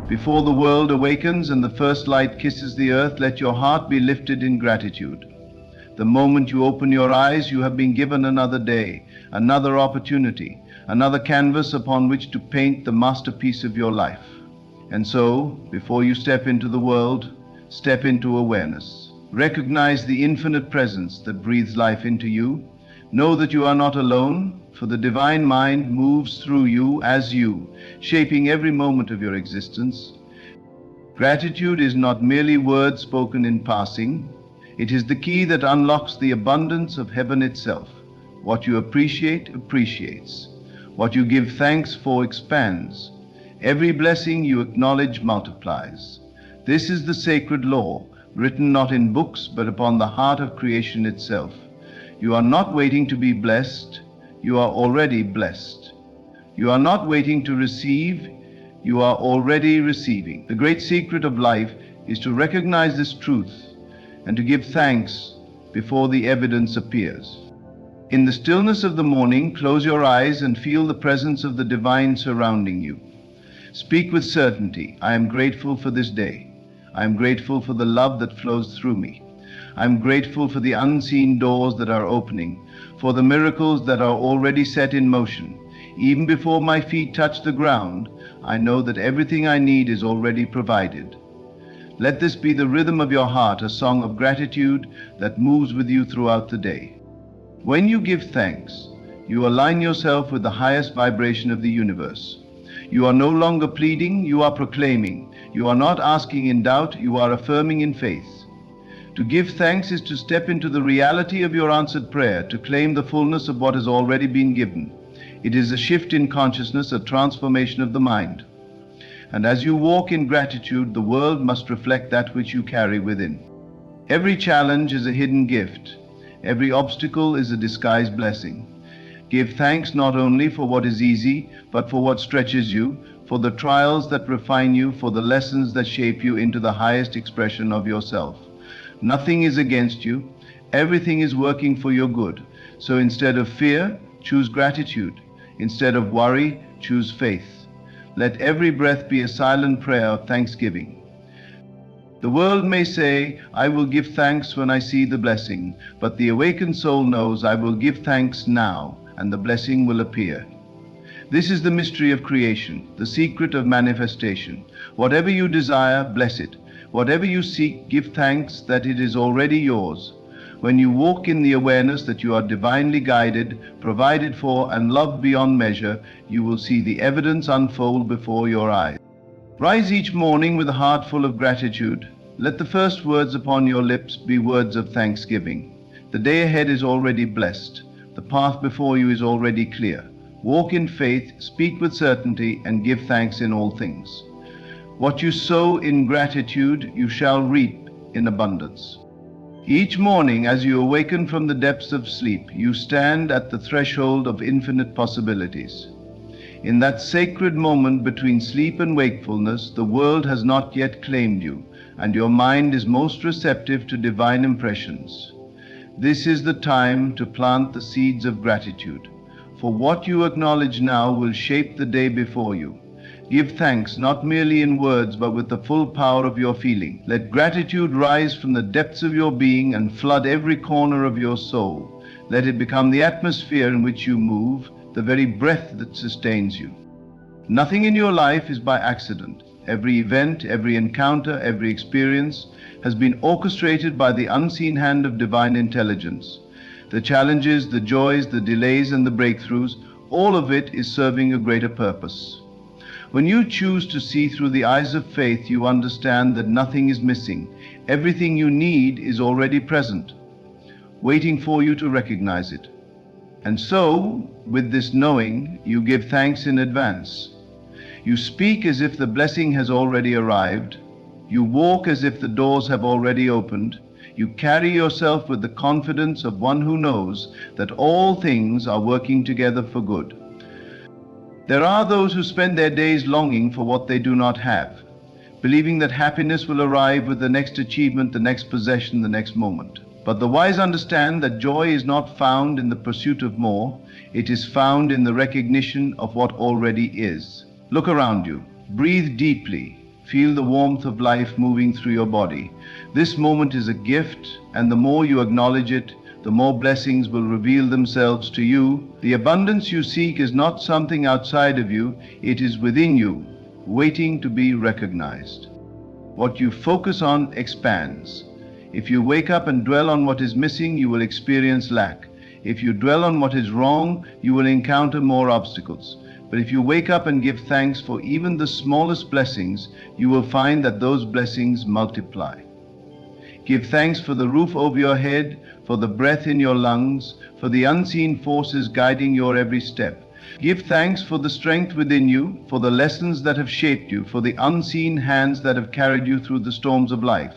Before the world awakens and the first light kisses the earth, let your heart be lifted in gratitude. The moment you open your eyes, you have been given another day, another opportunity, another canvas upon which to paint the masterpiece of your life. And so, before you step into the world, step into awareness. Recognize the infinite presence that breathes life into you. Know that you are not alone, for the divine mind moves through you as you, shaping every moment of your existence. Gratitude is not merely words spoken in passing. It is the key that unlocks the abundance of heaven itself. What you appreciate appreciates. What you give thanks for expands. Every blessing you acknowledge multiplies. This is the sacred law, written not in books but upon the heart of creation itself. You are not waiting to be blessed, you are already blessed. You are not waiting to receive, you are already receiving. The great secret of life is to recognize this truth and to give thanks before the evidence appears. In the stillness of the morning, close your eyes and feel the presence of the divine surrounding you. Speak with certainty, I am grateful for this day. I am grateful for the love that flows through me. I am grateful for the unseen doors that are opening, for the miracles that are already set in motion. Even before my feet touch the ground, I know that everything I need is already provided. Let this be the rhythm of your heart, a song of gratitude that moves with you throughout the day. When you give thanks, you align yourself with the highest vibration of the universe. You are no longer pleading, you are proclaiming. You are not asking in doubt, you are affirming in faith. To give thanks is to step into the reality of your answered prayer, to claim the fullness of what has already been given. It is a shift in consciousness, a transformation of the mind. And as you walk in gratitude, the world must reflect that which you carry within. Every challenge is a hidden gift. Every obstacle is a disguised blessing. Give thanks not only for what is easy, but for what stretches you, for the trials that refine you, for the lessons that shape you into the highest expression of yourself. Nothing is against you. Everything is working for your good. So instead of fear, choose gratitude. Instead of worry, choose faith. Let every breath be a silent prayer of thanksgiving. The world may say, I will give thanks when I see the blessing, but the awakened soul knows, I will give thanks now, and the blessing will appear. This is the mystery of creation, the secret of manifestation. Whatever you desire, bless it. Whatever you seek, give thanks that it is already yours. When you walk in the awareness that you are divinely guided, provided for, and loved beyond measure, you will see the evidence unfold before your eyes. Rise each morning with a heart full of gratitude. Let the first words upon your lips be words of thanksgiving. The day ahead is already blessed. The path before you is already clear. Walk in faith, speak with certainty, and give thanks in all things. What you sow in gratitude, you shall reap in abundance. Each morning, as you awaken from the depths of sleep, you stand at the threshold of infinite possibilities. In that sacred moment between sleep and wakefulness, the world has not yet claimed you, and your mind is most receptive to divine impressions. This is the time to plant the seeds of gratitude, for what you acknowledge now will shape the day before you. Give thanks not merely in words, but with the full power of your feeling. Let gratitude rise from the depths of your being and flood every corner of your soul. Let it become the atmosphere in which you move, the very breath that sustains you. Nothing in your life is by accident. Every event, every encounter, every experience has been orchestrated by the unseen hand of divine intelligence. The challenges, the joys, the delays, and the breakthroughs, all of it is serving a greater purpose. When you choose to see through the eyes of faith, you understand that nothing is missing. Everything you need is already present, waiting for you to recognize it. And so, with this knowing, you give thanks in advance. You speak as if the blessing has already arrived. You walk as if the doors have already opened. You carry yourself with the confidence of one who knows that all things are working together for good. There are those who spend their days longing for what they do not have, believing that happiness will arrive with the next achievement, the next possession, the next moment. But the wise understand that joy is not found in the pursuit of more, it is found in the recognition of what already is. Look around you, breathe deeply, Feel the warmth of life moving through your body. This moment is a gift, and the more you acknowledge it, the more blessings will reveal themselves to you. The abundance you seek is not something outside of you, it is within you, waiting to be recognized. What you focus on expands. If you wake up and dwell on what is missing, you will experience lack. If you dwell on what is wrong, you will encounter more obstacles. But if you wake up and give thanks for even the smallest blessings, you will find that those blessings multiply. Give thanks for the roof over your head, for the breath in your lungs, for the unseen forces guiding your every step. Give thanks for the strength within you, for the lessons that have shaped you, for the unseen hands that have carried you through the storms of life.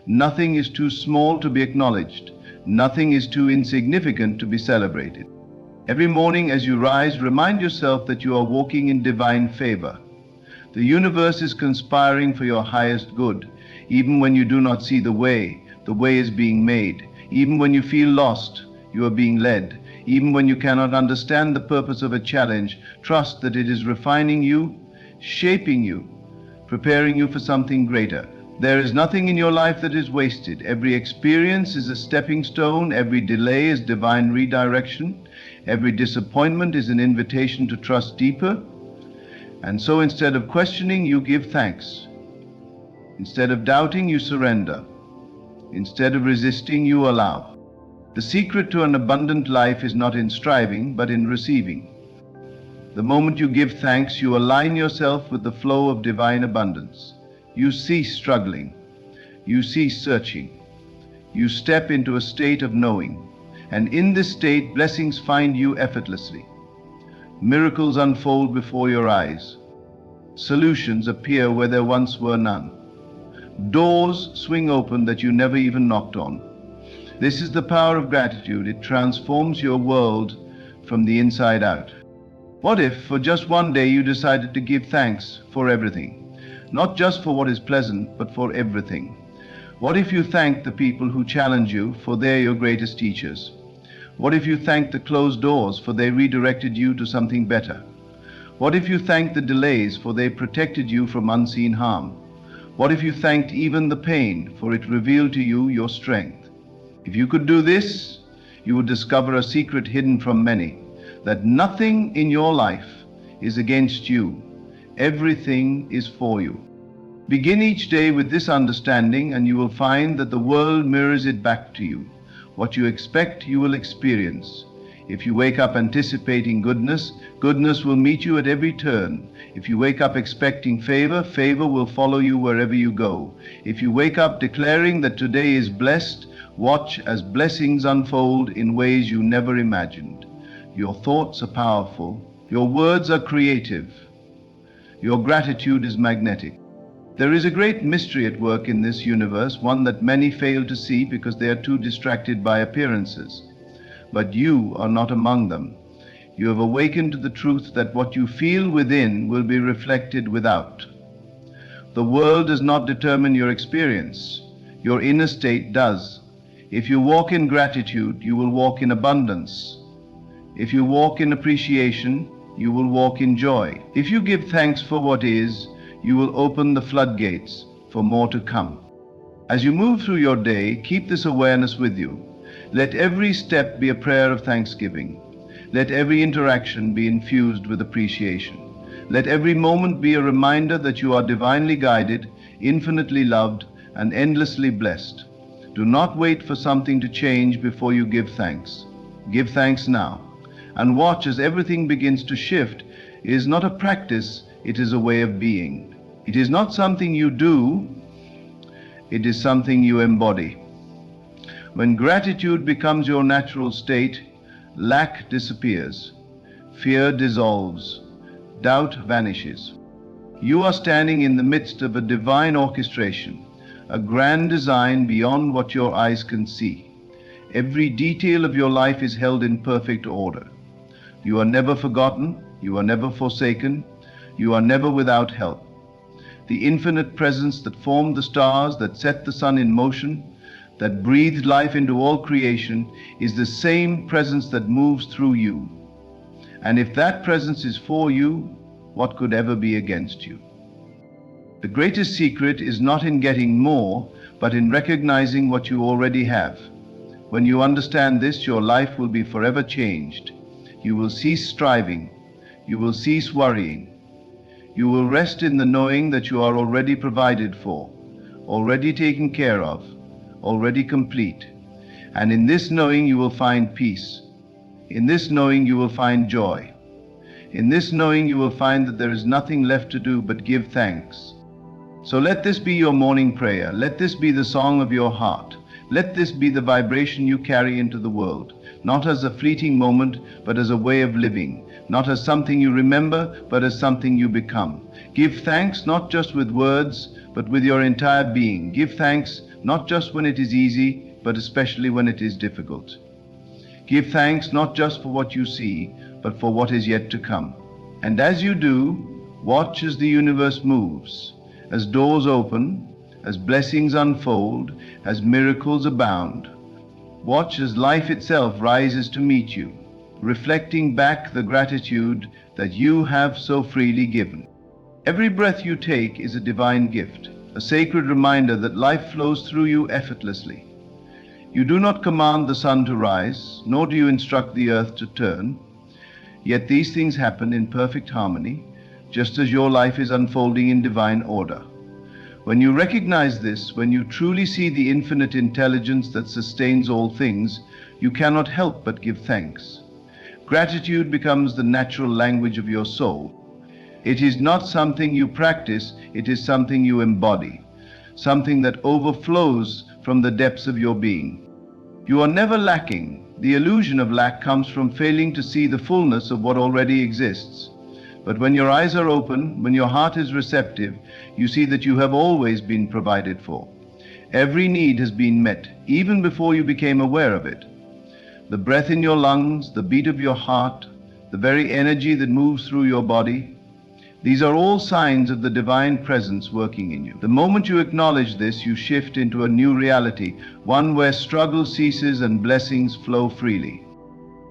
Nothing is too small to be acknowledged. Nothing is too insignificant to be celebrated. Every morning as you rise, remind yourself that you are walking in divine favor. The universe is conspiring for your highest good. Even when you do not see the way is being made. Even when you feel lost, you are being led. Even when you cannot understand the purpose of a challenge, trust that it is refining you, shaping you, preparing you for something greater. There is nothing in your life that is wasted. Every experience is a stepping stone. Every delay is divine redirection. Every disappointment is an invitation to trust deeper. And so instead of questioning, you give thanks. Instead of doubting, you surrender. Instead of resisting, you allow. The secret to an abundant life is not in striving, but in receiving. The moment you give thanks, you align yourself with the flow of divine abundance. You cease struggling. You cease searching. You step into a state of knowing. And in this state, blessings find you effortlessly. Miracles unfold before your eyes. Solutions appear where there once were none. Doors swing open that you never even knocked on. This is the power of gratitude. It transforms your world from the inside out. What if, for just one day, you decided to give thanks for everything? Not just for what is pleasant, but for everything. What if you thanked the people who challenge you, for they're your greatest teachers? What if you thanked the closed doors, for they redirected you to something better? What if you thanked the delays, for they protected you from unseen harm? What if you thanked even the pain, for it revealed to you your strength? If you could do this, you would discover a secret hidden from many, that nothing in your life is against you. Everything is for you. Begin each day with this understanding, and you will find that the world mirrors it back to you. What you expect, you will experience. If you wake up anticipating goodness, goodness will meet you at every turn. If you wake up expecting favor, favor will follow you wherever you go. If you wake up declaring that today is blessed, watch as blessings unfold in ways you never imagined. Your thoughts are powerful. Your words are creative. Your gratitude is magnetic. There is a great mystery at work in this universe, one that many fail to see because they are too distracted by appearances. But you are not among them. You have awakened to the truth that what you feel within will be reflected without. The world does not determine your experience. Your inner state does. If you walk in gratitude, you will walk in abundance. If you walk in appreciation, you will walk in joy. If you give thanks for what is, you will open the floodgates for more to come. As you move through your day, keep this awareness with you. Let every step be a prayer of thanksgiving. Let every interaction be infused with appreciation. Let every moment be a reminder that you are divinely guided, infinitely loved, and endlessly blessed. Do not wait for something to change before you give thanks. Give thanks now. And watch as everything begins to shift. It is not a practice, it is a way of being. It is not something you do, it is something you embody. When gratitude becomes your natural state, lack disappears, fear dissolves, doubt vanishes. You are standing in the midst of a divine orchestration, a grand design beyond what your eyes can see. Every detail of your life is held in perfect order. You are never forgotten, you are never forsaken, you are never without help. The infinite presence that formed the stars, that set the sun in motion, that breathed life into all creation, is the same presence that moves through you. And if that presence is for you, what could ever be against you? The greatest secret is not in getting more, but in recognizing what you already have. When you understand this, your life will be forever changed. You will cease striving. You will cease worrying. You will rest in the knowing that you are already provided for, already taken care of, already complete. And in this knowing you will find peace. In this knowing you will find joy. In this knowing you will find that there is nothing left to do but give thanks. So let this be your morning prayer. Let this be the song of your heart. Let this be the vibration you carry into the world, not as a fleeting moment, but as a way of living, not as something you remember, but as something you become. Give thanks not just with words, but with your entire being. Give thanks not just when it is easy, but especially when it is difficult. Give thanks not just for what you see, but for what is yet to come. And as you do, watch as the universe moves, as doors open, as blessings unfold, as miracles abound. Watch as life itself rises to meet you, reflecting back the gratitude that you have so freely given. Every breath you take is a divine gift, a sacred reminder that life flows through you effortlessly. You do not command the sun to rise, nor do you instruct the earth to turn. Yet these things happen in perfect harmony, just as your life is unfolding in divine order. When you recognize this, when you truly see the infinite intelligence that sustains all things, you cannot help but give thanks. Gratitude becomes the natural language of your soul. It is not something you practice, it is something you embody, something that overflows from the depths of your being. You are never lacking. The illusion of lack comes from failing to see the fullness of what already exists. But when your eyes are open, when your heart is receptive, you see that you have always been provided for. Every need has been met, even before you became aware of it. The breath in your lungs, the beat of your heart, the very energy that moves through your body, these are all signs of the divine presence working in you. The moment you acknowledge this, you shift into a new reality, one where struggle ceases and blessings flow freely.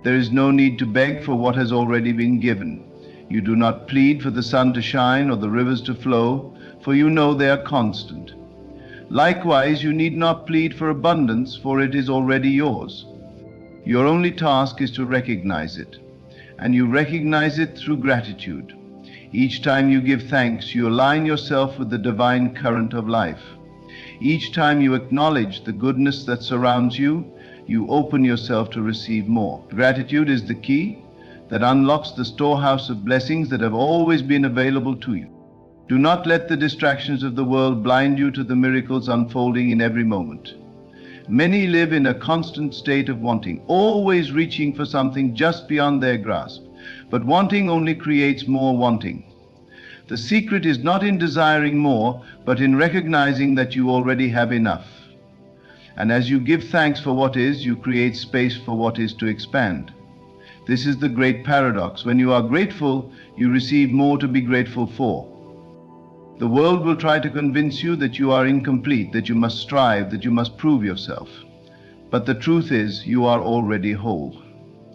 There is no need to beg for what has already been given. You do not plead for the sun to shine or the rivers to flow, for you know they are constant. Likewise, you need not plead for abundance, for it is already yours. Your only task is to recognize it, and you recognize it through gratitude. Each time you give thanks, you align yourself with the divine current of life. Each time you acknowledge the goodness that surrounds you, you open yourself to receive more. Gratitude is the key that unlocks the storehouse of blessings that have always been available to you. Do not let the distractions of the world blind you to the miracles unfolding in every moment. Many live in a constant state of wanting, always reaching for something just beyond their grasp. But wanting only creates more wanting. The secret is not in desiring more, but in recognizing that you already have enough. And as you give thanks for what is, you create space for what is to expand. This is the great paradox. When you are grateful, you receive more to be grateful for. The world will try to convince you that you are incomplete, that you must strive, that you must prove yourself. But the truth is, you are already whole.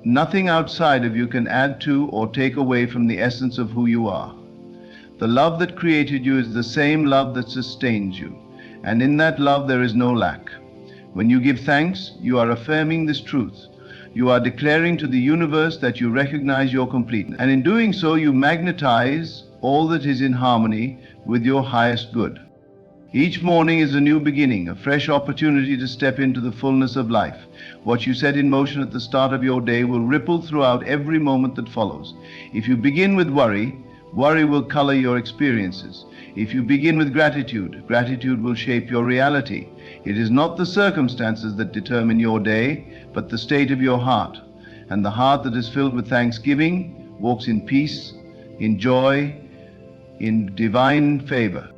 Nothing outside of you can add to or take away from the essence of who you are. The love that created you is the same love that sustains you, and in that love there is no lack. When you give thanks, you are affirming this truth. You are declaring to the universe that you recognize your completeness, and in doing so you magnetize all that is in harmony with your highest good. Each morning is a new beginning, a fresh opportunity to step into the fullness of life. What you set in motion at the start of your day will ripple throughout every moment that follows. If you begin with worry, worry will color your experiences. If you begin with gratitude, gratitude will shape your reality. It is not the circumstances that determine your day, but the state of your heart. And the heart that is filled with thanksgiving walks in peace, in joy, in divine favor.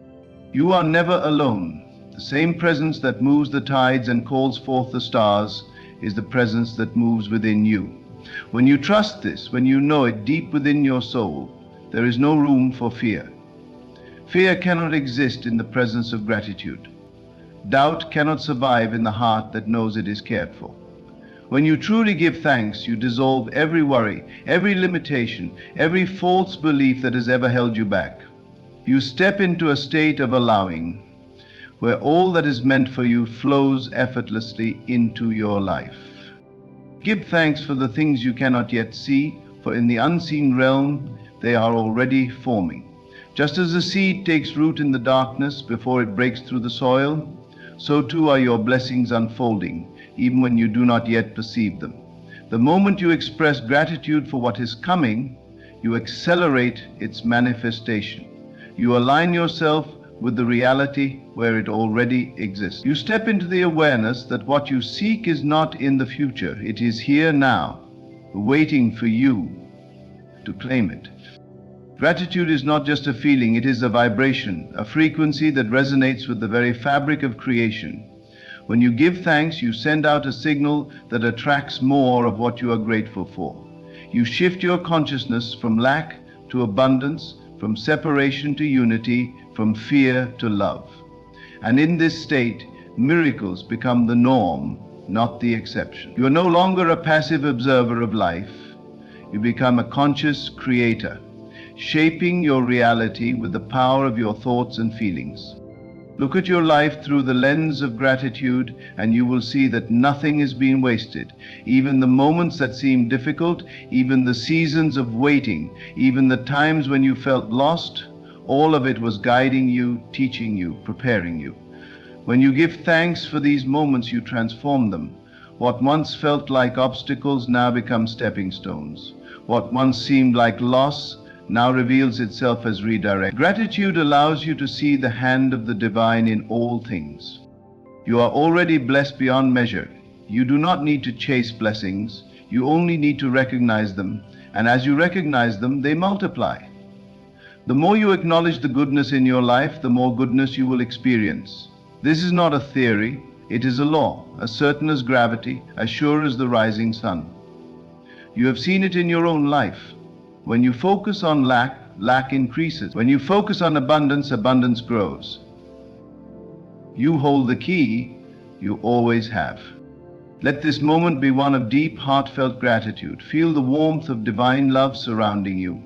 You are never alone. The same presence that moves the tides and calls forth the stars is the presence that moves within you. When you trust this, when you know it deep within your soul, there is no room for fear. Fear cannot exist in the presence of gratitude. Doubt cannot survive in the heart that knows it is cared for. When you truly give thanks, you dissolve every worry, every limitation, every false belief that has ever held you back. You step into a state of allowing, where all that is meant for you flows effortlessly into your life. Give thanks for the things you cannot yet see, for in the unseen realm they are already forming. Just as a seed takes root in the darkness before it breaks through the soil, so too are your blessings unfolding, even when you do not yet perceive them. The moment you express gratitude for what is coming, you accelerate its manifestation. You align yourself with the reality where it already exists. You step into the awareness that what you seek is not in the future, it is here now, waiting for you to claim it. Gratitude is not just a feeling, it is a vibration, a frequency that resonates with the very fabric of creation. When you give thanks, you send out a signal that attracts more of what you are grateful for. You shift your consciousness from lack to abundance, from separation to unity, from fear to love. And in this state, miracles become the norm, not the exception. You are no longer a passive observer of life. You become a conscious creator, shaping your reality with the power of your thoughts and feelings. Look at your life through the lens of gratitude, and you will see that nothing is being wasted. Even the moments that seem difficult, even the seasons of waiting, even the times when you felt lost, all of it was guiding you, teaching you, preparing you. When you give thanks for these moments, you transform them. What once felt like obstacles now become stepping stones. What once seemed like loss now reveals itself as redirect. Gratitude allows you to see the hand of the divine in all things. You are already blessed beyond measure. You do not need to chase blessings. You only need to recognize them. And as you recognize them, they multiply. The more you acknowledge the goodness in your life, the more goodness you will experience. This is not a theory. It is a law, as certain as gravity, as sure as the rising sun. You have seen it in your own life. When you focus on lack, lack increases. When you focus on abundance, abundance grows. You hold the key, you always have. Let this moment be one of deep, heartfelt gratitude. Feel the warmth of divine love surrounding you.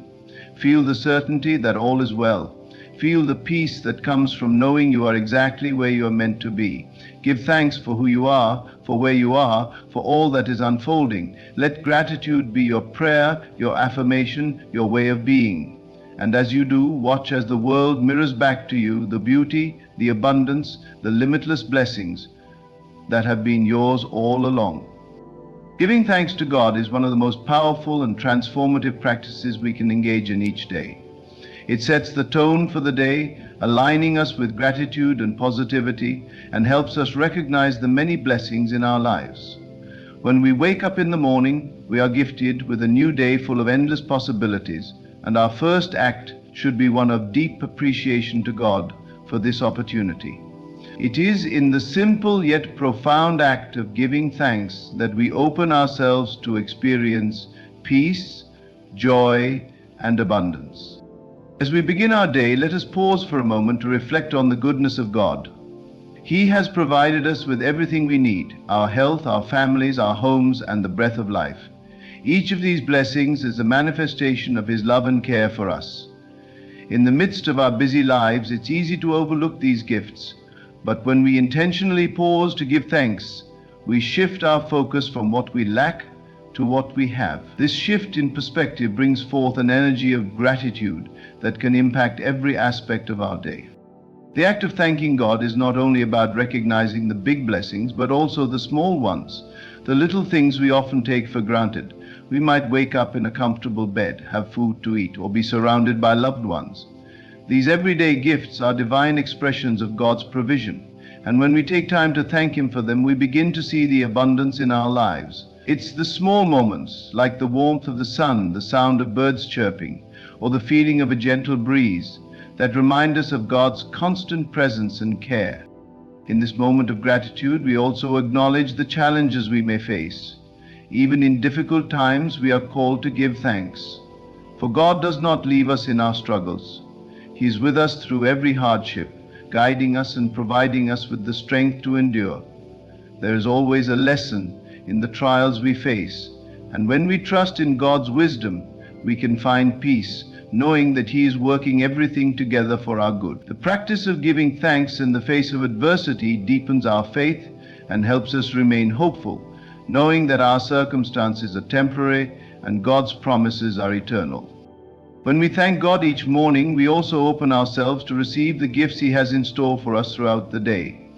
Feel the certainty that all is well. Feel the peace that comes from knowing you are exactly where you are meant to be. Give thanks for who you are, for where you are, for all that is unfolding. Let gratitude be your prayer, your affirmation, your way of being. And as you do, watch as the world mirrors back to you the beauty, the abundance, the limitless blessings that have been yours all along. Giving thanks to God is one of the most powerful and transformative practices we can engage in each day. It sets the tone for the day, aligning us with gratitude and positivity, and helps us recognize the many blessings in our lives. When we wake up in the morning, we are gifted with a new day full of endless possibilities, and our first act should be one of deep appreciation to God for this opportunity. It is in the simple yet profound act of giving thanks that we open ourselves to experience peace, joy, and abundance. As we begin our day, let us pause for a moment to reflect on the goodness of God. He has provided us with everything we need: our health, our families, our homes, and the breath of life. Each of these blessings is a manifestation of His love and care for us. In the midst of our busy lives, it's easy to overlook these gifts, but when we intentionally pause to give thanks, we shift our focus from what we lack to what we have. This shift in perspective brings forth an energy of gratitude that can impact every aspect of our day. The act of thanking God is not only about recognizing the big blessings, but also the small ones, the little things we often take for granted. We might wake up in a comfortable bed, have food to eat, or be surrounded by loved ones. These everyday gifts are divine expressions of God's provision, and when we take time to thank Him for them, we begin to see the abundance in our lives. It's the small moments, like the warmth of the sun, the sound of birds chirping, or the feeling of a gentle breeze, that remind us of God's constant presence and care. In this moment of gratitude, we also acknowledge the challenges we may face. Even in difficult times, we are called to give thanks. For God does not leave us in our struggles. He is with us through every hardship, guiding us and providing us with the strength to endure. There is always a lesson in the trials we face, and when we trust in God's wisdom, we can find peace, knowing that He is working everything together for our good. The practice of giving thanks in the face of adversity deepens our faith and helps us remain hopeful, knowing that our circumstances are temporary and God's promises are eternal. When we thank God each morning, we also open ourselves to receive the gifts He has in store for us throughout the day.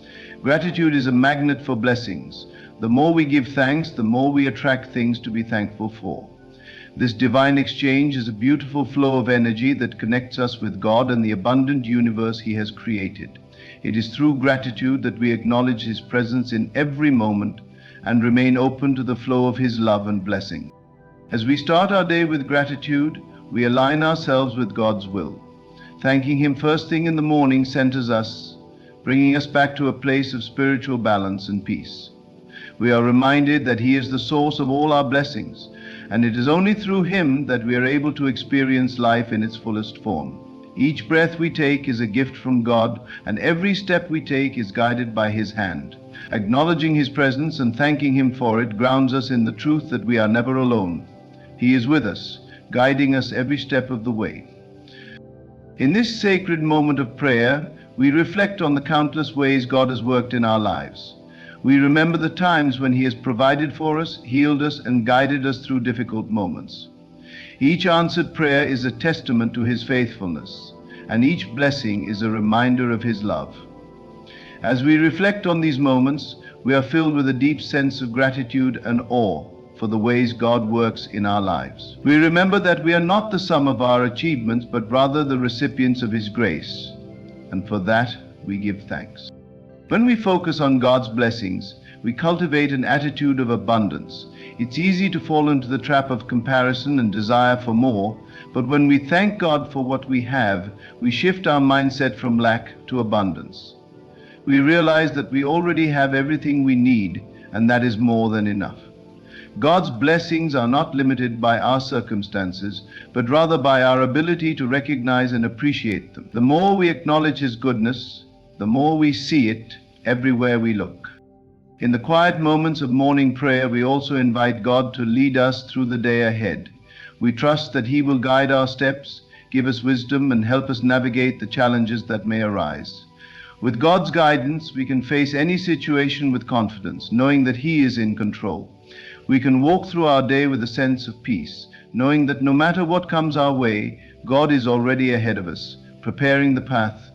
Gratitude is a magnet for blessings. The more we give thanks, the more we attract things to be thankful for. This divine exchange is a beautiful flow of energy that connects us with God and the abundant universe He has created. It is through gratitude that we acknowledge His presence in every moment and remain open to the flow of His love and blessing. As we start our day with gratitude, we align ourselves with God's will. Thanking Him first thing in the morning centers us, bringing us back to a place of spiritual balance and peace. We are reminded that He is the source of all our blessings, and it is only through Him that we are able to experience life in its fullest form. Each breath we take is a gift from God, and every step we take is guided by His hand. Acknowledging His presence and thanking Him for it grounds us in the truth that we are never alone. He is with us, guiding us every step of the way. In this sacred moment of prayer, we reflect on the countless ways God has worked in our lives. We remember the times when He has provided for us, healed us, and guided us through difficult moments. Each answered prayer is a testament to His faithfulness, and each blessing is a reminder of His love. As we reflect on these moments, we are filled with a deep sense of gratitude and awe for the ways God works in our lives. We remember that we are not the sum of our achievements, but rather the recipients of His grace, and for that we give thanks. When we focus on God's blessings, we cultivate an attitude of abundance. It's easy to fall into the trap of comparison and desire for more, but when we thank God for what we have, we shift our mindset from lack to abundance. We realize that we already have everything we need, and that is more than enough. God's blessings are not limited by our circumstances, but rather by our ability to recognize and appreciate them. The more we acknowledge His goodness, the more we see it everywhere we look. In the quiet moments of morning prayer, we also invite God to lead us through the day ahead. We trust that He will guide our steps, give us wisdom, and help us navigate the challenges that may arise. With God's guidance, we can face any situation with confidence, knowing that He is in control. We can walk through our day with a sense of peace, knowing that no matter what comes our way, God is already ahead of us, preparing the path.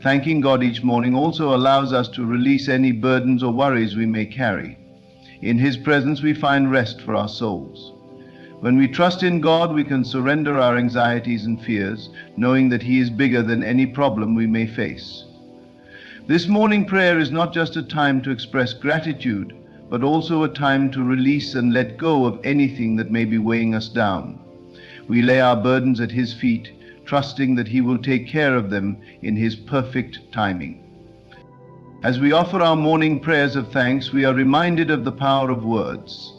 Thanking God each morning also allows us to release any burdens or worries we may carry. In His presence we find rest for our souls. When we trust in God, we can surrender our anxieties and fears, knowing that He is bigger than any problem we may face. This morning prayer is not just a time to express gratitude, but also a time to release and let go of anything that may be weighing us down. We lay our burdens at His feet, trusting that He will take care of them in His perfect timing. As we offer our morning prayers of thanks, we are reminded of the power of words.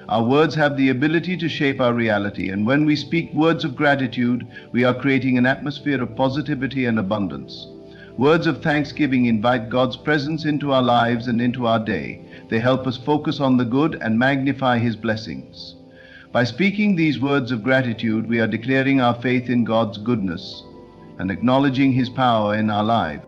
Our words have the ability to shape our reality, and when we speak words of gratitude, we are creating an atmosphere of positivity and abundance. Words of thanksgiving invite God's presence into our lives and into our day. They help us focus on the good and magnify His blessings. By speaking these words of gratitude, we are declaring our faith in God's goodness and acknowledging His power in our lives.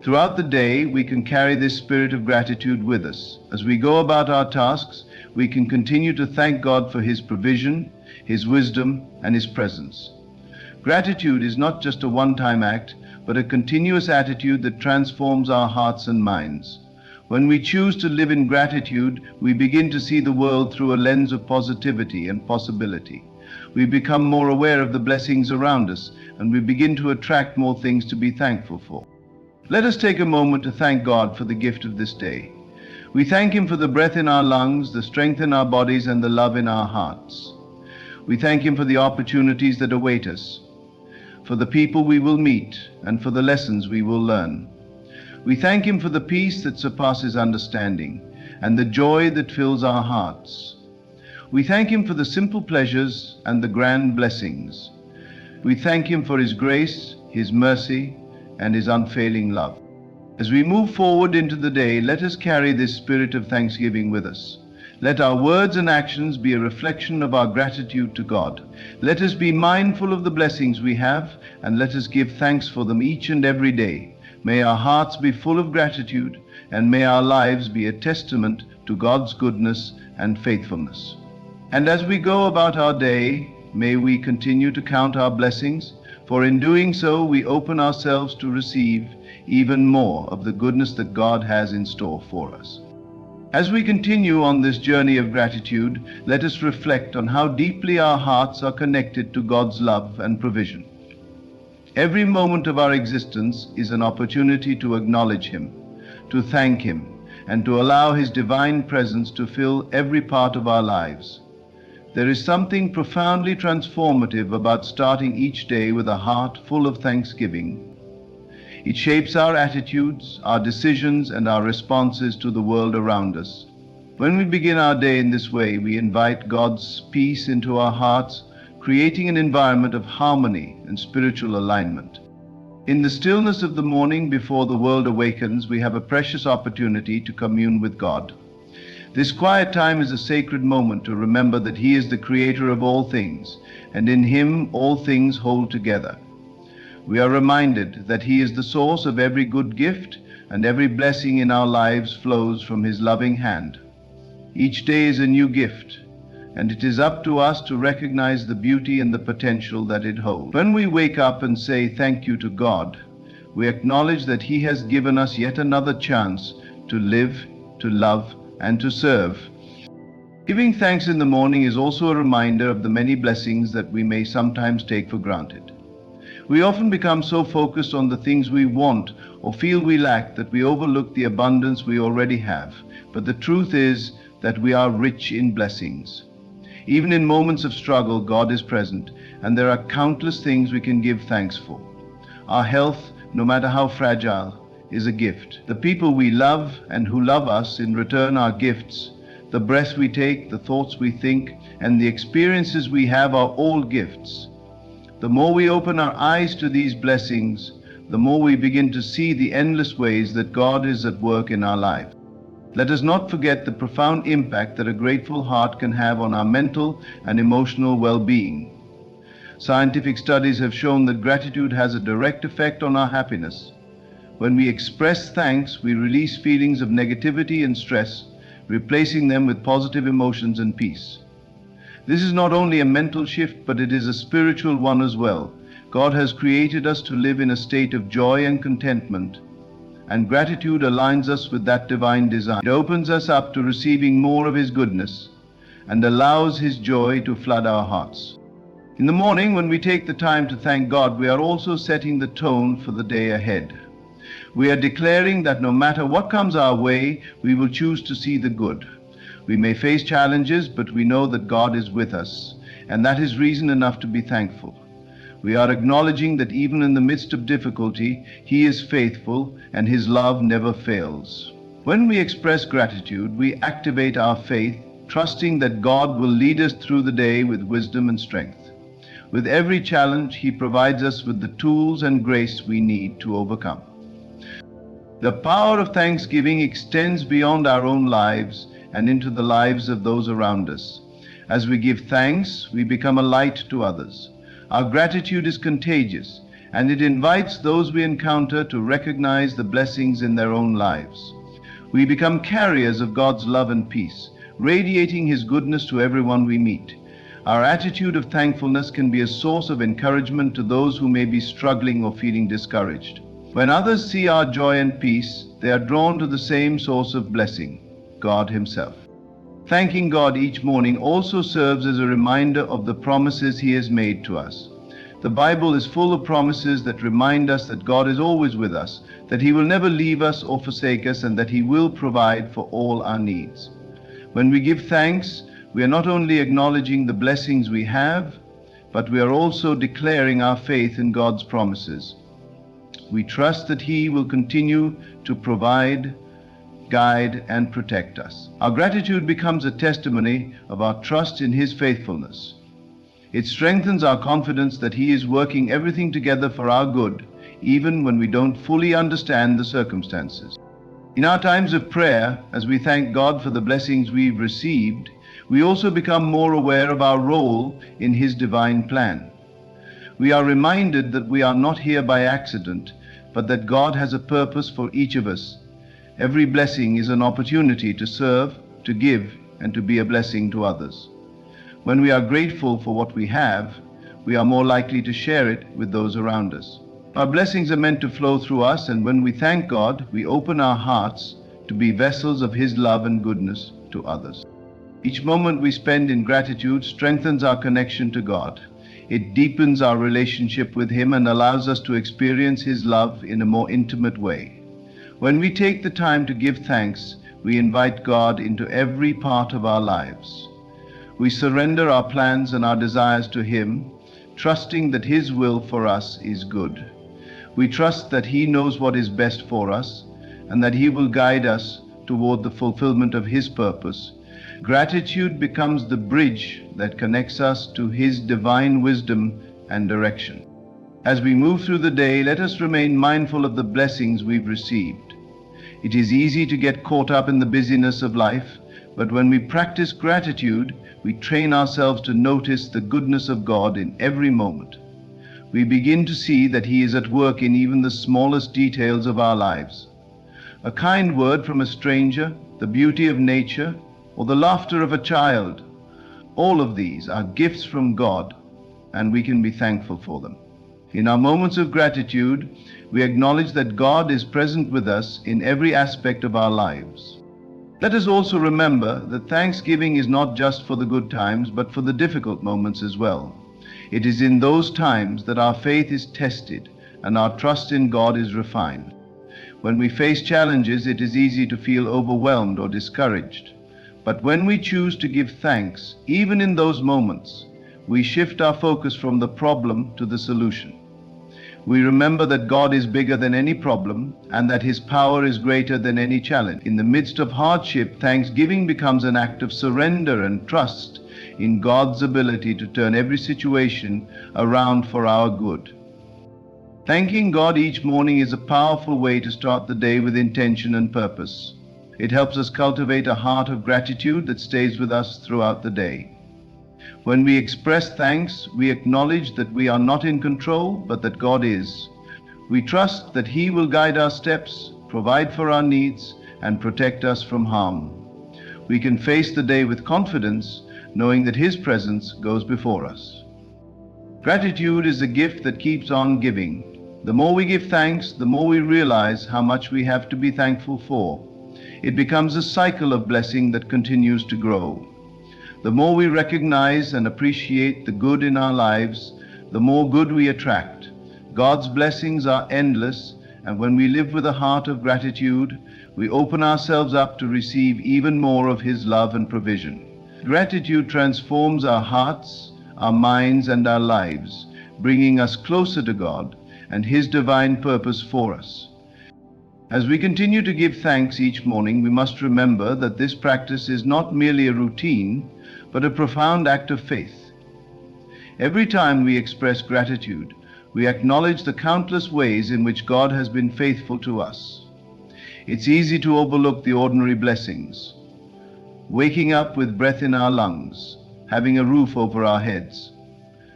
Throughout the day, we can carry this spirit of gratitude with us. As we go about our tasks, we can continue to thank God for His provision, His wisdom, and His presence. Gratitude is not just a one-time act, but a continuous attitude that transforms our hearts and minds. When we choose to live in gratitude, we begin to see the world through a lens of positivity and possibility. We become more aware of the blessings around us, and we begin to attract more things to be thankful for. Let us take a moment to thank God for the gift of this day. We thank Him for the breath in our lungs, the strength in our bodies, and the love in our hearts. We thank Him for the opportunities that await us, for the people we will meet, and for the lessons we will learn. We thank Him for the peace that surpasses understanding, and the joy that fills our hearts. We thank Him for the simple pleasures and the grand blessings. We thank Him for His grace, His mercy, and His unfailing love. As we move forward into the day, let us carry this spirit of thanksgiving with us. Let our words and actions be a reflection of our gratitude to God. Let us be mindful of the blessings we have, and let us give thanks for them each and every day. May our hearts be full of gratitude, and may our lives be a testament to God's goodness and faithfulness. And as we go about our day, may we continue to count our blessings, for in doing so we open ourselves to receive even more of the goodness that God has in store for us. As we continue on this journey of gratitude, let us reflect on how deeply our hearts are connected to God's love and provision. Every moment of our existence is an opportunity to acknowledge Him, to thank Him, and to allow His divine presence to fill every part of our lives. There is something profoundly transformative about starting each day with a heart full of thanksgiving. It shapes our attitudes, our decisions, and our responses to the world around us. When we begin our day in this way, we invite God's peace into our hearts, creating an environment of harmony and spiritual alignment. In the stillness of the morning before the world awakens, we have a precious opportunity to commune with God. This quiet time is a sacred moment to remember that He is the creator of all things, and in Him all things hold together. We are reminded that He is the source of every good gift, and every blessing in our lives flows from His loving hand. Each day is a new gift, and it is up to us to recognize the beauty and the potential that it holds. When we wake up and say thank you to God, we acknowledge that He has given us yet another chance to live, to love, and to serve. Giving thanks in the morning is also a reminder of the many blessings that we may sometimes take for granted. We often become so focused on the things we want or feel we lack that we overlook the abundance we already have. But the truth is that we are rich in blessings. Even in moments of struggle, God is present, and there are countless things we can give thanks for. Our health, no matter how fragile, is a gift. The people we love and who love us in return are gifts. The breath we take, the thoughts we think, and the experiences we have are all gifts. The more we open our eyes to these blessings, the more we begin to see the endless ways that God is at work in our life. Let us not forget the profound impact that a grateful heart can have on our mental and emotional well-being. Scientific studies have shown that gratitude has a direct effect on our happiness. When we express thanks, we release feelings of negativity and stress, replacing them with positive emotions and peace. This is not only a mental shift, but it is a spiritual one as well. God has created us to live in a state of joy and contentment, and gratitude aligns us with that divine design. It opens us up to receiving more of His goodness and allows His joy to flood our hearts. In the morning, when we take the time to thank God, we are also setting the tone for the day ahead. We are declaring that no matter what comes our way, we will choose to see the good. We may face challenges, but we know that God is with us, and that is reason enough to be thankful. We are acknowledging that even in the midst of difficulty, He is faithful and His love never fails. When we express gratitude, we activate our faith, trusting that God will lead us through the day with wisdom and strength. With every challenge, He provides us with the tools and grace we need to overcome. The power of thanksgiving extends beyond our own lives and into the lives of those around us. As we give thanks, we become a light to others. Our gratitude is contagious, and it invites those we encounter to recognize the blessings in their own lives. We become carriers of God's love and peace, radiating His goodness to everyone we meet. Our attitude of thankfulness can be a source of encouragement to those who may be struggling or feeling discouraged. When others see our joy and peace, they are drawn to the same source of blessing, God Himself. Thanking God each morning also serves as a reminder of the promises He has made to us. The Bible is full of promises that remind us that God is always with us, that He will never leave us or forsake us, and that He will provide for all our needs. When we give thanks, we are not only acknowledging the blessings we have, but we are also declaring our faith in God's promises. We trust that He will continue to provide, guide, and protect us. Our gratitude becomes a testimony of our trust in His faithfulness. It strengthens our confidence that He is working everything together for our good, even when we don't fully understand the circumstances. In our times of prayer, as we thank God for the blessings we've received, we also become more aware of our role in His divine plan. We are reminded that we are not here by accident, but that God has a purpose for each of us. Every blessing is an opportunity to serve, to give, and to be a blessing to others. When we are grateful for what we have, we are more likely to share it with those around us. Our blessings are meant to flow through us, and when we thank God, we open our hearts to be vessels of His love and goodness to others. Each moment we spend in gratitude strengthens our connection to God. It deepens our relationship with Him and allows us to experience His love in a more intimate way. When we take the time to give thanks, we invite God into every part of our lives. We surrender our plans and our desires to Him, trusting that His will for us is good. We trust that He knows what is best for us and that He will guide us toward the fulfillment of His purpose. Gratitude becomes the bridge that connects us to His divine wisdom and direction. As we move through the day, let us remain mindful of the blessings we've received. It is easy to get caught up in the busyness of life, but when we practice gratitude, we train ourselves to notice the goodness of God in every moment. We begin to see that He is at work in even the smallest details of our lives. A kind word from a stranger, the beauty of nature, or the laughter of a child, all of these are gifts from God, and we can be thankful for them. In our moments of gratitude, we acknowledge that God is present with us in every aspect of our lives. Let us also remember that thanksgiving is not just for the good times, but for the difficult moments as well. It is in those times that our faith is tested and our trust in God is refined. When we face challenges, it is easy to feel overwhelmed or discouraged. But when we choose to give thanks, even in those moments, we shift our focus from the problem to the solution. We remember that God is bigger than any problem and that His power is greater than any challenge. In the midst of hardship, thanksgiving becomes an act of surrender and trust in God's ability to turn every situation around for our good. Thanking God each morning is a powerful way to start the day with intention and purpose. It helps us cultivate a heart of gratitude that stays with us throughout the day. When we express thanks, we acknowledge that we are not in control, but that God is. We trust that He will guide our steps, provide for our needs, and protect us from harm. We can face the day with confidence, knowing that His presence goes before us. Gratitude is a gift that keeps on giving. The more we give thanks, the more we realize how much we have to be thankful for. It becomes a cycle of blessing that continues to grow. The more we recognize and appreciate the good in our lives, the more good we attract. God's blessings are endless, and when we live with a heart of gratitude, we open ourselves up to receive even more of His love and provision. Gratitude transforms our hearts, our minds, and our lives, bringing us closer to God and His divine purpose for us. As we continue to give thanks each morning, we must remember that this practice is not merely a routine, but a profound act of faith. Every time we express gratitude, we acknowledge the countless ways in which God has been faithful to us. It's easy to overlook the ordinary blessings. Waking up with breath in our lungs, having a roof over our heads,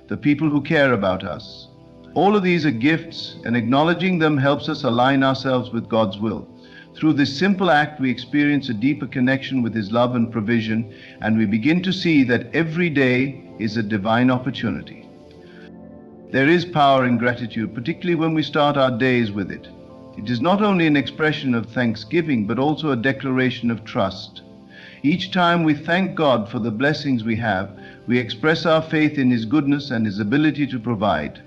the people who care about us. All of these are gifts, and acknowledging them helps us align ourselves with God's will. Through this simple act, we experience a deeper connection with His love and provision, and we begin to see that every day is a divine opportunity. There is power in gratitude, particularly when we start our days with it. It is not only an expression of thanksgiving, but also a declaration of trust. Each time we thank God for the blessings we have, we express our faith in His goodness and His ability to provide.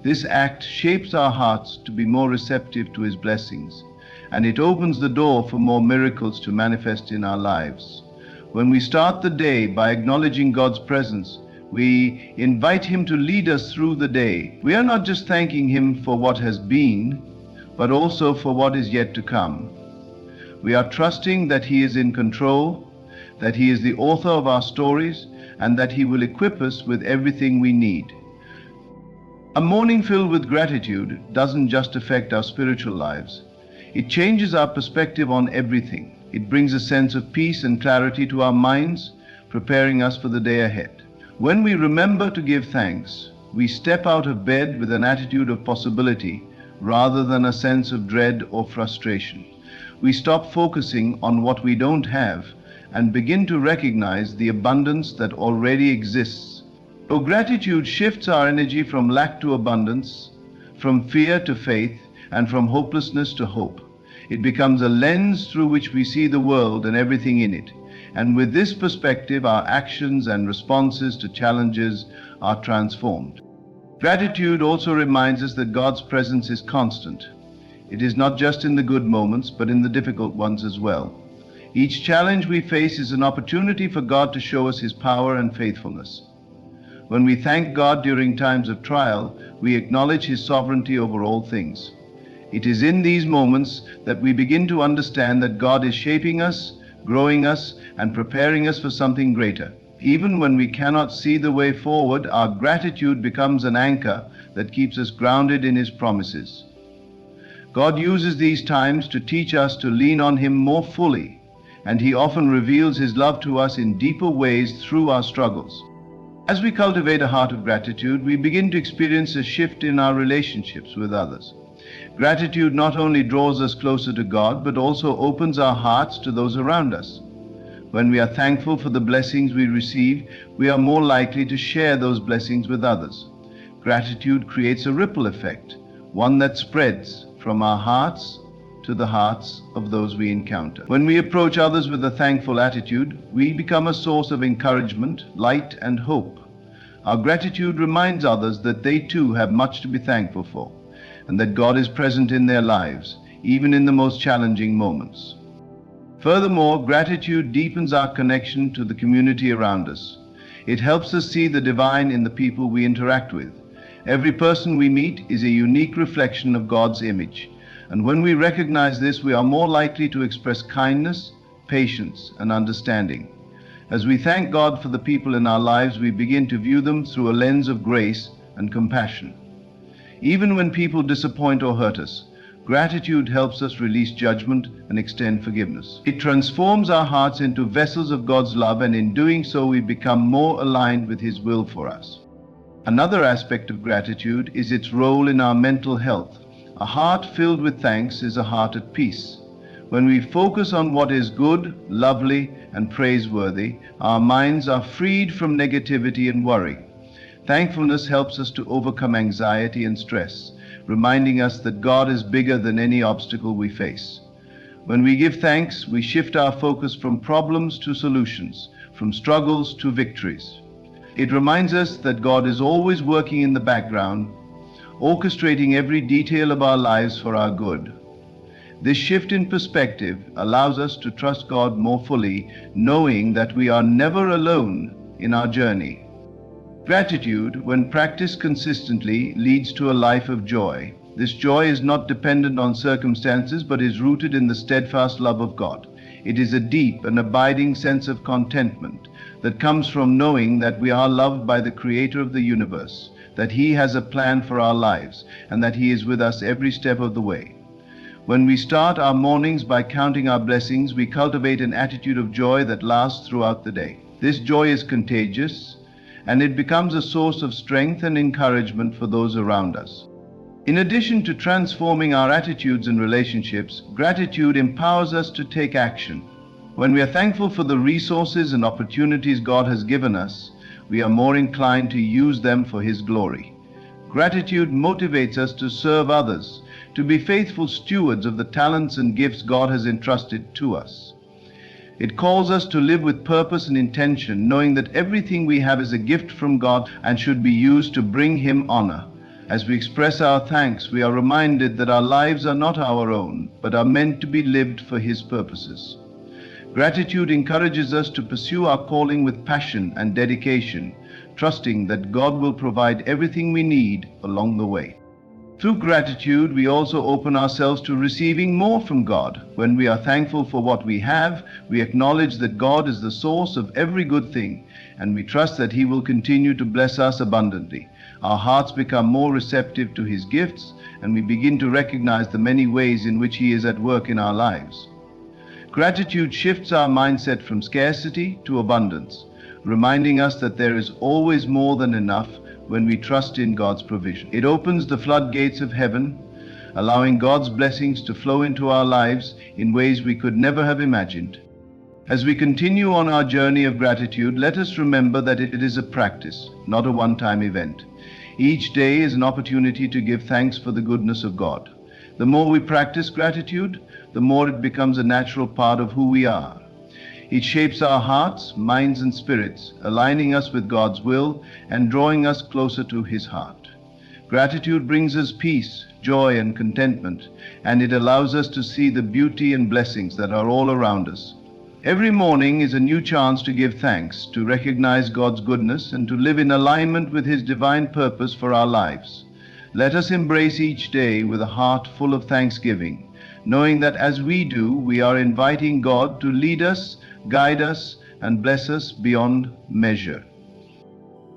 This act shapes our hearts to be more receptive to His blessings, and it opens the door for more miracles to manifest in our lives. When we start the day by acknowledging God's presence, we invite Him to lead us through the day. We are not just thanking Him for what has been, but also for what is yet to come. We are trusting that He is in control, that He is the author of our stories, and that He will equip us with everything we need. A morning filled with gratitude doesn't just affect our spiritual lives. It changes our perspective on everything. It brings a sense of peace and clarity to our minds, preparing us for the day ahead. When we remember to give thanks, we step out of bed with an attitude of possibility rather than a sense of dread or frustration. We stop focusing on what we don't have and begin to recognize the abundance that already exists. So gratitude shifts our energy from lack to abundance, from fear to faith, and from hopelessness to hope. It becomes a lens through which we see the world and everything in it. And with this perspective, our actions and responses to challenges are transformed. Gratitude also reminds us that God's presence is constant. It is not just in the good moments, but in the difficult ones as well. Each challenge we face is an opportunity for God to show us His power and faithfulness. When we thank God during times of trial, we acknowledge His sovereignty over all things. It is in these moments that we begin to understand that God is shaping us, growing us, and preparing us for something greater. Even when we cannot see the way forward, our gratitude becomes an anchor that keeps us grounded in His promises. God uses these times to teach us to lean on Him more fully, and He often reveals His love to us in deeper ways through our struggles. As we cultivate a heart of gratitude, we begin to experience a shift in our relationships with others. Gratitude not only draws us closer to God, but also opens our hearts to those around us. When we are thankful for the blessings we receive, we are more likely to share those blessings with others. Gratitude creates a ripple effect, one that spreads from our hearts to the hearts of those we encounter. When we approach others with a thankful attitude, we become a source of encouragement, light, and hope. Our gratitude reminds others that they too have much to be thankful for, and that God is present in their lives, even in the most challenging moments. Furthermore, gratitude deepens our connection to the community around us. It helps us see the divine in the people we interact with. Every person we meet is a unique reflection of God's image, and when we recognize this, we are more likely to express kindness, patience, and understanding. As we thank God for the people in our lives, we begin to view them through a lens of grace and compassion. Even when people disappoint or hurt us, gratitude helps us release judgment and extend forgiveness. It transforms our hearts into vessels of God's love, and in doing so, we become more aligned with His will for us. Another aspect of gratitude is its role in our mental health. A heart filled with thanks is a heart at peace. When we focus on what is good, lovely, and praiseworthy, our minds are freed from negativity and worry. Thankfulness helps us to overcome anxiety and stress, reminding us that God is bigger than any obstacle we face. When we give thanks, we shift our focus from problems to solutions, from struggles to victories. It reminds us that God is always working in the background, orchestrating every detail of our lives for our good. This shift in perspective allows us to trust God more fully, knowing that we are never alone in our journey. Gratitude, when practiced consistently, leads to a life of joy. This joy is not dependent on circumstances, but is rooted in the steadfast love of God. It is a deep and abiding sense of contentment that comes from knowing that we are loved by the Creator of the universe, that He has a plan for our lives, and that He is with us every step of the way. When we start our mornings by counting our blessings, we cultivate an attitude of joy that lasts throughout the day. This joy is contagious, and it becomes a source of strength and encouragement for those around us. In addition to transforming our attitudes and relationships, gratitude empowers us to take action. When we are thankful for the resources and opportunities God has given us, we are more inclined to use them for His glory. Gratitude motivates us to serve others, to be faithful stewards of the talents and gifts God has entrusted to us. It calls us to live with purpose and intention, knowing that everything we have is a gift from God and should be used to bring Him honor. As we express our thanks, we are reminded that our lives are not our own, but are meant to be lived for His purposes. Gratitude encourages us to pursue our calling with passion and dedication, trusting that God will provide everything we need along the way. Through gratitude, we also open ourselves to receiving more from God. When we are thankful for what we have, we acknowledge that God is the source of every good thing, and we trust that He will continue to bless us abundantly. Our hearts become more receptive to His gifts, and we begin to recognize the many ways in which He is at work in our lives. Gratitude shifts our mindset from scarcity to abundance, reminding us that there is always more than enough when we trust in God's provision. It opens the floodgates of heaven, allowing God's blessings to flow into our lives in ways we could never have imagined. As we continue on our journey of gratitude, let us remember that it is a practice, not a one-time event. Each day is an opportunity to give thanks for the goodness of God. The more we practice gratitude, the more it becomes a natural part of who we are. It shapes our hearts, minds, and spirits, aligning us with God's will and drawing us closer to His heart. Gratitude brings us peace, joy, and contentment, and it allows us to see the beauty and blessings that are all around us. Every morning is a new chance to give thanks, to recognize God's goodness, and to live in alignment with His divine purpose for our lives. Let us embrace each day with a heart full of thanksgiving, knowing that as we do, we are inviting God to lead us, guide us, and bless us beyond measure.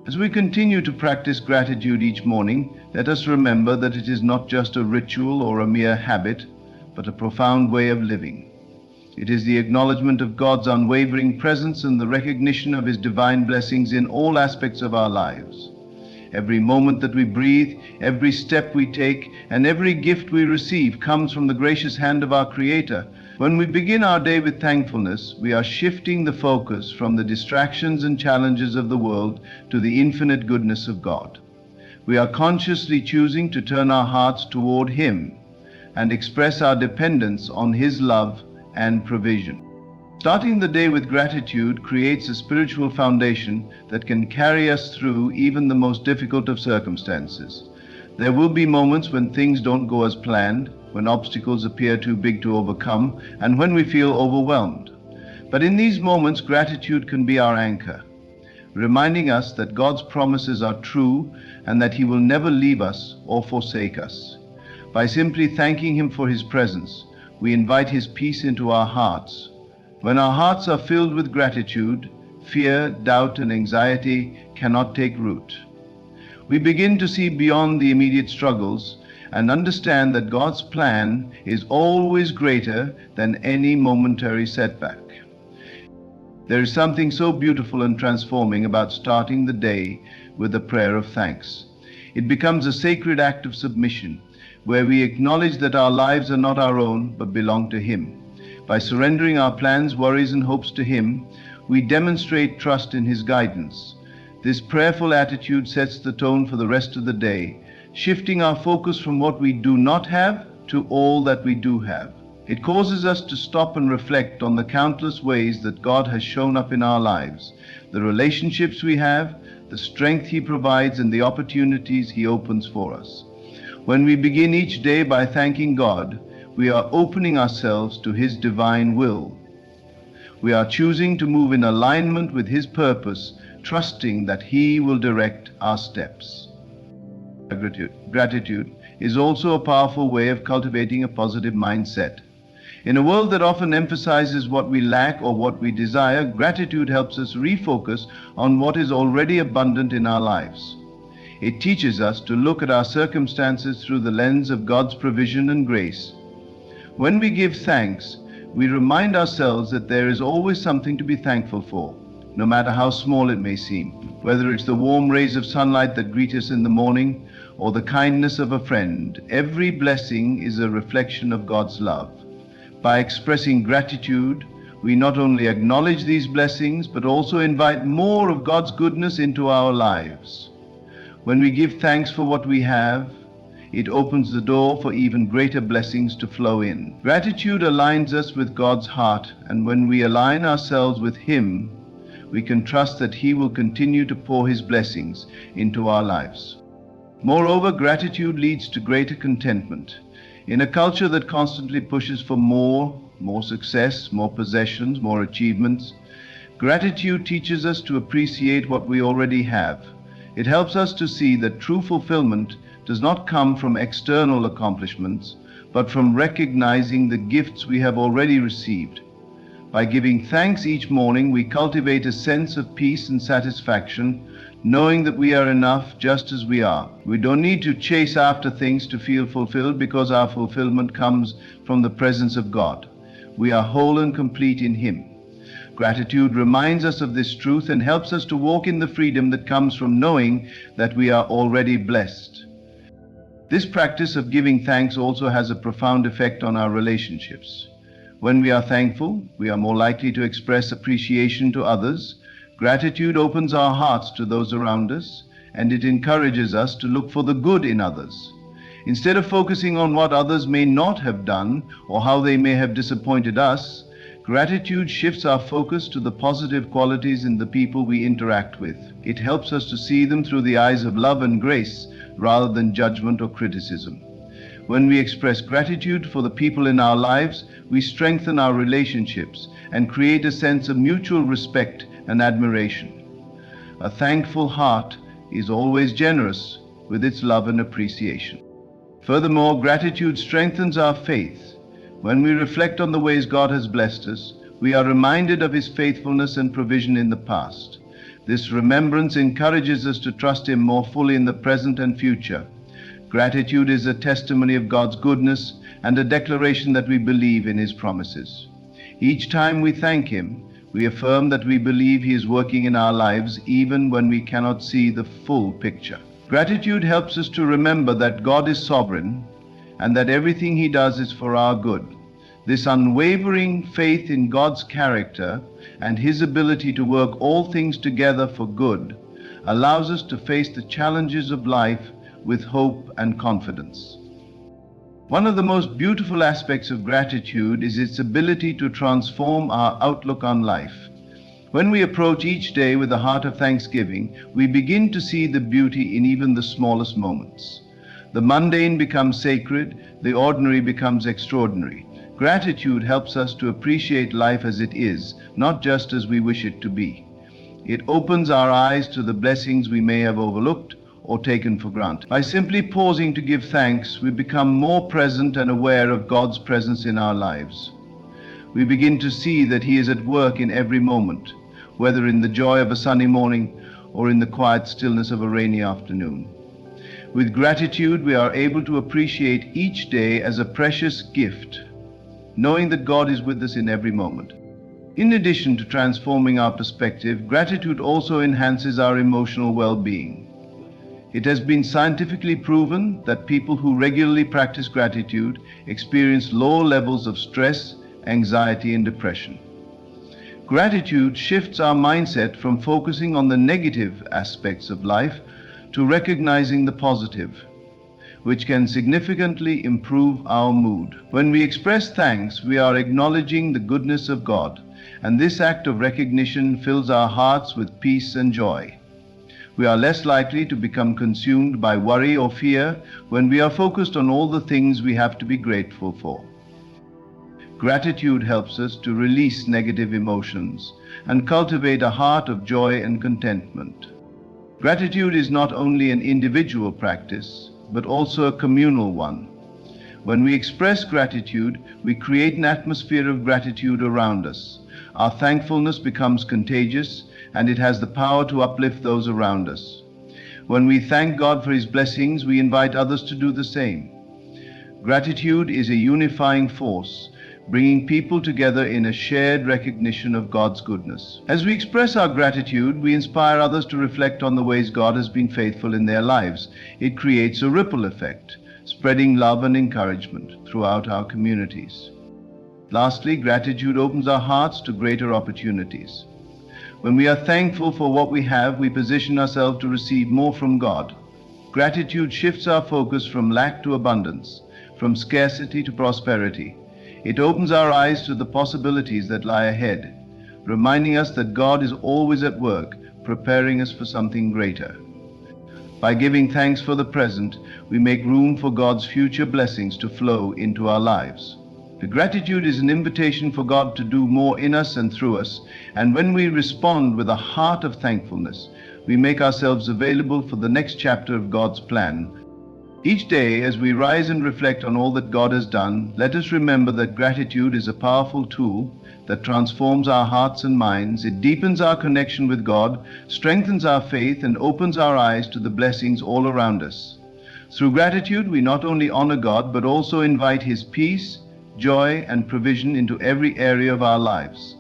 As we continue to practice gratitude each morning, let us remember that it is not just a ritual or a mere habit, but a profound way of living. It is the acknowledgement of God's unwavering presence and the recognition of His divine blessings in all aspects of our lives. Every moment that we breathe, every step we take, and every gift we receive comes from the gracious hand of our Creator. When we begin our day with thankfulness, we are shifting the focus from the distractions and challenges of the world to the infinite goodness of God. We are consciously choosing to turn our hearts toward Him and express our dependence on His love and provision. Starting the day with gratitude creates a spiritual foundation that can carry us through even the most difficult of circumstances. There will be moments when things don't go as planned, when obstacles appear too big to overcome, and when we feel overwhelmed. But in these moments, gratitude can be our anchor, reminding us that God's promises are true and that He will never leave us or forsake us. By simply thanking Him for His presence, we invite His peace into our hearts. When our hearts are filled with gratitude, fear, doubt, and anxiety cannot take root. We begin to see beyond the immediate struggles and understand that God's plan is always greater than any momentary setback. There is something so beautiful and transforming about starting the day with a prayer of thanks. It becomes a sacred act of submission, where we acknowledge that our lives are not our own, but belong to Him. By surrendering our plans, worries, and hopes to Him, we demonstrate trust in His guidance. This prayerful attitude sets the tone for the rest of the day, shifting our focus from what we do not have to all that we do have. It causes us to stop and reflect on the countless ways that God has shown up in our lives, the relationships we have, the strength He provides, and the opportunities He opens for us. When we begin each day by thanking God, we are opening ourselves to His divine will. We are choosing to move in alignment with His purpose, trusting that He will direct our steps. Gratitude is also a powerful way of cultivating a positive mindset. In a world that often emphasizes what we lack or what we desire, gratitude helps us refocus on what is already abundant in our lives. It teaches us to look at our circumstances through the lens of God's provision and grace. When we give thanks, we remind ourselves that there is always something to be thankful for, no matter how small it may seem. Whether it's the warm rays of sunlight that greet us in the morning or the kindness of a friend, every blessing is a reflection of God's love. By expressing gratitude, we not only acknowledge these blessings, but also invite more of God's goodness into our lives. When we give thanks for what we have, it opens the door for even greater blessings to flow in. Gratitude aligns us with God's heart, and when we align ourselves with Him, we can trust that He will continue to pour His blessings into our lives. Moreover, gratitude leads to greater contentment. In a culture that constantly pushes for more success, more possessions, more achievements, gratitude teaches us to appreciate what we already have. It helps us to see that true fulfillment does not come from external accomplishments, but from recognizing the gifts we have already received. By giving thanks each morning, we cultivate a sense of peace and satisfaction, knowing that we are enough just as we are. We don't need to chase after things to feel fulfilled, because our fulfillment comes from the presence of God. We are whole and complete in Him. Gratitude reminds us of this truth and helps us to walk in the freedom that comes from knowing that we are already blessed. This practice of giving thanks also has a profound effect on our relationships. When we are thankful, we are more likely to express appreciation to others. Gratitude opens our hearts to those around us, and it encourages us to look for the good in others. Instead of focusing on what others may not have done or how they may have disappointed us, gratitude shifts our focus to the positive qualities in the people we interact with. It helps us to see them through the eyes of love and grace rather than judgment or criticism. When we express gratitude for the people in our lives, we strengthen our relationships and create a sense of mutual respect and admiration. A thankful heart is always generous with its love and appreciation. Furthermore, gratitude strengthens our faith. When we reflect on the ways God has blessed us, we are reminded of His faithfulness and provision in the past. This remembrance encourages us to trust Him more fully in the present and future. Gratitude is a testimony of God's goodness and a declaration that we believe in His promises. Each time we thank Him, we affirm that we believe He is working in our lives even when we cannot see the full picture. Gratitude helps us to remember that God is sovereign and that everything He does is for our good. This unwavering faith in God's character and His ability to work all things together for good allows us to face the challenges of life with hope and confidence. One of the most beautiful aspects of gratitude is its ability to transform our outlook on life. When we approach each day with a heart of thanksgiving, we begin to see the beauty in even the smallest moments. The mundane becomes sacred, the ordinary becomes extraordinary. Gratitude helps us to appreciate life as it is, not just as we wish it to be. It opens our eyes to the blessings we may have overlooked or taken for granted. By simply pausing to give thanks, we become more present and aware of God's presence in our lives. We begin to see that He is at work in every moment, whether in the joy of a sunny morning or in the quiet stillness of a rainy afternoon. With gratitude, we are able to appreciate each day as a precious gift, knowing that God is with us in every moment. In addition to transforming our perspective, gratitude also enhances our emotional well-being. It has been scientifically proven that people who regularly practice gratitude experience lower levels of stress, anxiety, and depression. Gratitude shifts our mindset from focusing on the negative aspects of life to recognizing the positive, which can significantly improve our mood. When we express thanks, we are acknowledging the goodness of God, and this act of recognition fills our hearts with peace and joy. We are less likely to become consumed by worry or fear when we are focused on all the things we have to be grateful for. Gratitude helps us to release negative emotions and cultivate a heart of joy and contentment. Gratitude is not only an individual practice, but also a communal one. When we express gratitude, we create an atmosphere of gratitude around us. Our thankfulness becomes contagious, and it has the power to uplift those around us. When we thank God for His blessings, we invite others to do the same. Gratitude is a unifying force, bringing people together in a shared recognition of God's goodness. As we express our gratitude, we inspire others to reflect on the ways God has been faithful in their lives. It creates a ripple effect, spreading love and encouragement throughout our communities. Lastly, gratitude opens our hearts to greater opportunities. When we are thankful for what we have, we position ourselves to receive more from God. Gratitude shifts our focus from lack to abundance, from scarcity to prosperity. It opens our eyes to the possibilities that lie ahead, reminding us that God is always at work, preparing us for something greater. By giving thanks for the present, we make room for God's future blessings to flow into our lives. The gratitude is an invitation for God to do more in us and through us, and when we respond with a heart of thankfulness, we make ourselves available for the next chapter of God's plan. Each day, as we rise and reflect on all that God has done, let us remember that gratitude is a powerful tool that transforms our hearts and minds. It deepens our connection with God, strengthens our faith, and opens our eyes to the blessings all around us. Through gratitude, we not only honor God, but also invite His peace, joy, and provision into every area of our lives.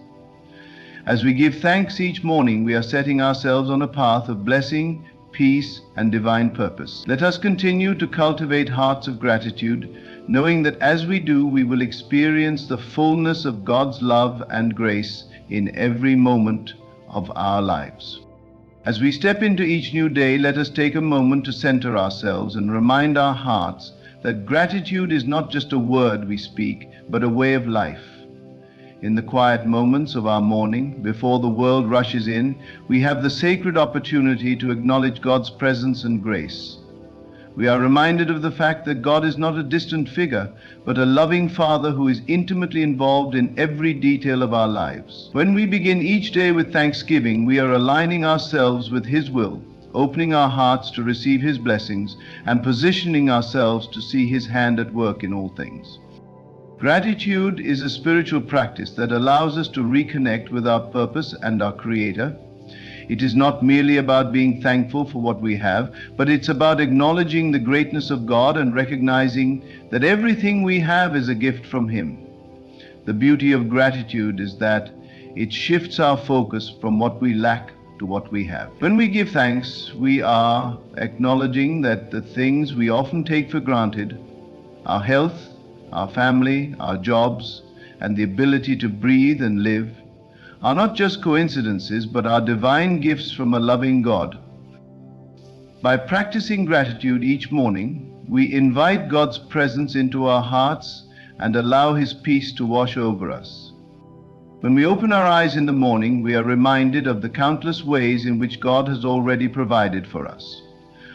As we give thanks each morning, we are setting ourselves on a path of blessing, peace, and divine purpose. Let us continue to cultivate hearts of gratitude, knowing that as we do, we will experience the fullness of God's love and grace in every moment of our lives. As we step into each new day, let us take a moment to center ourselves and remind our hearts that gratitude is not just a word we speak, but a way of life. In the quiet moments of our morning, before the world rushes in, we have the sacred opportunity to acknowledge God's presence and grace. We are reminded of the fact that God is not a distant figure, but a loving Father who is intimately involved in every detail of our lives. When we begin each day with thanksgiving, we are aligning ourselves with His will, opening our hearts to receive His blessings, and positioning ourselves to see His hand at work in all things. Gratitude is a spiritual practice that allows us to reconnect with our purpose and our Creator. It is not merely about being thankful for what we have, but it's about acknowledging the greatness of God and recognizing that everything we have is a gift from Him. The beauty of gratitude is that it shifts our focus from what we lack to what we have. When we give thanks, we are acknowledging that the things we often take for granted, our health, our family, our jobs, and the ability to breathe and live, are not just coincidences, but are divine gifts from a loving God. By practicing gratitude each morning, we invite God's presence into our hearts and allow His peace to wash over us. When we open our eyes in the morning, we are reminded of the countless ways in which God has already provided for us.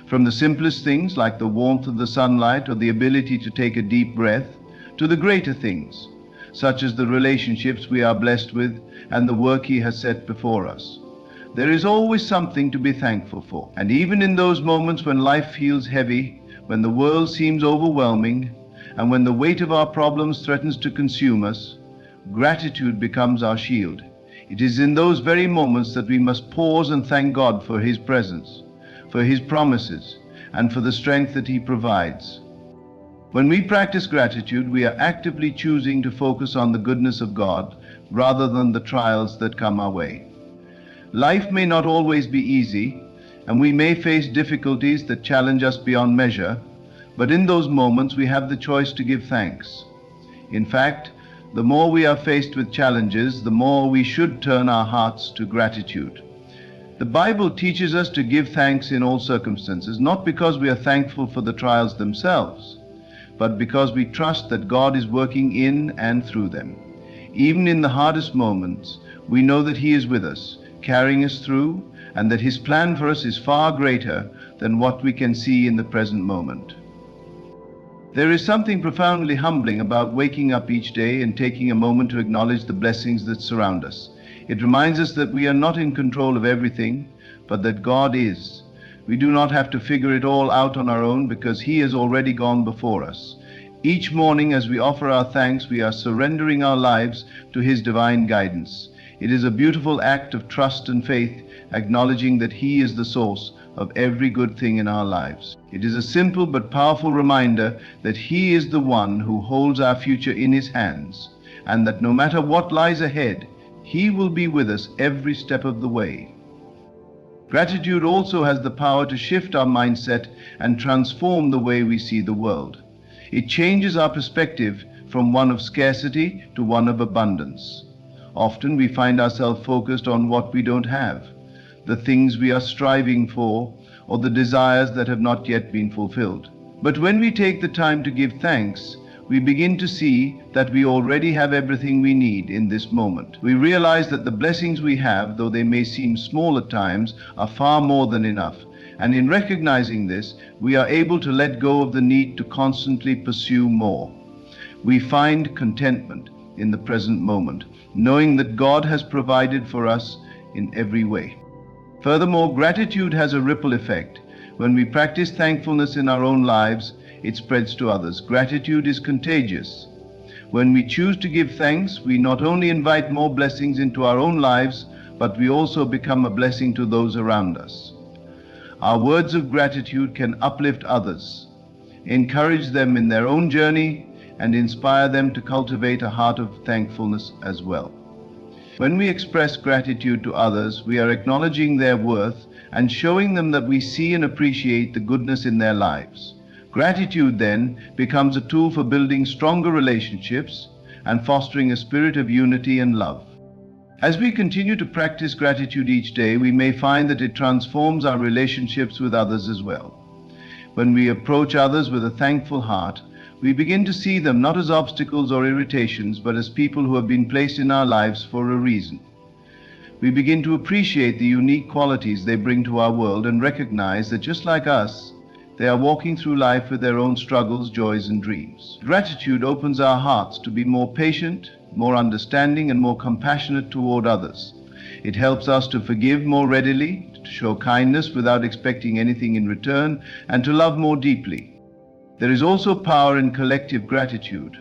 From the simplest things like the warmth of the sunlight or the ability to take a deep breath, to the greater things, such as the relationships we are blessed with and the work He has set before us. There is always something to be thankful for. And even in those moments when life feels heavy, when the world seems overwhelming, and when the weight of our problems threatens to consume us, gratitude becomes our shield. It is in those very moments that we must pause and thank God for His presence, for His promises, and for the strength that He provides. When we practice gratitude, we are actively choosing to focus on the goodness of God rather than the trials that come our way. Life may not always be easy, and we may face difficulties that challenge us beyond measure, but in those moments we have the choice to give thanks. In fact, the more we are faced with challenges, the more we should turn our hearts to gratitude. The Bible teaches us to give thanks in all circumstances, not because we are thankful for the trials themselves, but because we trust that God is working in and through them. Even in the hardest moments, we know that He is with us, carrying us through, and that His plan for us is far greater than what we can see in the present moment. There is something profoundly humbling about waking up each day and taking a moment to acknowledge the blessings that surround us. It reminds us that we are not in control of everything, but that God is. We do not have to figure it all out on our own because He has already gone before us. Each morning as we offer our thanks, we are surrendering our lives to His divine guidance. It is a beautiful act of trust and faith, acknowledging that He is the source of every good thing in our lives. It is a simple but powerful reminder that He is the one who holds our future in His hands, and that no matter what lies ahead, He will be with us every step of the way. Gratitude also has the power to shift our mindset and transform the way we see the world. It changes our perspective from one of scarcity to one of abundance. Often we find ourselves focused on what we don't have, the things we are striving for, or the desires that have not yet been fulfilled. But when we take the time to give thanks, we begin to see that we already have everything we need in this moment. We realize that the blessings we have, though they may seem small at times, are far more than enough. And in recognizing this, we are able to let go of the need to constantly pursue more. We find contentment in the present moment, knowing that God has provided for us in every way. Furthermore, gratitude has a ripple effect. When we practice thankfulness in our own lives, it spreads to others. Gratitude is contagious. When we choose to give thanks, we not only invite more blessings into our own lives, but we also become a blessing to those around us. Our words of gratitude can uplift others, encourage them in their own journey, and inspire them to cultivate a heart of thankfulness as well. When we express gratitude to others, we are acknowledging their worth and showing them that we see and appreciate the goodness in their lives. Gratitude then becomes a tool for building stronger relationships and fostering a spirit of unity and love. As we continue to practice gratitude each day, we may find that it transforms our relationships with others as well. When we approach others with a thankful heart, we begin to see them not as obstacles or irritations, but as people who have been placed in our lives for a reason. We begin to appreciate the unique qualities they bring to our world and recognize that just like us, they are walking through life with their own struggles, joys, and dreams. Gratitude opens our hearts to be more patient, more understanding, and more compassionate toward others. It helps us to forgive more readily, to show kindness without expecting anything in return, and to love more deeply. There is also power in collective gratitude.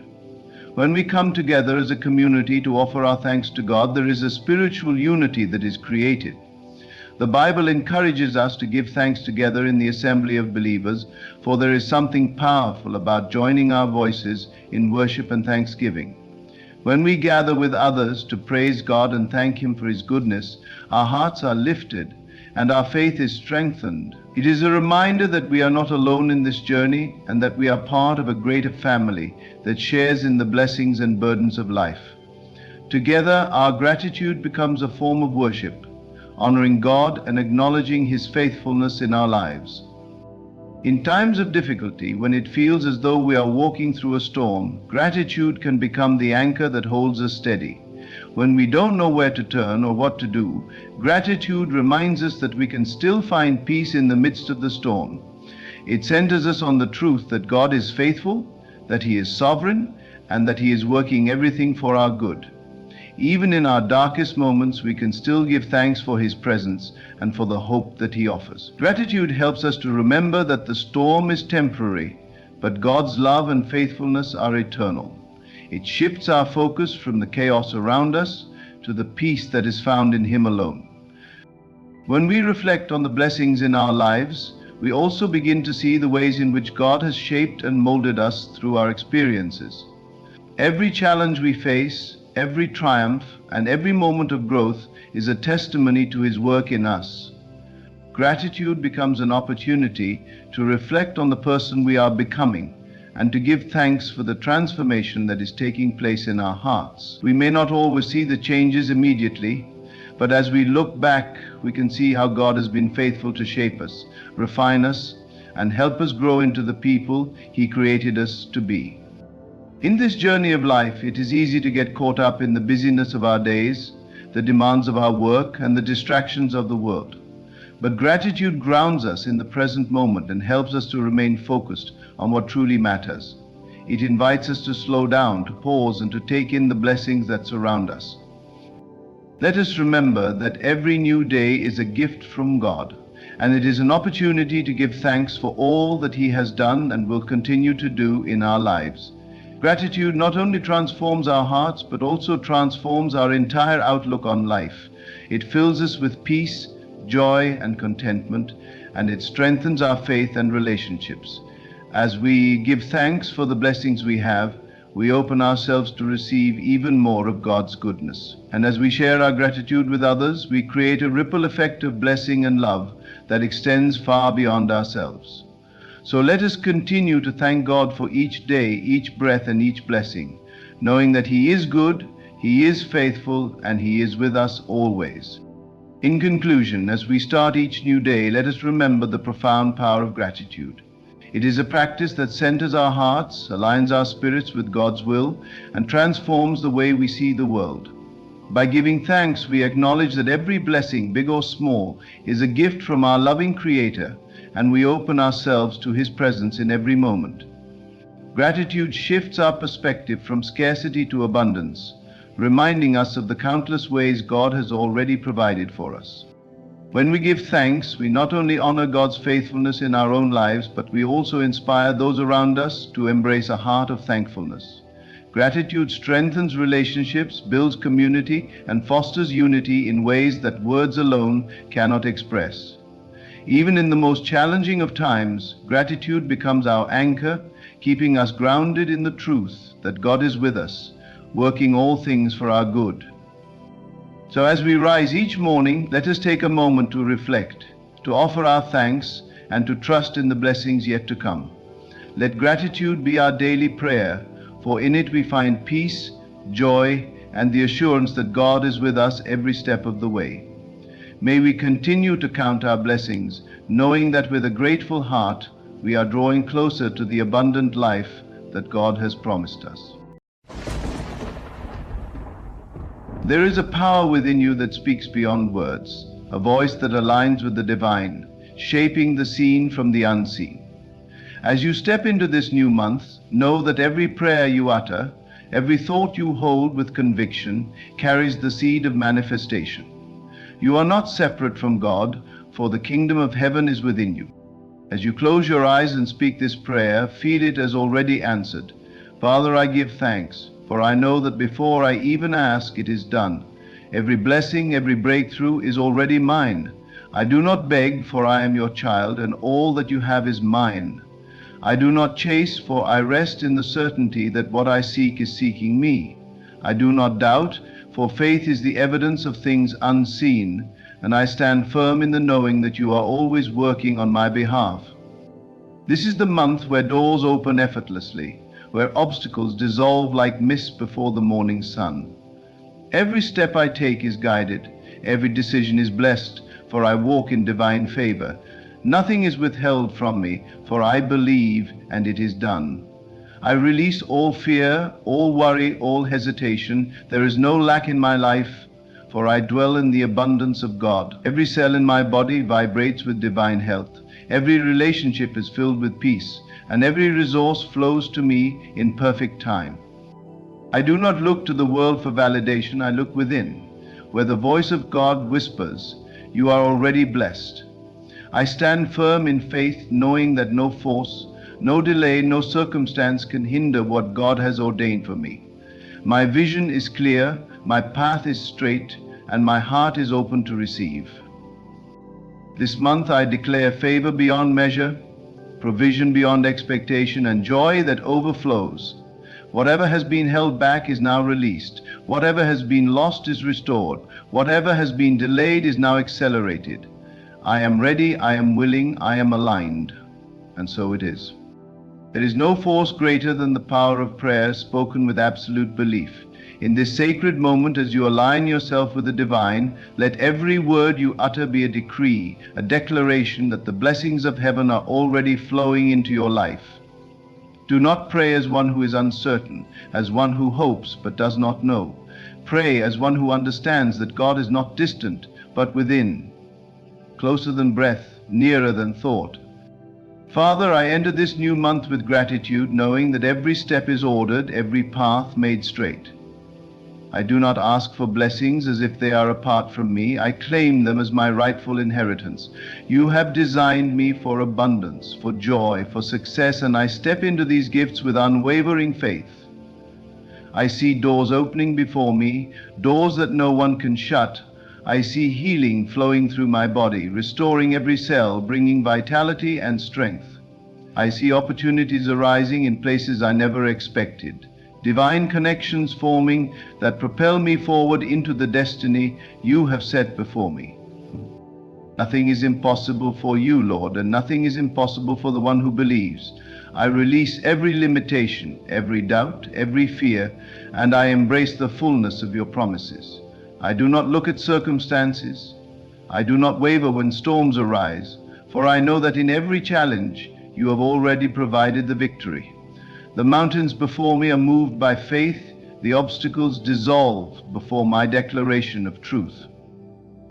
When we come together as a community to offer our thanks to God, there is a spiritual unity that is created. The Bible encourages us to give thanks together in the assembly of believers, for there is something powerful about joining our voices in worship and thanksgiving. When we gather with others to praise God and thank Him for His goodness, our hearts are lifted and our faith is strengthened. It is a reminder that we are not alone in this journey and that we are part of a greater family that shares in the blessings and burdens of life. Together, our gratitude becomes a form of worship, honoring God and acknowledging His faithfulness in our lives. In times of difficulty, when it feels as though we are walking through a storm, gratitude can become the anchor that holds us steady. When we don't know where to turn or what to do, gratitude reminds us that we can still find peace in the midst of the storm. It centers us on the truth that God is faithful, that He is sovereign, and that He is working everything for our good. Even in our darkest moments, we can still give thanks for His presence and for the hope that He offers. Gratitude helps us to remember that the storm is temporary, but God's love and faithfulness are eternal. It shifts our focus from the chaos around us to the peace that is found in Him alone. When we reflect on the blessings in our lives, we also begin to see the ways in which God has shaped and molded us through our experiences. Every challenge we face, every triumph, and every moment of growth is a testimony to His work in us. Gratitude becomes an opportunity to reflect on the person we are becoming and to give thanks for the transformation that is taking place in our hearts. We may not always see the changes immediately, but as we look back, we can see how God has been faithful to shape us, refine us, and help us grow into the people He created us to be. In this journey of life, it is easy to get caught up in the busyness of our days, the demands of our work, and the distractions of the world. But gratitude grounds us in the present moment and helps us to remain focused on what truly matters. It invites us to slow down, to pause, and to take in the blessings that surround us. Let us remember that every new day is a gift from God, and it is an opportunity to give thanks for all that He has done and will continue to do in our lives. Gratitude not only transforms our hearts, but also transforms our entire outlook on life. It fills us with peace, joy, and contentment, and it strengthens our faith and relationships. As we give thanks for the blessings we have, we open ourselves to receive even more of God's goodness. And as we share our gratitude with others, we create a ripple effect of blessing and love that extends far beyond ourselves. So let us continue to thank God for each day, each breath, and each blessing, knowing that He is good, He is faithful, and He is with us always. In conclusion, as we start each new day, let us remember the profound power of gratitude. It is a practice that centers our hearts, aligns our spirits with God's will, and transforms the way we see the world. By giving thanks, we acknowledge that every blessing, big or small, is a gift from our loving Creator, and we open ourselves to His presence in every moment. Gratitude shifts our perspective from scarcity to abundance, reminding us of the countless ways God has already provided for us. When we give thanks, we not only honor God's faithfulness in our own lives, but we also inspire those around us to embrace a heart of thankfulness. Gratitude strengthens relationships, builds community, and fosters unity in ways that words alone cannot express. Even in the most challenging of times, gratitude becomes our anchor, keeping us grounded in the truth that God is with us, working all things for our good. So as we rise each morning, let us take a moment to reflect, to offer our thanks, and to trust in the blessings yet to come. Let gratitude be our daily prayer, for in it we find peace, joy, and the assurance that God is with us every step of the way. May we continue to count our blessings, knowing that with a grateful heart, we are drawing closer to the abundant life that God has promised us. There is a power within you that speaks beyond words, a voice that aligns with the divine, shaping the seen from the unseen. As you step into this new month, know that every prayer you utter, every thought you hold with conviction, carries the seed of manifestation. You are not separate from God, for the kingdom of heaven is within you. As you close your eyes and speak this prayer, feel it as already answered. Father, I give thanks, for I know that before I even ask, it is done. Every blessing, every breakthrough is already mine. I do not beg, for I am your child, and all that you have is mine. I do not chase, for I rest in the certainty that what I seek is seeking me. I do not doubt, for faith is the evidence of things unseen, and I stand firm in the knowing that you are always working on my behalf. This is the month where doors open effortlessly, where obstacles dissolve like mist before the morning sun. Every step I take is guided, every decision is blessed, for I walk in divine favor. Nothing is withheld from me, for I believe, and it is done. I release all fear, all worry, all hesitation. There is no lack in my life, for I dwell in the abundance of God. Every cell in my body vibrates with divine health. Every relationship is filled with peace, and every resource flows to me in perfect time. I do not look to the world for validation, I look within, where the voice of God whispers, "You are already blessed." I stand firm in faith, knowing that no force, no delay, no circumstance can hinder what God has ordained for me. My vision is clear, my path is straight, and my heart is open to receive. This month I declare favor beyond measure, provision beyond expectation, and joy that overflows. Whatever has been held back is now released. Whatever has been lost is restored. Whatever has been delayed is now accelerated. I am ready, I am willing, I am aligned. And so it is. There is no force greater than the power of prayer spoken with absolute belief. In this sacred moment, as you align yourself with the divine, let every word you utter be a decree, a declaration that the blessings of heaven are already flowing into your life. Do not pray as one who is uncertain, as one who hopes but does not know. Pray as one who understands that God is not distant, but within, closer than breath, nearer than thought. Father, I enter this new month with gratitude, knowing that every step is ordered, every path made straight. I do not ask for blessings as if they are apart from me. I claim them as my rightful inheritance. You have designed me for abundance, for joy, for success, and I step into these gifts with unwavering faith. I see doors opening before me, doors that no one can shut. I see healing flowing through my body, restoring every cell, bringing vitality and strength. I see opportunities arising in places I never expected. Divine connections forming that propel me forward into the destiny you have set before me. Nothing is impossible for you, Lord, and nothing is impossible for the one who believes. I release every limitation, every doubt, every fear, and I embrace the fullness of your promises. I do not look at circumstances. I do not waver when storms arise, for I know that in every challenge you have already provided the victory. The mountains before me are moved by faith, the obstacles dissolve before my declaration of truth.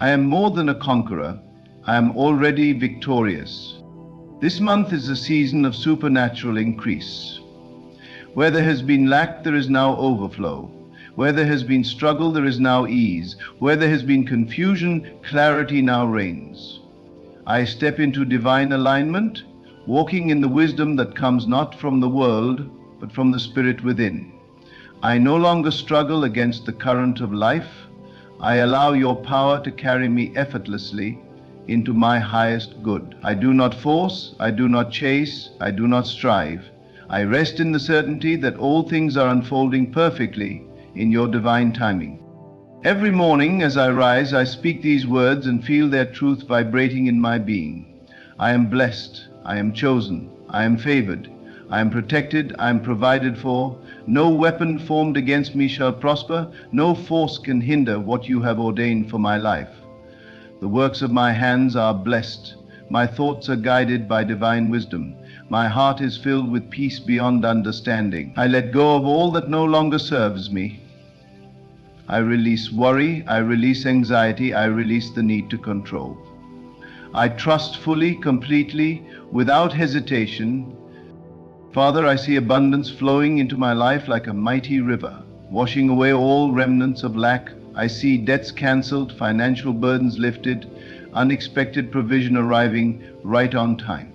I am more than a conqueror, I am already victorious. This month is a season of supernatural increase. Where there has been lack, there is now overflow. Where there has been struggle, there is now ease. Where there has been confusion, clarity now reigns. I step into divine alignment, walking in the wisdom that comes not from the world, but from the Spirit within. I no longer struggle against the current of life. I allow your power to carry me effortlessly into my highest good. I do not force, I do not chase, I do not strive. I rest in the certainty that all things are unfolding perfectly in your divine timing. Every morning as I rise, I speak these words and feel their truth vibrating in my being. I am blessed, I am chosen, I am favored, I am protected, I am provided for. No weapon formed against me shall prosper. No force can hinder what you have ordained for my life. The works of my hands are blessed. My thoughts are guided by divine wisdom. My heart is filled with peace beyond understanding. I let go of all that no longer serves me. I release worry, I release anxiety, I release the need to control. I trust fully, completely, without hesitation. Father, I see abundance flowing into my life like a mighty river, washing away all remnants of lack. I see debts canceled, financial burdens lifted, unexpected provision arriving right on time.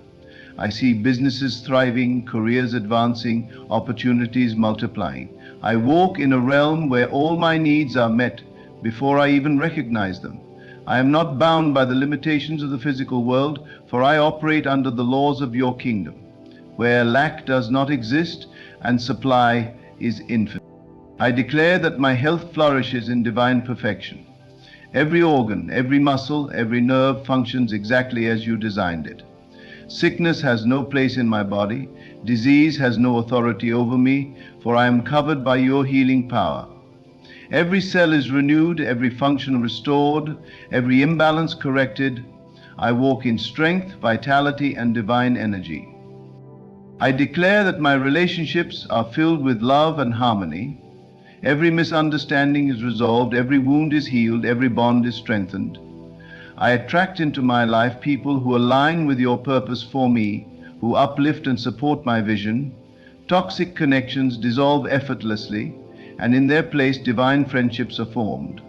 I see businesses thriving, careers advancing, opportunities multiplying. I walk in a realm where all my needs are met before I even recognize them. I am not bound by the limitations of the physical world, for I operate under the laws of your kingdom, where lack does not exist and supply is infinite. I declare that my health flourishes in divine perfection. Every organ, every muscle, every nerve functions exactly as you designed it. Sickness has no place in my body. Disease has no authority over me, for I am covered by your healing power. Every cell is renewed, every function restored, every imbalance corrected. I walk in strength, vitality, and divine energy. I declare that my relationships are filled with love and harmony. Every misunderstanding is resolved, every wound is healed, every bond is strengthened. I attract into my life people who align with your purpose for me, who uplift and support my vision. Toxic connections dissolve effortlessly, and in their place divine friendships are formed.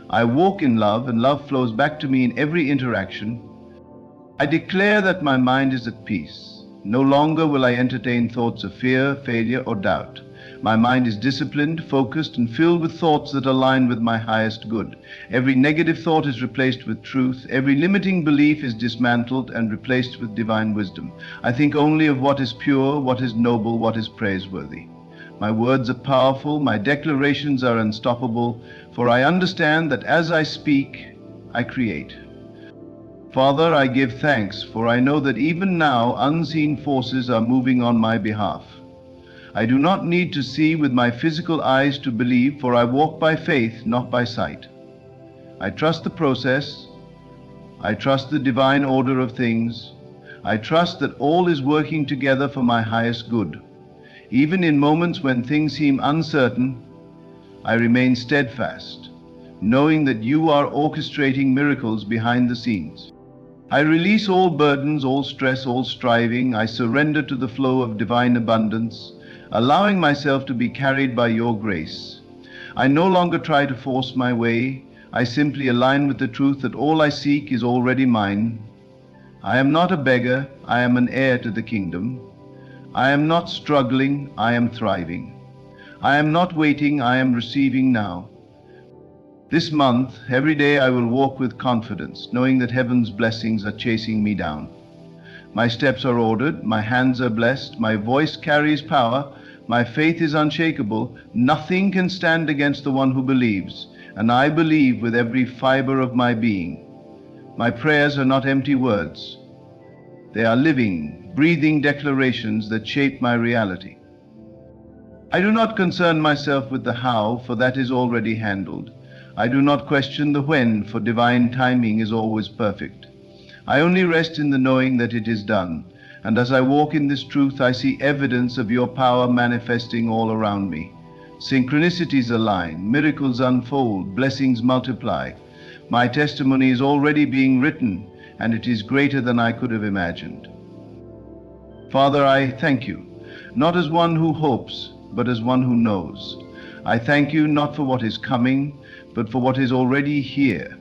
I walk in love, and love flows back to me in every interaction. I declare that my mind is at peace. No longer will I entertain thoughts of fear, failure, or doubt. My mind is disciplined, focused, and filled with thoughts that align with my highest good. Every negative thought is replaced with truth. Every limiting belief is dismantled and replaced with divine wisdom. I think only of what is pure, what is noble, what is praiseworthy. My words are powerful, my declarations are unstoppable, for I understand that as I speak, I create. Father, I give thanks, for I know that even now unseen forces are moving on my behalf. I do not need to see with my physical eyes to believe, for I walk by faith, not by sight. I trust the process. I trust the divine order of things. I trust that all is working together for my highest good. Even in moments when things seem uncertain, I remain steadfast, knowing that you are orchestrating miracles behind the scenes. I release all burdens, all stress, all striving. I surrender to the flow of divine abundance, allowing myself to be carried by your grace. I no longer try to force my way. I simply align with the truth that all I seek is already mine. I am not a beggar, I am an heir to the kingdom. I am not struggling, I am thriving. I am not waiting, I am receiving now. This month, every day I will walk with confidence, knowing that heaven's blessings are chasing me down. My steps are ordered, my hands are blessed, my voice carries power, my faith is unshakable. Nothing can stand against the one who believes, and I believe with every fiber of my being. My prayers are not empty words. They are living, breathing declarations that shape my reality. I do not concern myself with the how, for that is already handled. I do not question the when, for divine timing is always perfect. I only rest in the knowing that it is done, and as I walk in this truth, I see evidence of your power manifesting all around me. Synchronicities align, miracles unfold, blessings multiply. My testimony is already being written, and it is greater than I could have imagined. Father, I thank you, not as one who hopes, but as one who knows. I thank you not for what is coming, but for what is already here.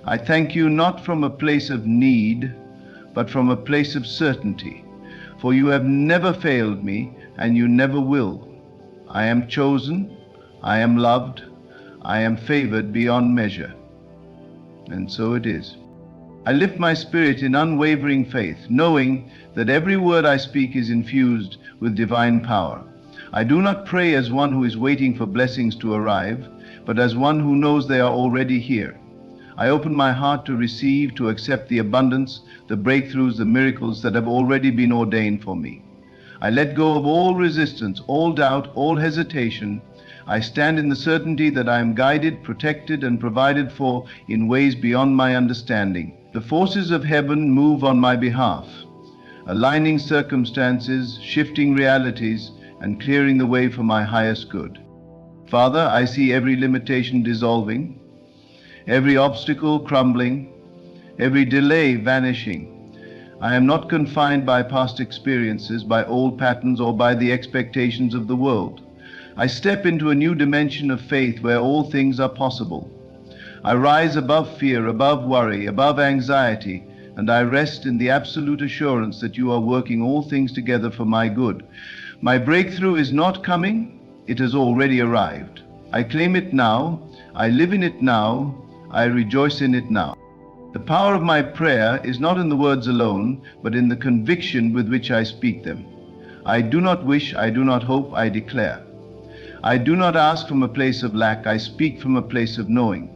I thank you not from a place of need, but from a place of certainty. For you have never failed me, and you never will. I am chosen, I am loved, I am favored beyond measure. And so it is. I lift my spirit in unwavering faith, knowing that every word I speak is infused with divine power. I do not pray as one who is waiting for blessings to arrive, but as one who knows they are already here. I open my heart to receive, to accept the abundance, the breakthroughs, the miracles that have already been ordained for me. I let go of all resistance, all doubt, all hesitation. I stand in the certainty that I am guided, protected, and provided for in ways beyond my understanding. The forces of heaven move on my behalf, aligning circumstances, shifting realities, and clearing the way for my highest good. Father, I see every limitation dissolving, every obstacle crumbling, every delay vanishing. I am not confined by past experiences, by old patterns, or by the expectations of the world. I step into a new dimension of faith where all things are possible. I rise above fear, above worry, above anxiety, and I rest in the absolute assurance that you are working all things together for my good. My breakthrough is not coming, it has already arrived. I claim it now, I live in it now, I rejoice in it now. The power of my prayer is not in the words alone, but in the conviction with which I speak them. I do not wish, I do not hope, I declare. I do not ask from a place of lack, I speak from a place of knowing.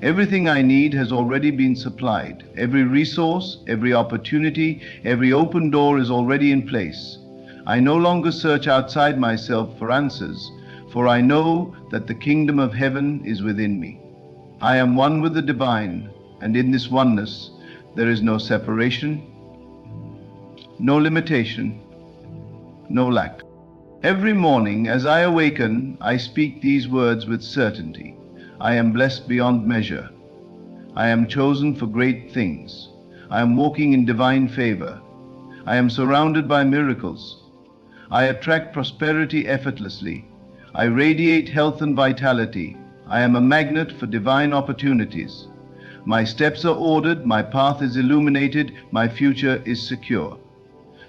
Everything I need has already been supplied. Every resource, every opportunity, every open door is already in place. I no longer search outside myself for answers, for I know that the kingdom of heaven is within me. I am one with the divine, and in this oneness there is no separation, no limitation, no lack. Every morning as I awaken, I speak these words with certainty. I am blessed beyond measure. I am chosen for great things. I am walking in divine favor. I am surrounded by miracles. I attract prosperity effortlessly. I radiate health and vitality. I am a magnet for divine opportunities. My steps are ordered, my path is illuminated, my future is secure.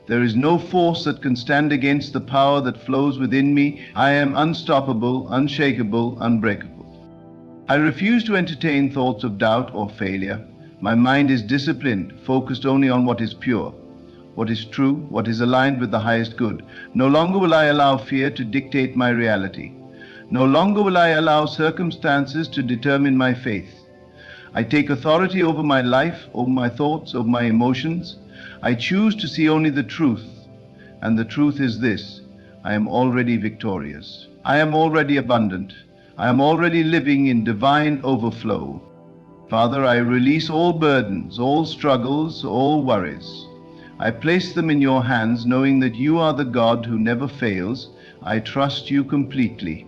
There is no force that can stand against the power that flows within me. I am unstoppable, unshakable, unbreakable. I refuse to entertain thoughts of doubt or failure. My mind is disciplined, focused only on what is pure, what is true, what is aligned with the highest good. No longer will I allow fear to dictate my reality. No longer will I allow circumstances to determine my faith. I take authority over my life, over my thoughts, over my emotions. I choose to see only the truth, and the truth is this: I am already victorious. I am already abundant. I am already living in divine overflow. Father, I release all burdens, all struggles, all worries. I place them in your hands, knowing that you are the God who never fails. I trust you completely.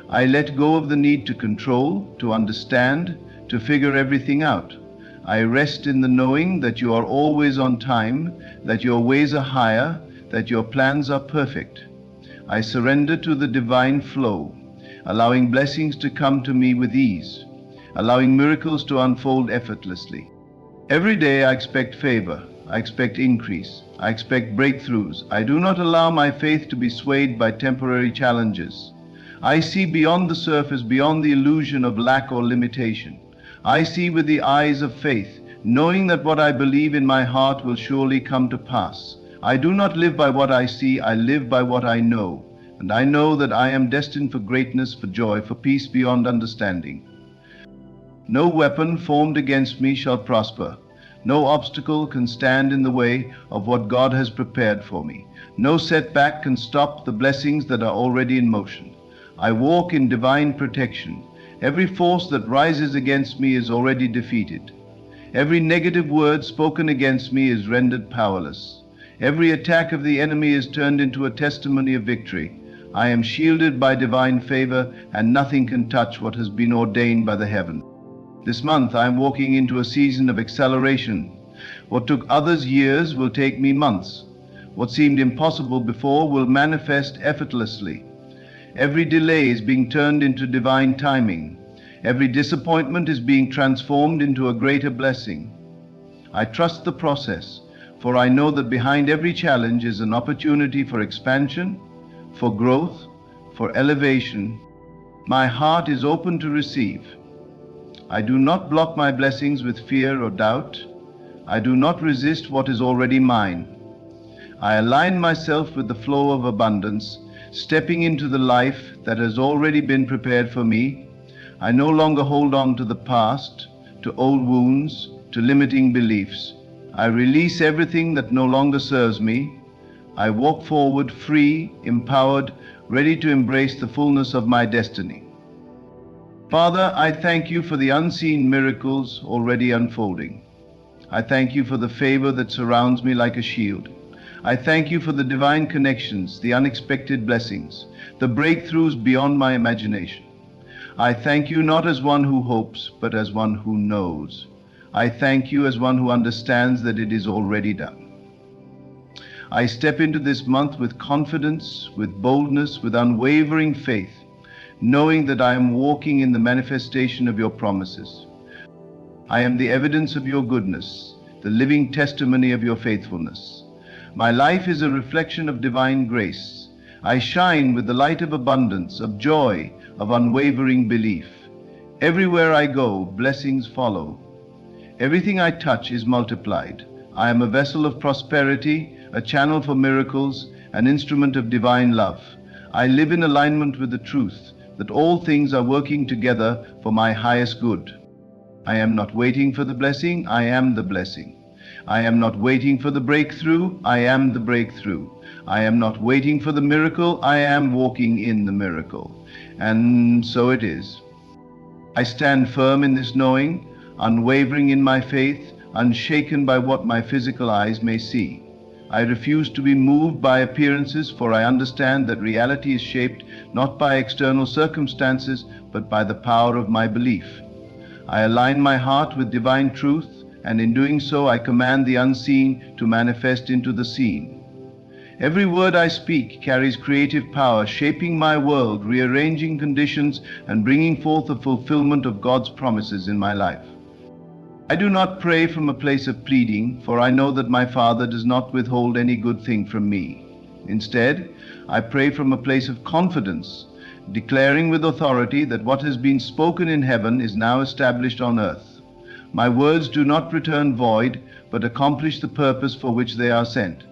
I let go of the need to control, to understand, to figure everything out. I rest in the knowing that you are always on time, that your ways are higher, that your plans are perfect. I surrender to the divine flow, allowing blessings to come to me with ease, allowing miracles to unfold effortlessly. Every day I expect favor, I expect increase, I expect breakthroughs. I do not allow my faith to be swayed by temporary challenges. I see beyond the surface, beyond the illusion of lack or limitation. I see with the eyes of faith, knowing that what I believe in my heart will surely come to pass. I do not live by what I see, I live by what I know. And I know that I am destined for greatness, for joy, for peace beyond understanding. No weapon formed against me shall prosper. No obstacle can stand in the way of what God has prepared for me. No setback can stop the blessings that are already in motion. I walk in divine protection. Every force that rises against me is already defeated. Every negative word spoken against me is rendered powerless. Every attack of the enemy is turned into a testimony of victory. I am shielded by divine favor, and nothing can touch what has been ordained by the heaven. This month I am walking into a season of acceleration. What took others years will take me months. What seemed impossible before will manifest effortlessly. Every delay is being turned into divine timing. Every disappointment is being transformed into a greater blessing. I trust the process, for I know that behind every challenge is an opportunity for expansion, for growth, for elevation. My heart is open to receive. I do not block my blessings with fear or doubt. I do not resist what is already mine. I align myself with the flow of abundance, stepping into the life that has already been prepared for me. I no longer hold on to the past, to old wounds, to limiting beliefs. I release everything that no longer serves me. I walk forward free, empowered, ready to embrace the fullness of my destiny. Father, I thank you for the unseen miracles already unfolding. I thank you for the favor that surrounds me like a shield. I thank you for the divine connections, the unexpected blessings, the breakthroughs beyond my imagination. I thank you not as one who hopes, but as one who knows. I thank you as one who understands that it is already done. I step into this month with confidence, with boldness, with unwavering faith, knowing that I am walking in the manifestation of your promises. I am the evidence of your goodness, the living testimony of your faithfulness. My life is a reflection of divine grace. I shine with the light of abundance, of joy, of unwavering belief. Everywhere I go, blessings follow. Everything I touch is multiplied. I am a vessel of prosperity, a channel for miracles, an instrument of divine love. I live in alignment with the truth that all things are working together for my highest good. I am not waiting for the blessing, I am the blessing. I am not waiting for the breakthrough, I am the breakthrough. I am not waiting for the miracle, I am walking in the miracle. And so it is. I stand firm in this knowing, unwavering in my faith, unshaken by what my physical eyes may see. I refuse to be moved by appearances, for I understand that reality is shaped not by external circumstances, but by the power of my belief. I align my heart with divine truth, and in doing so I command the unseen to manifest into the seen. Every word I speak carries creative power, shaping my world, rearranging conditions, and bringing forth the fulfillment of God's promises in my life. I do not pray from a place of pleading, for I know that my Father does not withhold any good thing from me. Instead, I pray from a place of confidence, declaring with authority that what has been spoken in heaven is now established on earth. My words do not return void, but accomplish the purpose for which they are sent.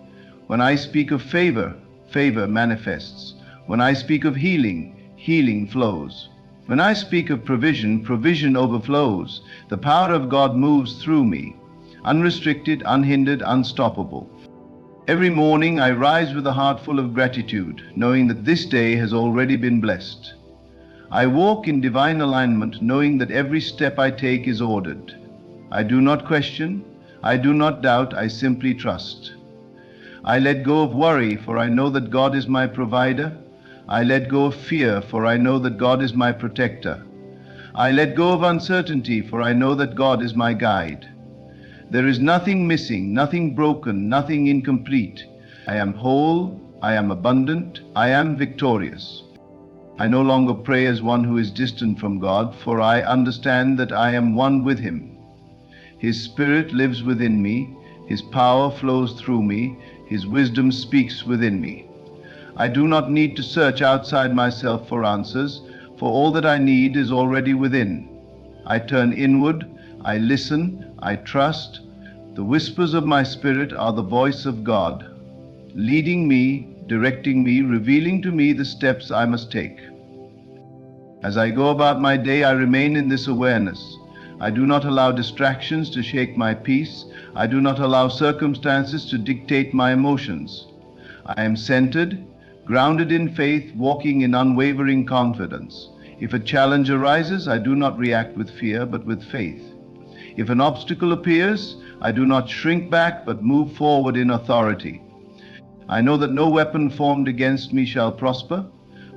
When I speak of favor, favor manifests. When I speak of healing, healing flows. When I speak of provision, provision overflows. The power of God moves through me, unrestricted, unhindered, unstoppable. Every morning I rise with a heart full of gratitude, knowing that this day has already been blessed. I walk in divine alignment, knowing that every step I take is ordered. I do not question, I do not doubt, I simply trust. I let go of worry, for I know that God is my provider. I let go of fear, for I know that God is my protector. I let go of uncertainty, for I know that God is my guide. There is nothing missing, nothing broken, nothing incomplete. I am whole, I am abundant, I am victorious. I no longer pray as one who is distant from God, for I understand that I am one with Him. His Spirit lives within me, His power flows through me, His wisdom speaks within me. I do not need to search outside myself for answers, for all that I need is already within. I turn inward, I listen, I trust. The whispers of my spirit are the voice of God, leading me, directing me, revealing to me the steps I must take. As I go about my day, I remain in this awareness. I do not allow distractions to shake my peace. I do not allow circumstances to dictate my emotions. I am centered, grounded in faith, walking in unwavering confidence. If a challenge arises, I do not react with fear, but with faith. If an obstacle appears, I do not shrink back, but move forward in authority. I know that no weapon formed against me shall prosper,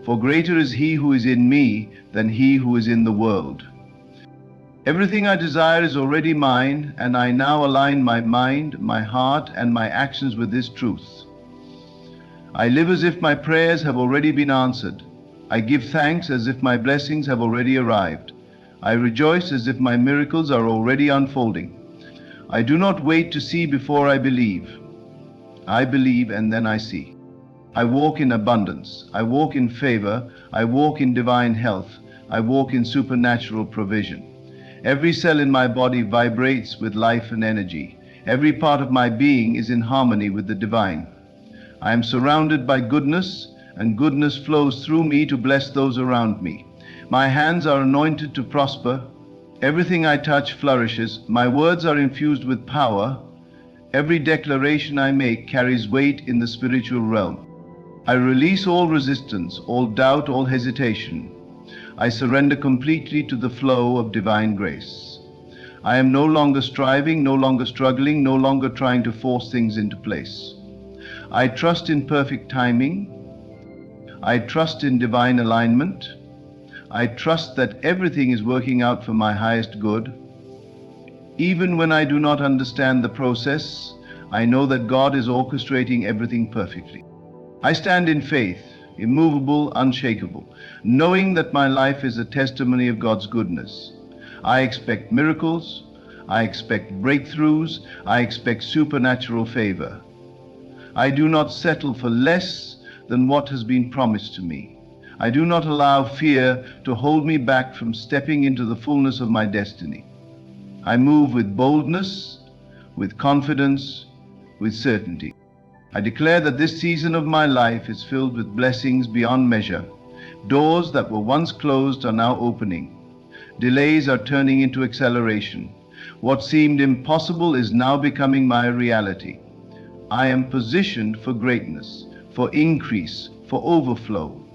for greater is He who is in me than he who is in the world. Everything I desire is already mine, and I now align my mind, my heart, and my actions with this truth. I live as if my prayers have already been answered. I give thanks as if my blessings have already arrived. I rejoice as if my miracles are already unfolding. I do not wait to see before I believe. I believe and then I see. I walk in abundance. I walk in favor. I walk in divine health. I walk in supernatural provision. Every cell in my body vibrates with life and energy. Every part of my being is in harmony with the divine. I am surrounded by goodness, and goodness flows through me to bless those around me. My hands are anointed to prosper. Everything I touch flourishes. My words are infused with power. Every declaration I make carries weight in the spiritual realm. I release all resistance, all doubt, all hesitation. I surrender completely to the flow of divine grace. I am no longer striving, no longer struggling, no longer trying to force things into place. I trust in perfect timing. I trust in divine alignment. I trust that everything is working out for my highest good. Even when I do not understand the process, I know that God is orchestrating everything perfectly. I stand in faith, immovable, unshakable, knowing that my life is a testimony of God's goodness. I expect miracles. I expect breakthroughs. I expect supernatural favor. I do not settle for less than what has been promised to me. I do not allow fear to hold me back from stepping into the fullness of my destiny. I move with boldness, with confidence, with certainty. I declare that this season of my life is filled with blessings beyond measure. Doors that were once closed are now opening. Delays are turning into acceleration. What seemed impossible is now becoming my reality. I am positioned for greatness, for increase, for overflow.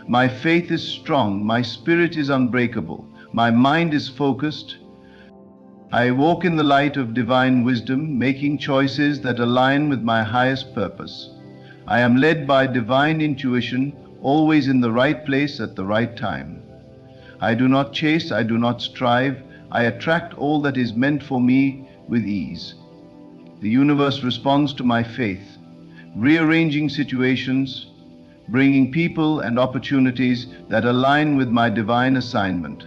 My faith is strong, my spirit is unbreakable, my mind is focused. I walk in the light of divine wisdom, making choices that align with my highest purpose. I am led by divine intuition, always in the right place at the right time. I do not chase, I do not strive, I attract all that is meant for me with ease. The universe responds to my faith, rearranging situations, bringing people and opportunities that align with my divine assignment.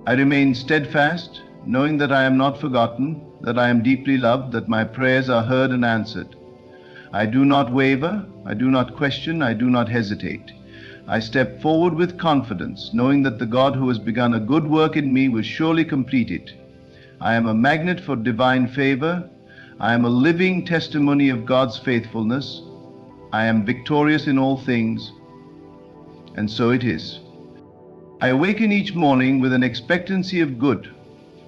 I remain steadfast, knowing that I am not forgotten, that I am deeply loved, that my prayers are heard and answered. I do not waver, I do not question, I do not hesitate. I step forward with confidence, knowing that the God who has begun a good work in me will surely complete it. I am a magnet for divine favor. I am a living testimony of God's faithfulness. I am victorious in all things, and so it is. I awaken each morning with an expectancy of good.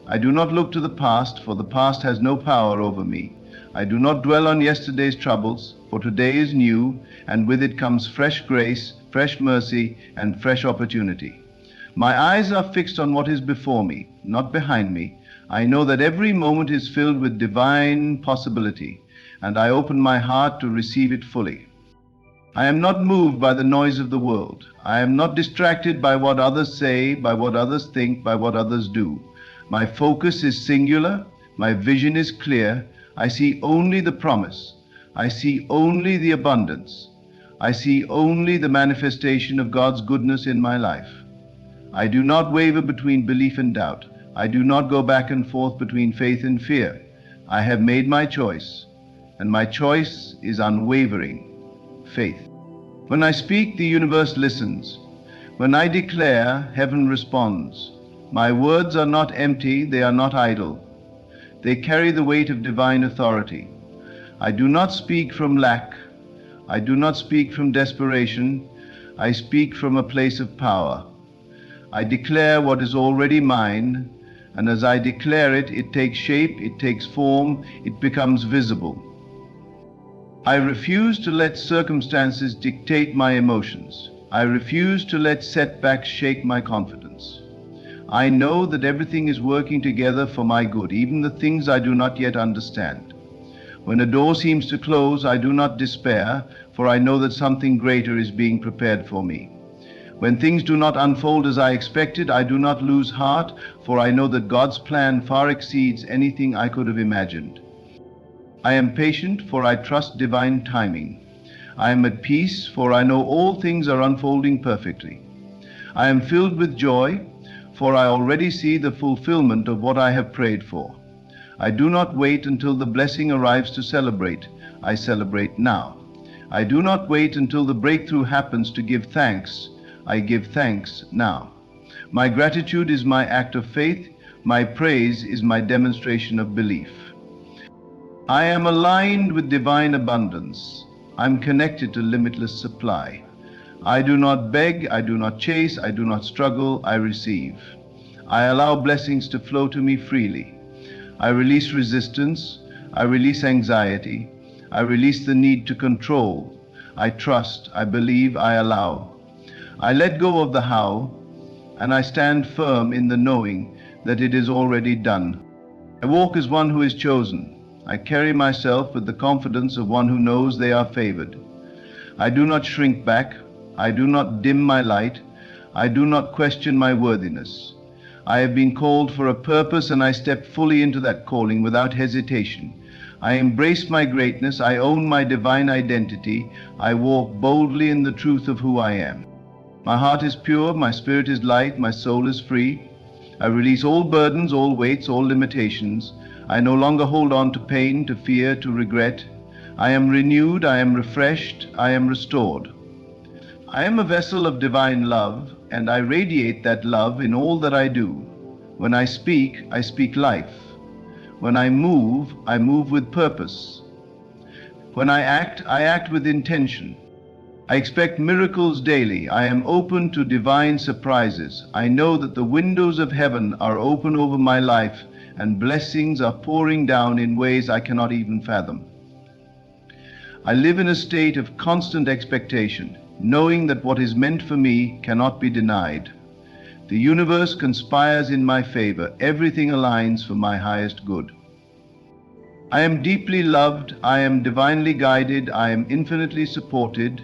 I do not look to the past, for the past has no power over me. I do not dwell on yesterday's troubles, for today is new, and with it comes fresh grace, fresh mercy, and fresh opportunity. My eyes are fixed on what is before me, not behind me. I know that every moment is filled with divine possibility, and I open my heart to receive it fully. I am not moved by the noise of the world. I am not distracted by what others say, by what others think, by what others do. My focus is singular. My vision is clear. I see only the promise. I see only the abundance. I see only the manifestation of God's goodness in my life. I do not waver between belief and doubt. I do not go back and forth between faith and fear. I have made my choice, and my choice is unwavering faith. When I speak, the universe listens. When I declare, heaven responds. My words are not empty, they are not idle. They carry the weight of divine authority. I do not speak from lack. I do not speak from desperation. I speak from a place of power. I declare what is already mine, and as I declare it, it takes shape, it takes form, it becomes visible. I refuse to let circumstances dictate my emotions. I refuse to let setbacks shake my confidence. I know that everything is working together for my good, even the things I do not yet understand. When a door seems to close, I do not despair, for I know that something greater is being prepared for me. When things do not unfold as I expected, I do not lose heart, for I know that God's plan far exceeds anything I could have imagined. I am patient, for I trust divine timing. I am at peace, for I know all things are unfolding perfectly. I am filled with joy, for I already see the fulfillment of what I have prayed for. I do not wait until the blessing arrives to celebrate. I celebrate now. I do not wait until the breakthrough happens to give thanks. I give thanks now. My gratitude is my act of faith. My praise is my demonstration of belief. I am aligned with divine abundance. I'm connected to limitless supply. I do not beg, I do not chase, I do not struggle, I receive. I allow blessings to flow to me freely. I release resistance, I release anxiety, I release the need to control. I trust, I believe, I allow. I let go of the how, and I stand firm in the knowing that it is already done. I walk as one who is chosen. I carry myself with the confidence of one who knows they are favored. I do not shrink back. I do not dim my light. I do not question my worthiness. I have been called for a purpose, and I step fully into that calling without hesitation. I embrace my greatness. I own my divine identity. I walk boldly in the truth of who I am. My heart is pure. My spirit is light. My soul is free. I release all burdens, all weights, all limitations. I no longer hold on to pain, to fear, to regret. I am renewed, I am refreshed, I am restored. I am a vessel of divine love, and I radiate that love in all that I do. When I speak life. When I move with purpose. When I act with intention. I expect miracles daily. I am open to divine surprises. I know that the windows of heaven are open over my life, and blessings are pouring down in ways I cannot even fathom. I live in a state of constant expectation, knowing that what is meant for me cannot be denied. The universe conspires in my favor. Everything aligns for my highest good. I am deeply loved. I am divinely guided. I am infinitely supported.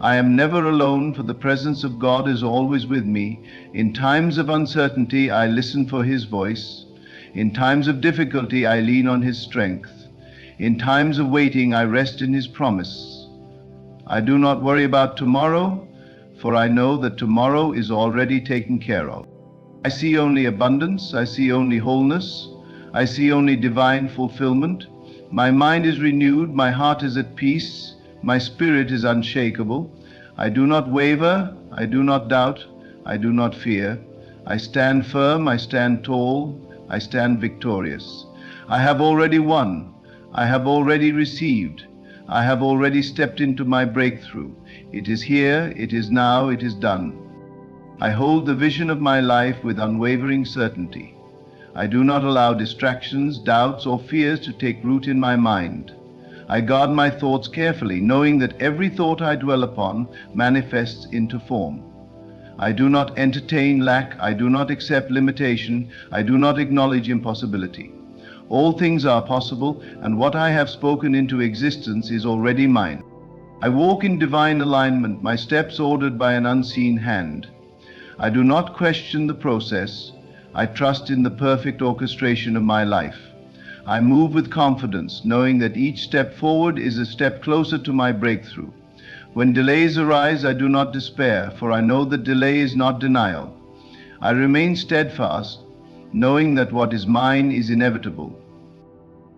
I am never alone, for the presence of God is always with me. In times of uncertainty, I listen for His voice. In times of difficulty, I lean on His strength. In times of waiting, I rest in His promise. I do not worry about tomorrow, for I know that tomorrow is already taken care of. I see only abundance. I see only wholeness. I see only divine fulfillment. My mind is renewed. My heart is at peace. My spirit is unshakable. I do not waver. I do not doubt. I do not fear. I stand firm. I stand tall. I stand victorious. I have already won. I have already received. I have already stepped into my breakthrough. It is here, it is now, it is done. I hold the vision of my life with unwavering certainty. I do not allow distractions, doubts, or fears to take root in my mind. I guard my thoughts carefully, knowing that every thought I dwell upon manifests into form. I do not entertain lack. I do not accept limitation. I do not acknowledge impossibility. All things are possible, and what I have spoken into existence is already mine. I walk in divine alignment, my steps ordered by an unseen hand. I do not question the process. I trust in the perfect orchestration of my life. I move with confidence, knowing that each step forward is a step closer to my breakthrough. When delays arise, I do not despair, for I know that delay is not denial. I remain steadfast, knowing that what is mine is inevitable.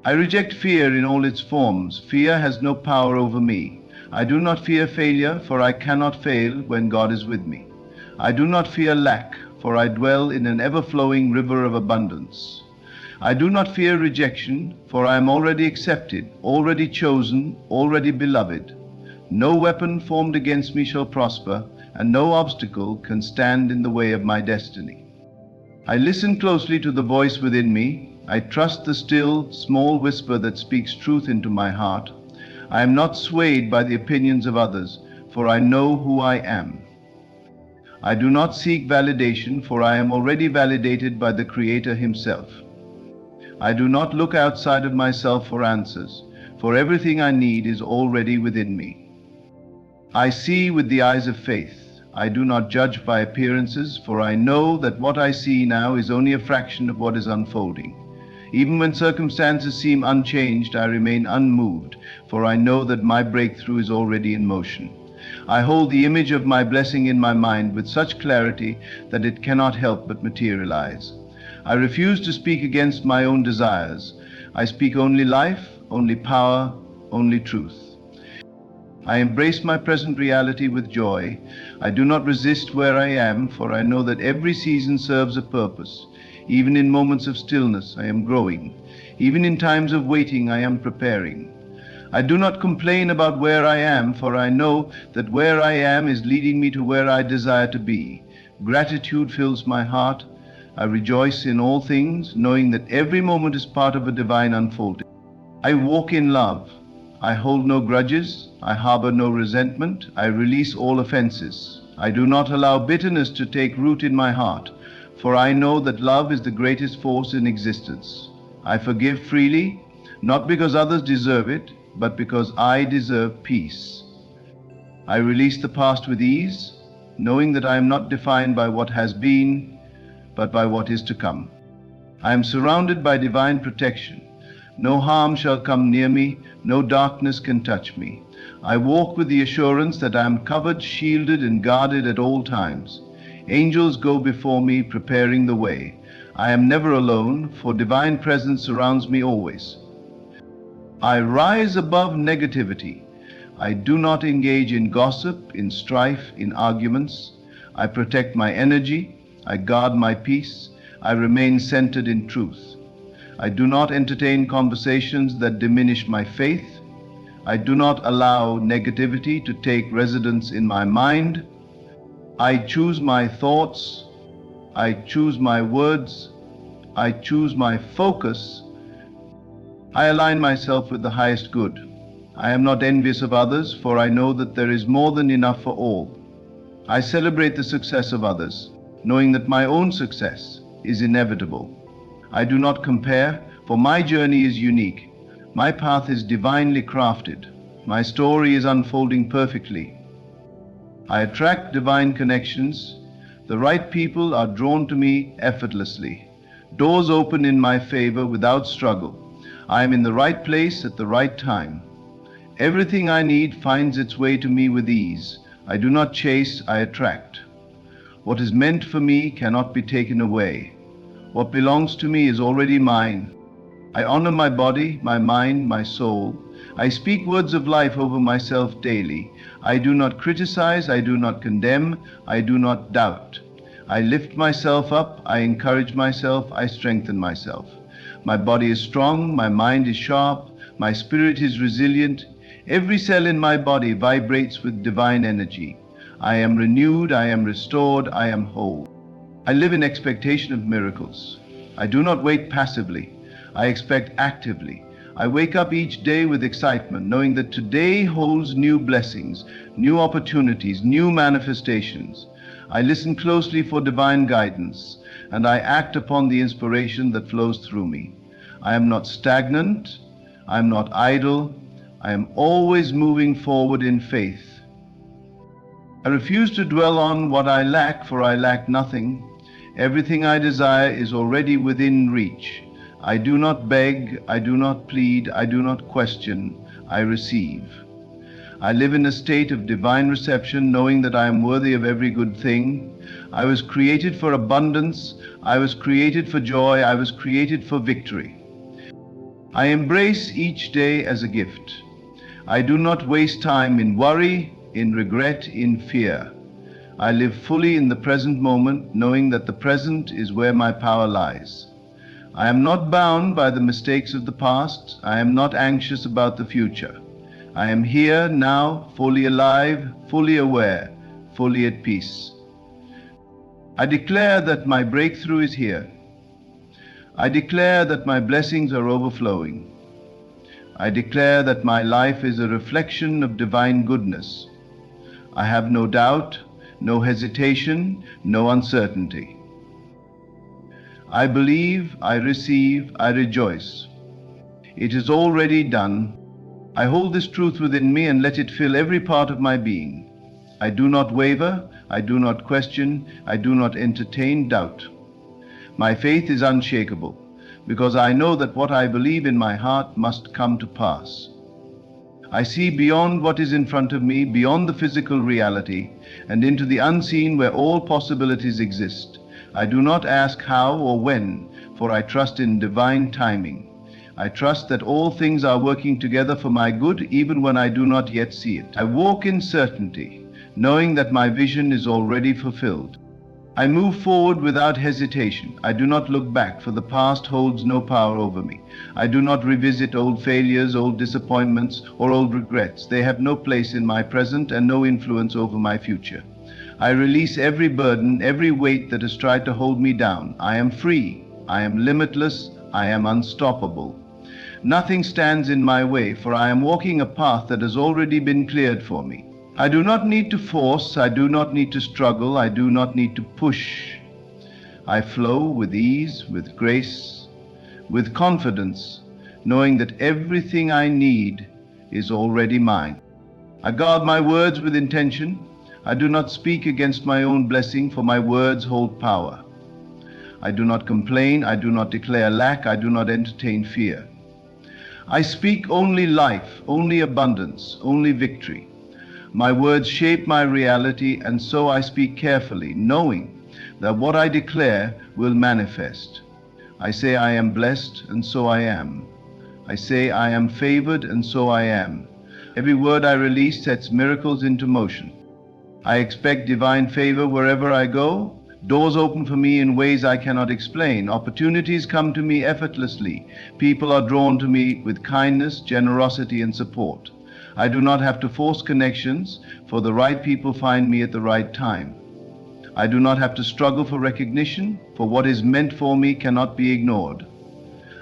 I reject fear in all its forms. Fear has no power over me. I do not fear failure, for I cannot fail when God is with me. I do not fear lack, for I dwell in an ever-flowing river of abundance. I do not fear rejection, for I am already accepted, already chosen, already beloved. No weapon formed against me shall prosper, and no obstacle can stand in the way of my destiny. I listen closely to the voice within me. I trust the still, small whisper that speaks truth into my heart. I am not swayed by the opinions of others, for I know who I am. I do not seek validation, for I am already validated by the Creator Himself. I do not look outside of myself for answers, for everything I need is already within me. I see with the eyes of faith. I do not judge by appearances, for I know that what I see now is only a fraction of what is unfolding. Even when circumstances seem unchanged, I remain unmoved, for I know that my breakthrough is already in motion. I hold the image of my blessing in my mind with such clarity that it cannot help but materialize. I refuse to speak against my own desires. I speak only life, only power, only truth. I embrace my present reality with joy. I do not resist where I am, for I know that every season serves a purpose. Even in moments of stillness, I am growing. Even in times of waiting, I am preparing. I do not complain about where I am, for I know that where I am is leading me to where I desire to be. Gratitude fills my heart. I rejoice in all things, knowing that every moment is part of a divine unfolding. I walk in love. I hold no grudges, I harbor no resentment, I release all offenses. I do not allow bitterness to take root in my heart, for I know that love is the greatest force in existence. I forgive freely, not because others deserve it, but because I deserve peace. I release the past with ease, knowing that I am not defined by what has been, but by what is to come. I am surrounded by divine protection. No harm shall come near me, no darkness can touch me. I walk with the assurance that I am covered, shielded, and guarded at all times. Angels go before me, preparing the way. I am never alone, for divine presence surrounds me always. I rise above negativity. I do not engage in gossip, in strife, in arguments. I protect my energy. I guard my peace. I remain centered in truth. I do not entertain conversations that diminish my faith. I do not allow negativity to take residence in my mind. I choose my thoughts. I choose my words. I choose my focus. I align myself with the highest good. I am not envious of others, for I know that there is more than enough for all. I celebrate the success of others, knowing that my own success is inevitable. I do not compare, for my journey is unique. My path is divinely crafted. My story is unfolding perfectly. I attract divine connections. The right people are drawn to me effortlessly. Doors open in my favor without struggle. I am in the right place at the right time. Everything I need finds its way to me with ease. I do not chase, I attract. What is meant for me cannot be taken away. What belongs to me is already mine. I honor my body, my mind, my soul. I speak words of life over myself daily. I do not criticize, I do not condemn, I do not doubt. I lift myself up, I encourage myself, I strengthen myself. My body is strong, my mind is sharp, my spirit is resilient. Every cell in my body vibrates with divine energy. I am renewed, I am restored, I am whole. I live in expectation of miracles. I do not wait passively. I expect actively. I wake up each day with excitement, knowing that today holds new blessings, new opportunities, new manifestations. I listen closely for divine guidance, and I act upon the inspiration that flows through me. I am not stagnant. I am not idle. I am always moving forward in faith. I refuse to dwell on what I lack, for I lack nothing. Everything I desire is already within reach. I do not beg, I do not plead, I do not question, I receive. I live in a state of divine reception, knowing that I am worthy of every good thing. I was created for abundance, I was created for joy, I was created for victory. I embrace each day as a gift. I do not waste time in worry, in regret, in fear. I live fully in the present moment, knowing that the present is where my power lies. I am not bound by the mistakes of the past. I am not anxious about the future. I am here now, fully alive, fully aware, fully at peace. I declare that my breakthrough is here. I declare that my blessings are overflowing. I declare that my life is a reflection of divine goodness. I have no doubt, no hesitation, no uncertainty. I believe, I receive, I rejoice. It is already done. I hold this truth within me and let it fill every part of my being. I do not waver, I do not question, I do not entertain doubt. My faith is unshakable. because I know that what I believe in my heart must come to pass. I see beyond what is in front of me, beyond the physical reality, and into the unseen where all possibilities exist. I do not ask how or when, for I trust in divine timing. I trust that all things are working together for my good, even when I do not yet see it. I walk in certainty, knowing that my vision is already fulfilled. I move forward without hesitation. I do not look back, for the past holds no power over me. I do not revisit old failures, old disappointments, or old regrets. They have no place in my present and no influence over my future. I release every burden, every weight that has tried to hold me down. I am free. I am limitless. I am unstoppable. Nothing stands in my way, for I am walking a path that has already been cleared for me. I do not need to force, I do not need to struggle, I do not need to push. I flow with ease, with grace, with confidence, knowing that everything I need is already mine. I guard my words with intention. I do not speak against my own blessing, for my words hold power. I do not complain, I do not declare lack, I do not entertain fear. I speak only life, only abundance, only victory. My words shape my reality, and so I speak carefully, knowing that what I declare will manifest. I say I am blessed, and so I am. I say I am favored, and so I am. Every word I release sets miracles into motion. I expect divine favor wherever I go. Doors open for me in ways I cannot explain. Opportunities come to me effortlessly. People are drawn to me with kindness, generosity, and support. I do not have to force connections, for the right people find me at the right time. I do not have to struggle for recognition, for what is meant for me cannot be ignored.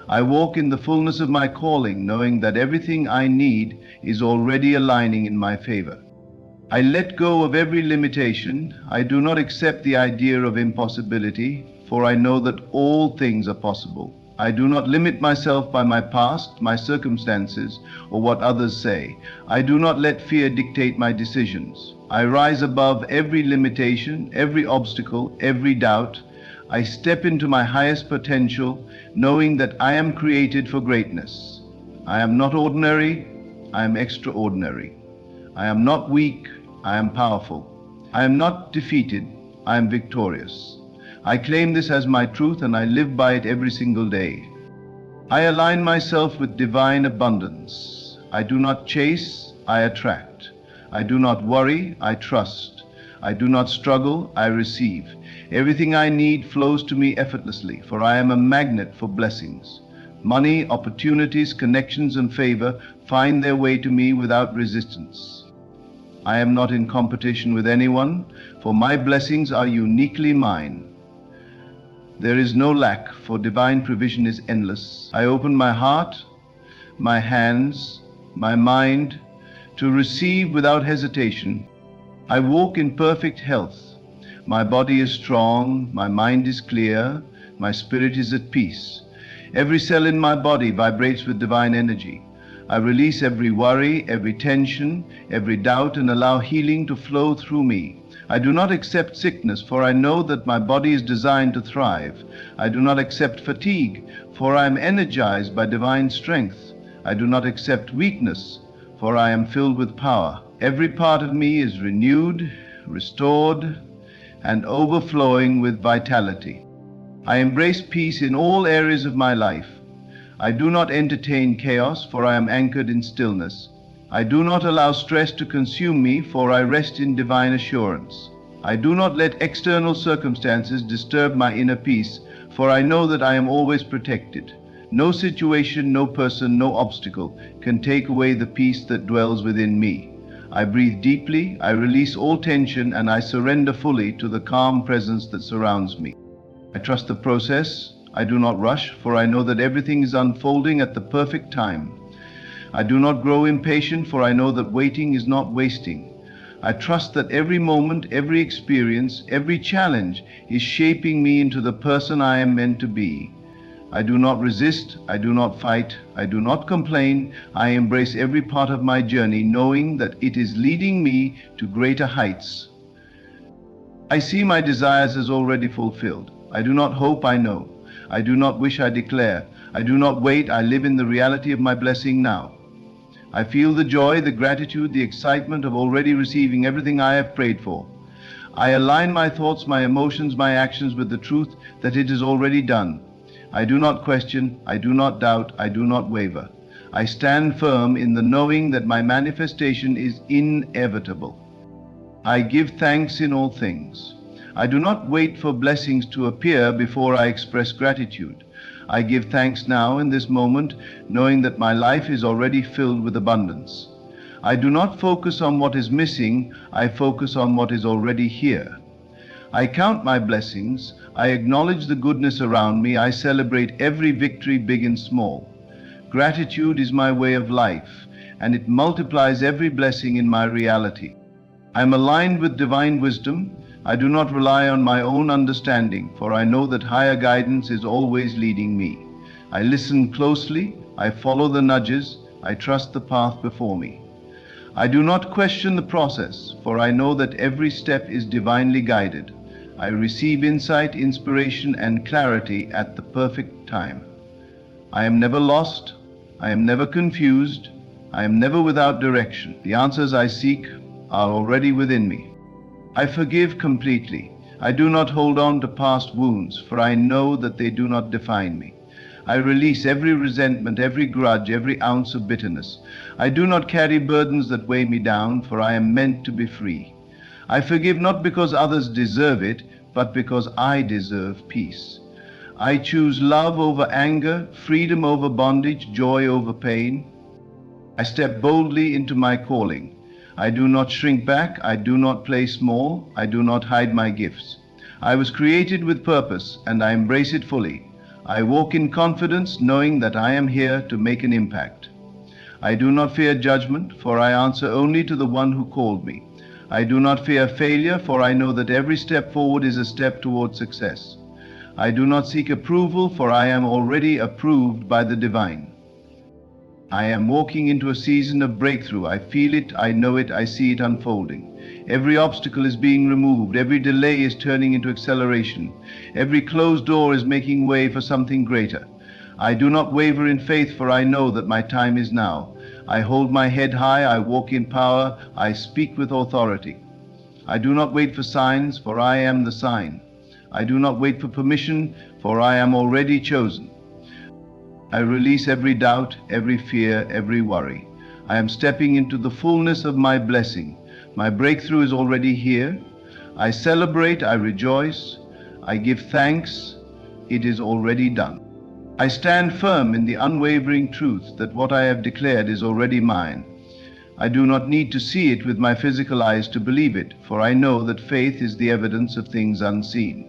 I walk in the fullness of my calling, knowing that everything I need is already aligning in my favor. I let go of every limitation. I do not accept the idea of impossibility, for I know that all things are possible. I do not limit myself by my past, my circumstances, or what others say. I do not let fear dictate my decisions. I rise above every limitation, every obstacle, every doubt. I step into my highest potential, knowing that I am created for greatness. I am not ordinary, I am extraordinary. I am not weak, I am powerful. I am not defeated, I am victorious. I claim this as my truth, and I live by it every single day. I align myself with divine abundance. I do not chase, I attract. I do not worry, I trust. I do not struggle, I receive. Everything I need flows to me effortlessly, for I am a magnet for blessings. Money, opportunities, connections, and favor find their way to me without resistance. I am not in competition with anyone, for my blessings are uniquely mine. There is no lack, for divine provision is endless. I open my heart, my hands, my mind to receive without hesitation. I walk in perfect health. My body is strong, my mind is clear, my spirit is at peace. Every cell in my body vibrates with divine energy. I release every worry, every tension, every doubt, and allow healing to flow through me. I do not accept sickness, for I know that my body is designed to thrive. I do not accept fatigue, for I am energized by divine strength. I do not accept weakness, for I am filled with power. Every part of me is renewed, restored, and overflowing with vitality. I embrace peace in all areas of my life. I do not entertain chaos, for I am anchored in stillness. I do not allow stress to consume me, for I rest in divine assurance. I do not let external circumstances disturb my inner peace, for I know that I am always protected. No situation, no person, no obstacle can take away the peace that dwells within me. I breathe deeply, I release all tension, and I surrender fully to the calm presence that surrounds me. I trust the process. I do not rush, for I know that everything is unfolding at the perfect time. I do not grow impatient, for I know that waiting is not wasting. I trust that every moment, every experience, every challenge is shaping me into the person I am meant to be. I do not resist, I do not fight, I do not complain. I embrace every part of my journey, knowing that it is leading me to greater heights. I see my desires as already fulfilled. I do not hope, I know. I do not wish, I declare. I do not wait, I live in the reality of my blessing now. I feel the joy, the gratitude, the excitement of already receiving everything I have prayed for. I align my thoughts, my emotions, my actions with the truth that it is already done. I do not question, I do not doubt, I do not waver. I stand firm in the knowing that my manifestation is inevitable. I give thanks in all things. I do not wait for blessings to appear before I express gratitude. I give thanks now in this moment, knowing that my life is already filled with abundance. I do not focus on what is missing, I focus on what is already here. I count my blessings, I acknowledge the goodness around me, I celebrate every victory, big and small. Gratitude is my way of life, and it multiplies every blessing in my reality. I am aligned with divine wisdom. I do not rely on my own understanding, for I know that higher guidance is always leading me. I listen closely, I follow the nudges, I trust the path before me. I do not question the process, for I know that every step is divinely guided. I receive insight, inspiration, and clarity at the perfect time. I am never lost, I am never confused, I am never without direction. The answers I seek are already within me. I forgive completely. I do not hold on to past wounds, for I know that they do not define me. I release every resentment, every grudge, every ounce of bitterness. I do not carry burdens that weigh me down, for I am meant to be free. I forgive not because others deserve it, but because I deserve peace. I choose love over anger, freedom over bondage, joy over pain. I step boldly into my calling. I do not shrink back, I do not play small, I do not hide my gifts. I was created with purpose, and I embrace it fully. I walk in confidence, knowing that I am here to make an impact. I do not fear judgment, for I answer only to the one who called me. I do not fear failure, for I know that every step forward is a step toward success. I do not seek approval, for I am already approved by the divine. I am walking into a season of breakthrough. I feel it, I know it, I see it unfolding. Every obstacle is being removed. Every delay is turning into acceleration. Every closed door is making way for something greater. I do not waver in faith, for I know that my time is now. I hold my head high, I walk in power, I speak with authority. I do not wait for signs, for I am the sign. I do not wait for permission, for I am already chosen. I release every doubt, every fear, every worry. I am stepping into the fullness of my blessing. My breakthrough is already here. I celebrate, I rejoice, I give thanks. It is already done. I stand firm in the unwavering truth that what I have declared is already mine. I do not need to see it with my physical eyes to believe it, for I know that faith is the evidence of things unseen.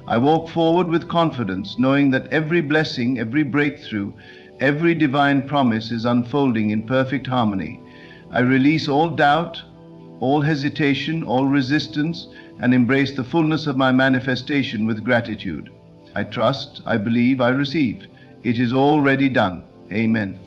I walk forward with confidence, knowing that every blessing, every breakthrough, every divine promise is unfolding in perfect harmony. I release all doubt, all hesitation, all resistance, and embrace the fullness of my manifestation with gratitude. I trust, I believe, I receive. It is already done. Amen.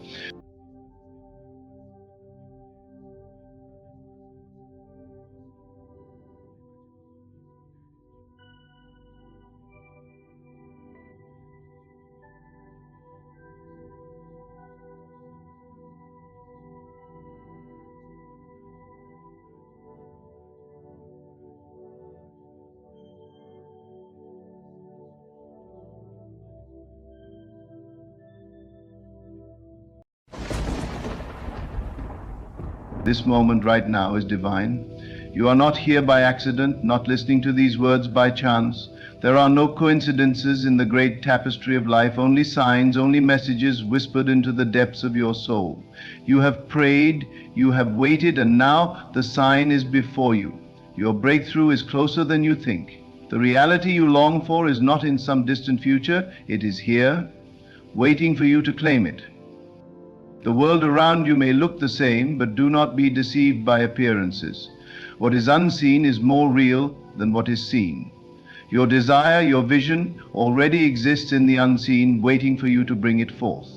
This moment right now is divine. You are not here by accident, not listening to these words by chance. There are no coincidences in the great tapestry of life, only signs, only messages whispered into the depths of your soul. You have prayed, you have waited, and now the sign is before you. Your breakthrough is closer than you think. The reality you long for is not in some distant future, it is here, waiting for you to claim it. The world around you may look the same, but do not be deceived by appearances. What is unseen is more real than what is seen. Your desire, your vision already exists in the unseen, waiting for you to bring it forth.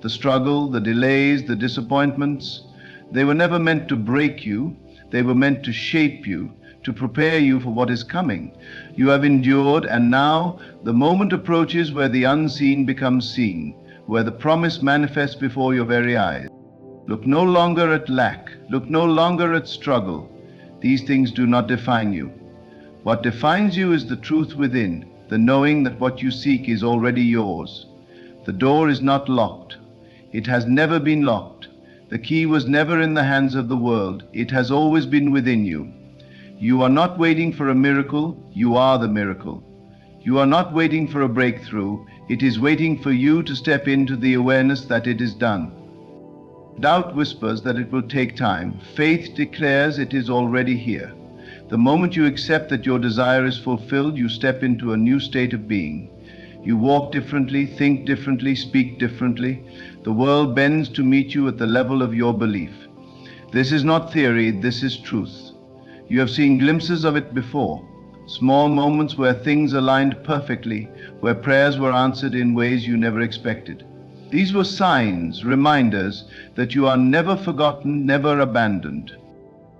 The struggle, the delays, the disappointments, they were never meant to break you. They were meant to shape you, to prepare you for what is coming. You have endured, and now the moment approaches where the unseen becomes seen, where the promise manifests before your very eyes. Look no longer at lack. Look no longer at struggle. These things do not define you. What defines you is the truth within, the knowing that what you seek is already yours. The door is not locked. It has never been locked. The key was never in the hands of the world. It has always been within you. You are not waiting for a miracle. You are the miracle. You are not waiting for a breakthrough. It is waiting for you to step into the awareness that it is done. Doubt whispers that it will take time. Faith declares it is already here. The moment you accept that your desire is fulfilled, you step into a new state of being. You walk differently, think differently, speak differently. The world bends to meet you at the level of your belief. This is not theory, this is truth. You have seen glimpses of it before. Small moments where things aligned perfectly, where prayers were answered in ways you never expected. These were signs, reminders that you are never forgotten, never abandoned.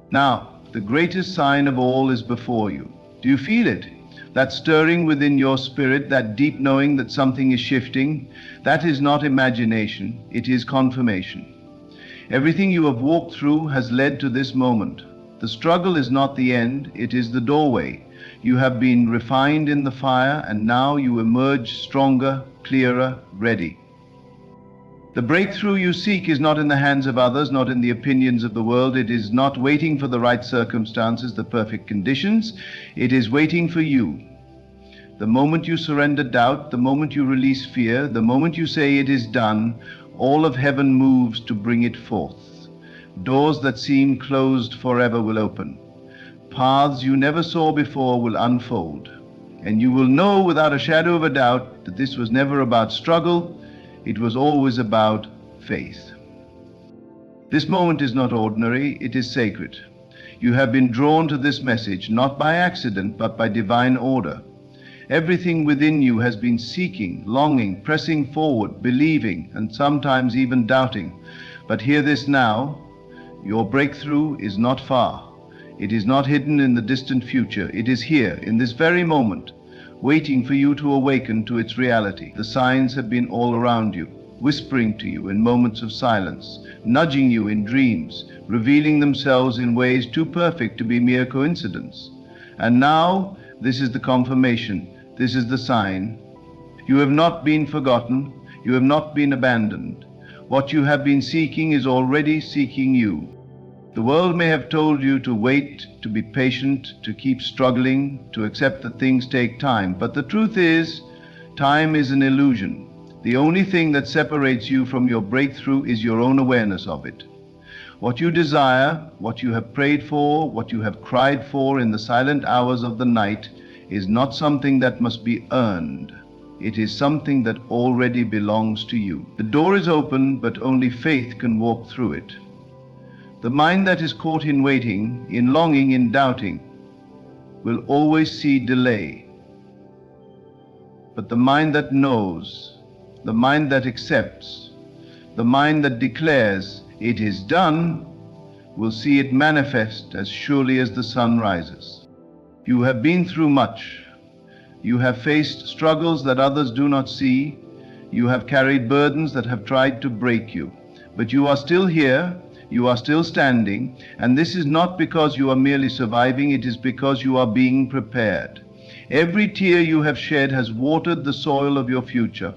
Now, the greatest sign of all is before you. Do you feel it? That stirring within your spirit, that deep knowing that something is shifting, that is not imagination, it is confirmation. Everything you have walked through has led to this moment. The struggle is not the end, it is the doorway. You have been refined in the fire, and now you emerge stronger, clearer, ready. The breakthrough you seek is not in the hands of others, not in the opinions of the world. It is not waiting for the right circumstances, the perfect conditions. It is waiting for you. The moment you surrender doubt, the moment you release fear, the moment you say it is done, all of heaven moves to bring it forth. Doors that seem closed forever will open. Paths you never saw before will unfold. And you will know without a shadow of a doubt that this was never about struggle. It was always about faith. This moment is not ordinary, it is sacred. You have been drawn to this message, not by accident, but by divine order. Everything within you has been seeking, longing, pressing forward, believing, and sometimes even doubting. But hear this now, your breakthrough is not far. It is not hidden in the distant future. It is here, in this very moment, waiting for you to awaken to its reality. The signs have been all around you, whispering to you in moments of silence, nudging you in dreams, revealing themselves in ways too perfect to be mere coincidence. And now, this is the confirmation, this is the sign. You have not been forgotten, you have not been abandoned. What you have been seeking is already seeking you. The world may have told you to wait, to be patient, to keep struggling, to accept that things take time. But the truth is, time is an illusion. The only thing that separates you from your breakthrough is your own awareness of it. What you desire, what you have prayed for, what you have cried for in the silent hours of the night is not something that must be earned. It is something that already belongs to you. The door is open, but only faith can walk through it. The mind that is caught in waiting, in longing, in doubting, will always see delay. But the mind that knows, the mind that accepts, the mind that declares it is done, will see it manifest as surely as the sun rises. You have been through much. You have faced struggles that others do not see. You have carried burdens that have tried to break you. But you are still here. You are still standing, and this is not because you are merely surviving, it is because you are being prepared. Every tear you have shed has watered the soil of your future.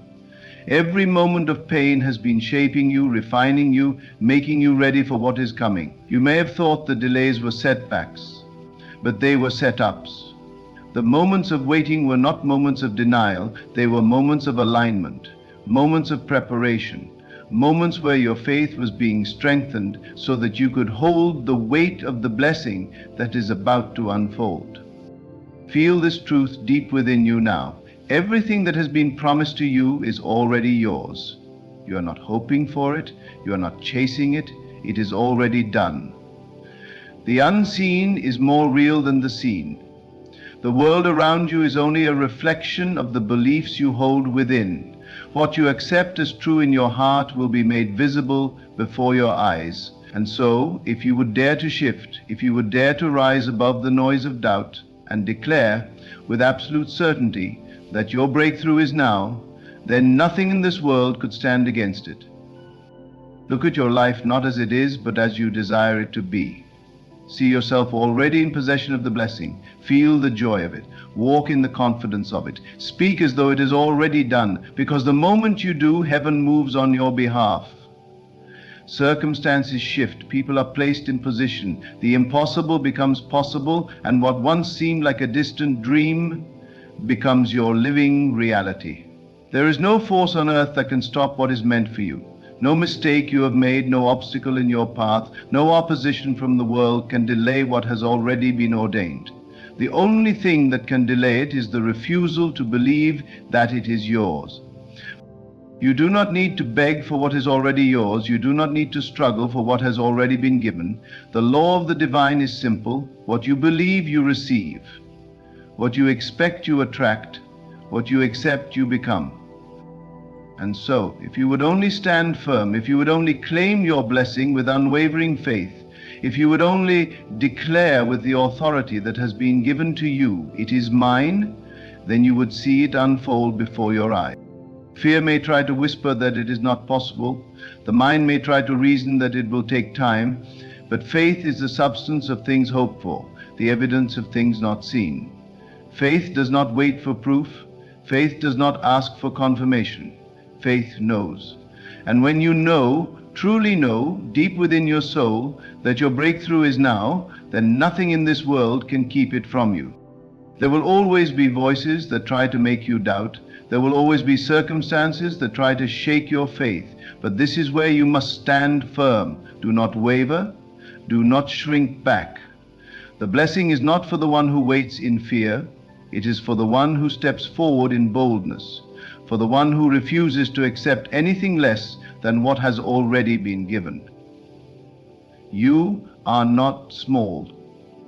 Every moment of pain has been shaping you, refining you, making you ready for what is coming. You may have thought the delays were setbacks, but they were setups. The moments of waiting were not moments of denial, they were moments of alignment, moments of preparation. Moments where your faith was being strengthened so that you could hold the weight of the blessing that is about to unfold. Feel this truth deep within you now. Everything that has been promised to you is already yours. You are not hoping for it, you are not chasing it, it is already done. The unseen is more real than the seen. The world around you is only a reflection of the beliefs you hold within. What you accept as true in your heart will be made visible before your eyes. And so, if you would dare to shift, if you would dare to rise above the noise of doubt and declare with absolute certainty that your breakthrough is now, then nothing in this world could stand against it. Look at your life not as it is, but as you desire it to be. See yourself already in possession of the blessing. Feel the joy of it. Walk in the confidence of it. Speak as though it is already done, because the moment you do, heaven moves on your behalf. Circumstances shift, people are placed in position, the impossible becomes possible, and what once seemed like a distant dream becomes your living reality. There is no force on earth that can stop what is meant for you. No mistake you have made, no obstacle in your path, no opposition from the world can delay what has already been ordained. The only thing that can delay it is the refusal to believe that it is yours. You do not need to beg for what is already yours. You do not need to struggle for what has already been given. The law of the divine is simple. What you believe, you receive. What you expect, you attract. What you accept, you become. And so, if you would only stand firm, if you would only claim your blessing with unwavering faith, if you would only declare with the authority that has been given to you, "It is mine," then you would see it unfold before your eyes. Fear may try to whisper that it is not possible. The mind may try to reason that it will take time. But faith is the substance of things hoped for, the evidence of things not seen. Faith does not wait for proof. Faith does not ask for confirmation. Faith knows. And when you know, truly know, deep within your soul, that your breakthrough is now, then nothing in this world can keep it from you. There will always be voices that try to make you doubt. There will always be circumstances that try to shake your faith. But this is where you must stand firm. Do not waver. Do not shrink back. The blessing is not for the one who waits in fear. It is for the one who steps forward in boldness, for the one who refuses to accept anything less than what has already been given. You are not small.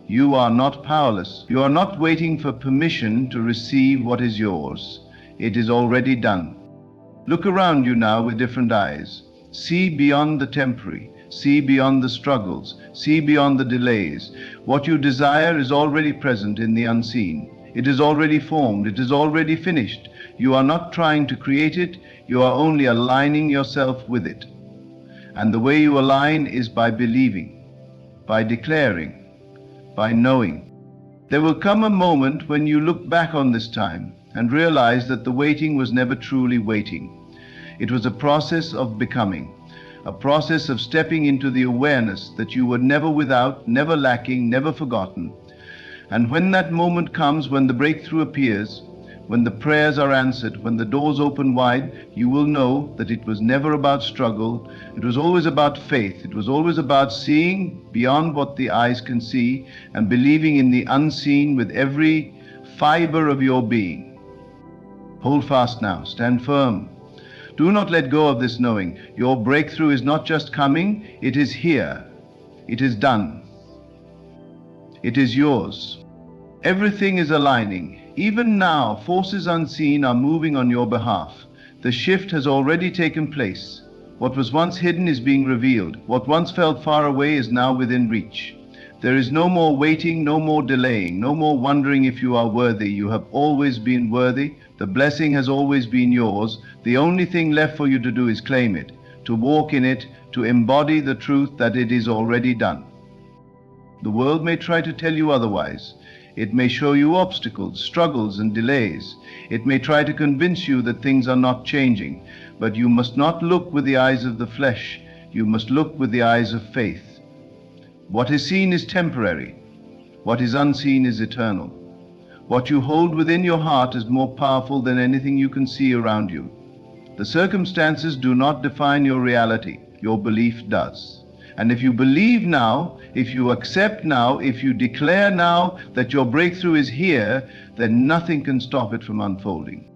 You are not powerless. You are not waiting for permission to receive what is yours. It is already done. Look around you now with different eyes. See beyond the temporary. See beyond the struggles. See beyond the delays. What you desire is already present in the unseen. It is already formed. It is already finished. You are not trying to create it. You are only aligning yourself with it. And the way you align is by believing, by declaring, by knowing. There will come a moment when you look back on this time and realize that the waiting was never truly waiting. It was a process of becoming, a process of stepping into the awareness that you were never without, never lacking, never forgotten. And when that moment comes, when the breakthrough appears, when the prayers are answered, when the doors open wide, you will know that it was never about struggle. It was always about faith. It was always about seeing beyond what the eyes can see and believing in the unseen with every fiber of your being. Hold fast now. Stand firm. Do not let go of this knowing. Your breakthrough is not just coming, it is here. It is done. It is yours. Everything is aligning. Even now, forces unseen are moving on your behalf. The shift has already taken place. What was once hidden is being revealed. What once felt far away is now within reach. There is no more waiting, no more delaying, no more wondering if you are worthy. You have always been worthy. The blessing has always been yours. The only thing left for you to do is claim it, to walk in it, to embody the truth that it is already done. The world may try to tell you otherwise. It may show you obstacles, struggles, and delays. It may try to convince you that things are not changing. But you must not look with the eyes of the flesh. You must look with the eyes of faith. What is seen is temporary. What is unseen is eternal. What you hold within your heart is more powerful than anything you can see around you. The circumstances do not define your reality. Your belief does. And if you believe now, if you accept now, if you declare now that your breakthrough is here, then nothing can stop it from unfolding.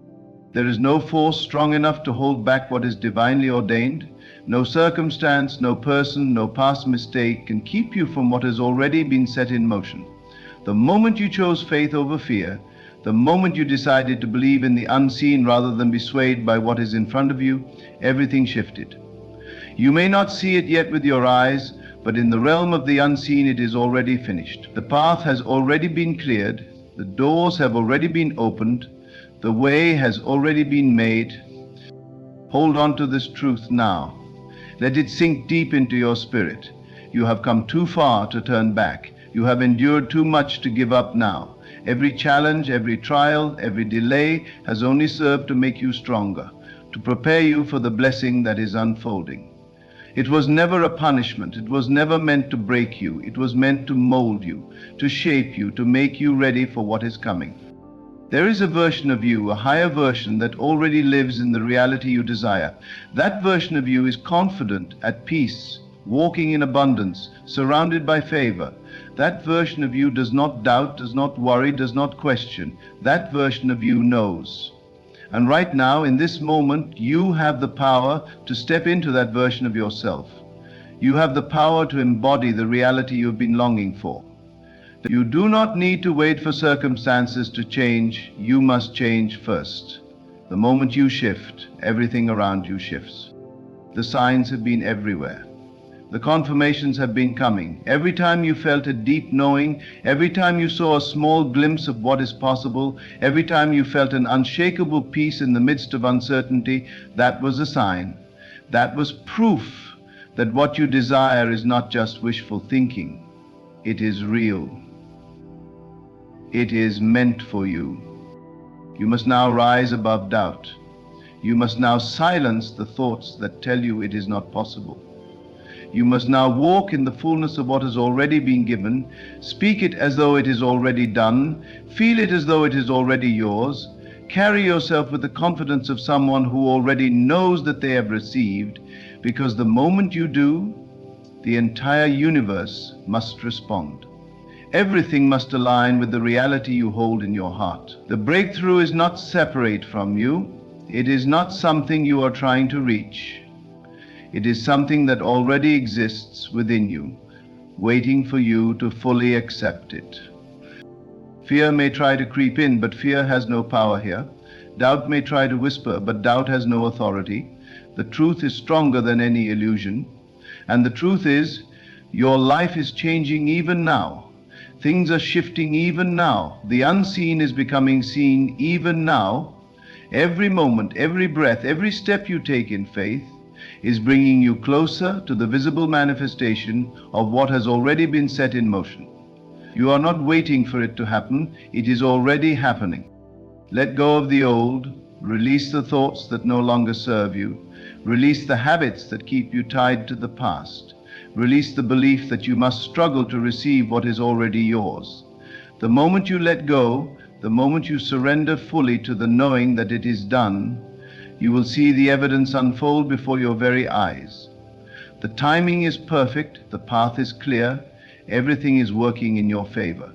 There is no force strong enough to hold back what is divinely ordained. No circumstance, no person, no past mistake can keep you from what has already been set in motion. The moment you chose faith over fear, the moment you decided to believe in the unseen rather than be swayed by what is in front of you, everything shifted. You may not see it yet with your eyes, but in the realm of the unseen it is already finished. The path has already been cleared, the doors have already been opened, the way has already been made. Hold on to this truth now. Let it sink deep into your spirit. You have come too far to turn back. You have endured too much to give up now. Every challenge, every trial, every delay has only served to make you stronger, to prepare you for the blessing that is unfolding. It was never a punishment. It was never meant to break you. It was meant to mold you, to shape you, to make you ready for what is coming. There is a version of you, a higher version, that already lives in the reality you desire. That version of you is confident, at peace, walking in abundance, surrounded by favor. That version of you does not doubt, does not worry, does not question. That version of you knows. And right now, in this moment, you have the power to step into that version of yourself. You have the power to embody the reality you've been longing for. You do not need to wait for circumstances to change. You must change first. The moment you shift, everything around you shifts. The signs have been everywhere. The confirmations have been coming. Every time you felt a deep knowing, every time you saw a small glimpse of what is possible, every time you felt an unshakable peace in the midst of uncertainty, that was a sign. That was proof that what you desire is not just wishful thinking. It is real. It is meant for you. You must now rise above doubt. You must now silence the thoughts that tell you it is not possible. You must now walk in the fullness of what has already been given, speak it as though it is already done, feel it as though it is already yours, carry yourself with the confidence of someone who already knows that they have received, because the moment you do, the entire universe must respond. Everything must align with the reality you hold in your heart. The breakthrough is not separate from you. It is not something you are trying to reach. It is something that already exists within you, waiting for you to fully accept it. Fear may try to creep in, but fear has no power here. Doubt may try to whisper, but doubt has no authority. The truth is stronger than any illusion. And the truth is, your life is changing even now. Things are shifting even now. The unseen is becoming seen even now. Every moment, every breath, every step you take in faith is bringing you closer to the visible manifestation of what has already been set in motion. You are not waiting for it to happen. It is already happening. Let go of the old. Release the thoughts that no longer serve you. Release the habits that keep you tied to the past. Release the belief that you must struggle to receive what is already yours. The moment you let go, the moment you surrender fully to the knowing that it is done, you will see the evidence unfold before your very eyes. The timing is perfect, the path is clear, everything is working in your favor.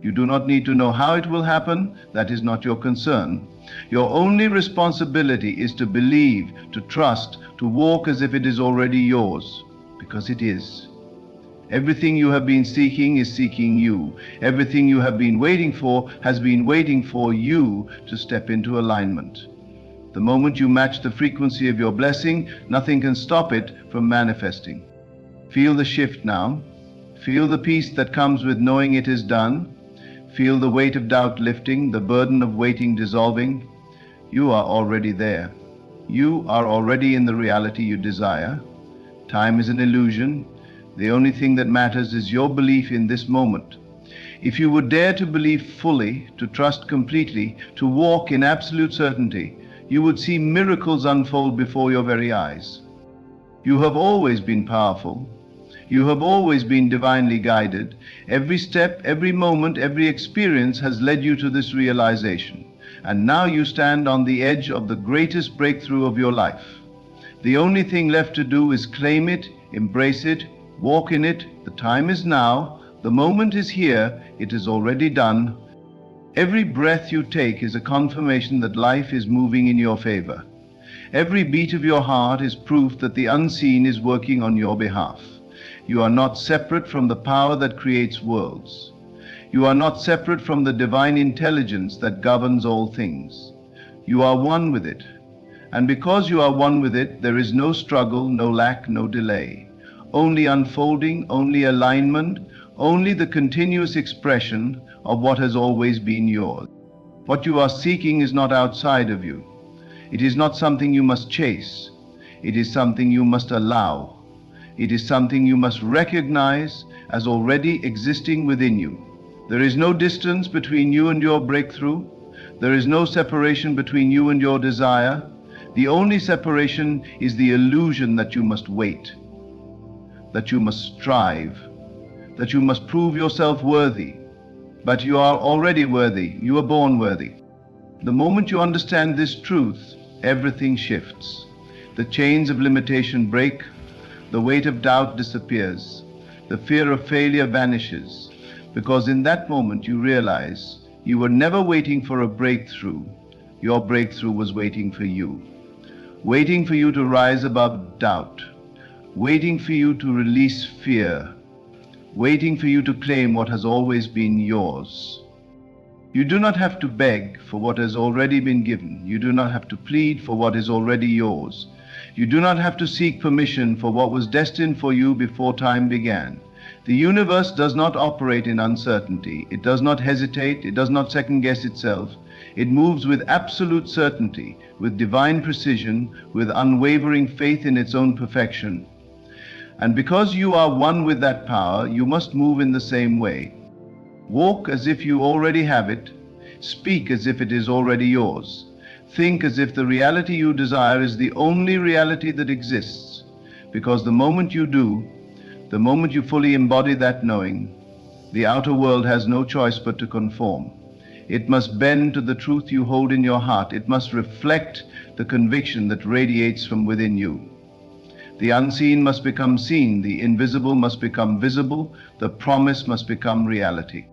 You do not need to know how it will happen. That is not your concern. Your only responsibility is to believe, to trust, to walk as if it is already yours, because it is. Everything you have been seeking is seeking you. Everything you have been waiting for has been waiting for you to step into alignment. The moment you match the frequency of your blessing, nothing can stop it from manifesting. Feel the shift now. Feel the peace that comes with knowing it is done. Feel the weight of doubt lifting, the burden of waiting dissolving. You are already there. You are already in the reality you desire. Time is an illusion. The only thing that matters is your belief in this moment. If you would dare to believe fully, to trust completely, to walk in absolute certainty, you would see miracles unfold before your very eyes. You have always been powerful. You have always been divinely guided. Every step, every moment, every experience has led you to this realization. And now you stand on the edge of the greatest breakthrough of your life. The only thing left to do is claim it, embrace it, walk in it. The time is now. The moment is here. It is already done. Every breath you take is a confirmation that life is moving in your favor. Every beat of your heart is proof that the unseen is working on your behalf. You are not separate from the power that creates worlds. You are not separate from the divine intelligence that governs all things. You are one with it. And because you are one with it, there is no struggle, no lack, no delay. only unfolding, only alignment, only the continuous expression of what has always been yours. What you are seeking is not outside of you. It is not something you must chase. It is something you must allow. It is something you must recognize as already existing within you. There is no distance between you and your breakthrough. There is no separation between you and your desire. The only separation is the illusion that you must wait, that you must strive, that you must prove yourself worthy. But you are already worthy. You were born worthy. The moment you understand this truth, everything shifts. The chains of limitation break. The weight of doubt disappears. The fear of failure vanishes. Because in that moment you realize you were never waiting for a breakthrough. Your breakthrough was waiting for you. Waiting for you to rise above doubt. Waiting for you to release fear. Waiting for you to claim what has always been yours. You do not have to beg for what has already been given. You do not have to plead for what is already yours. You do not have to seek permission for what was destined for you before time began. The universe does not operate in uncertainty. It does not hesitate. It does not second guess itself. It moves with absolute certainty, with divine precision, with unwavering faith in its own perfection. And because you are one with that power, you must move in the same way. Walk as if you already have it. Speak as if it is already yours. Think as if the reality you desire is the only reality that exists. Because the moment you do, the moment you fully embody that knowing, the outer world has no choice but to conform. It must bend to the truth you hold in your heart. It must reflect the conviction that radiates from within you. The unseen must become seen, the invisible must become visible, the promise must become reality.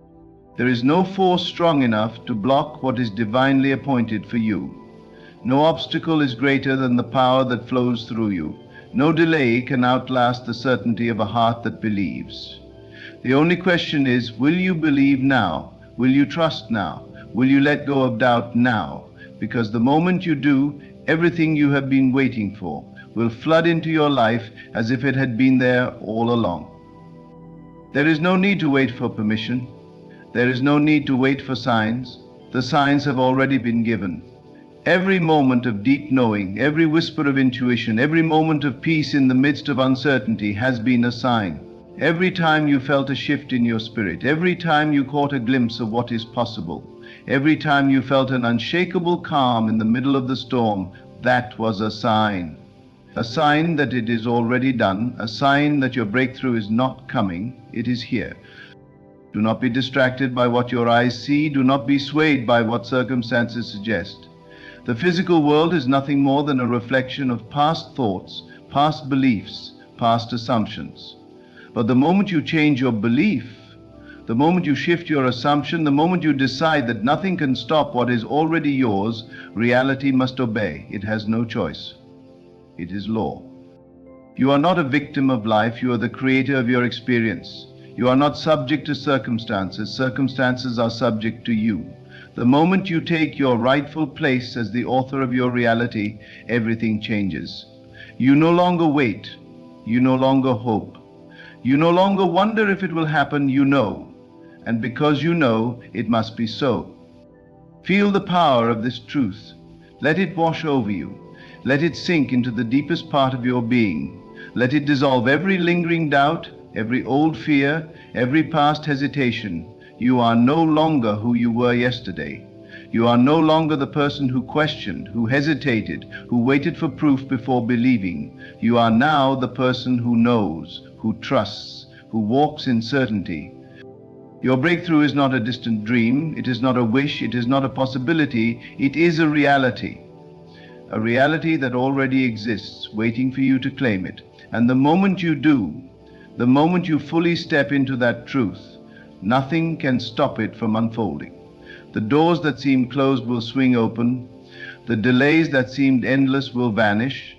There is no force strong enough to block what is divinely appointed for you. No obstacle is greater than the power that flows through you. No delay can outlast the certainty of a heart that believes. The only question is, will you believe now? Will you trust now? Will you let go of doubt now? Because the moment you do, everything you have been waiting for will flood into your life as if it had been there all along. There is no need to wait for permission. There is no need to wait for signs. The signs have already been given. Every moment of deep knowing, every whisper of intuition, every moment of peace in the midst of uncertainty has been a sign. Every time you felt a shift in your spirit, every time you caught a glimpse of what is possible, every time you felt an unshakable calm in the middle of the storm, that was a sign. A sign that it is already done, a sign that your breakthrough is not coming, it is here. Do not be distracted by what your eyes see. Do not be swayed by what circumstances suggest. The physical world is nothing more than a reflection of past thoughts, past beliefs, past assumptions. But the moment you change your belief, the moment you shift your assumption, the moment you decide that nothing can stop what is already yours, reality must obey. It has no choice. It is law. You are not a victim of life. You are the creator of your experience. You are not subject to circumstances. Circumstances are subject to you. The moment you take your rightful place as the author of your reality, everything changes. You no longer wait. You no longer hope. You no longer wonder if it will happen. You know. And because you know, it must be so. Feel the power of this truth. Let it wash over you. Let it sink into the deepest part of your being. Let it dissolve every lingering doubt, every old fear, every past hesitation. You are no longer who you were yesterday. You are no longer the person who questioned, who hesitated, who waited for proof before believing. You are now the person who knows, who trusts, who walks in certainty. Your breakthrough is not a distant dream. It is not a wish. It is not a possibility. It is a reality. A reality that already exists, waiting for you to claim it. And the moment you do, the moment you fully step into that truth, nothing can stop it from unfolding. The doors that seemed closed will swing open. The delays that seemed endless will vanish.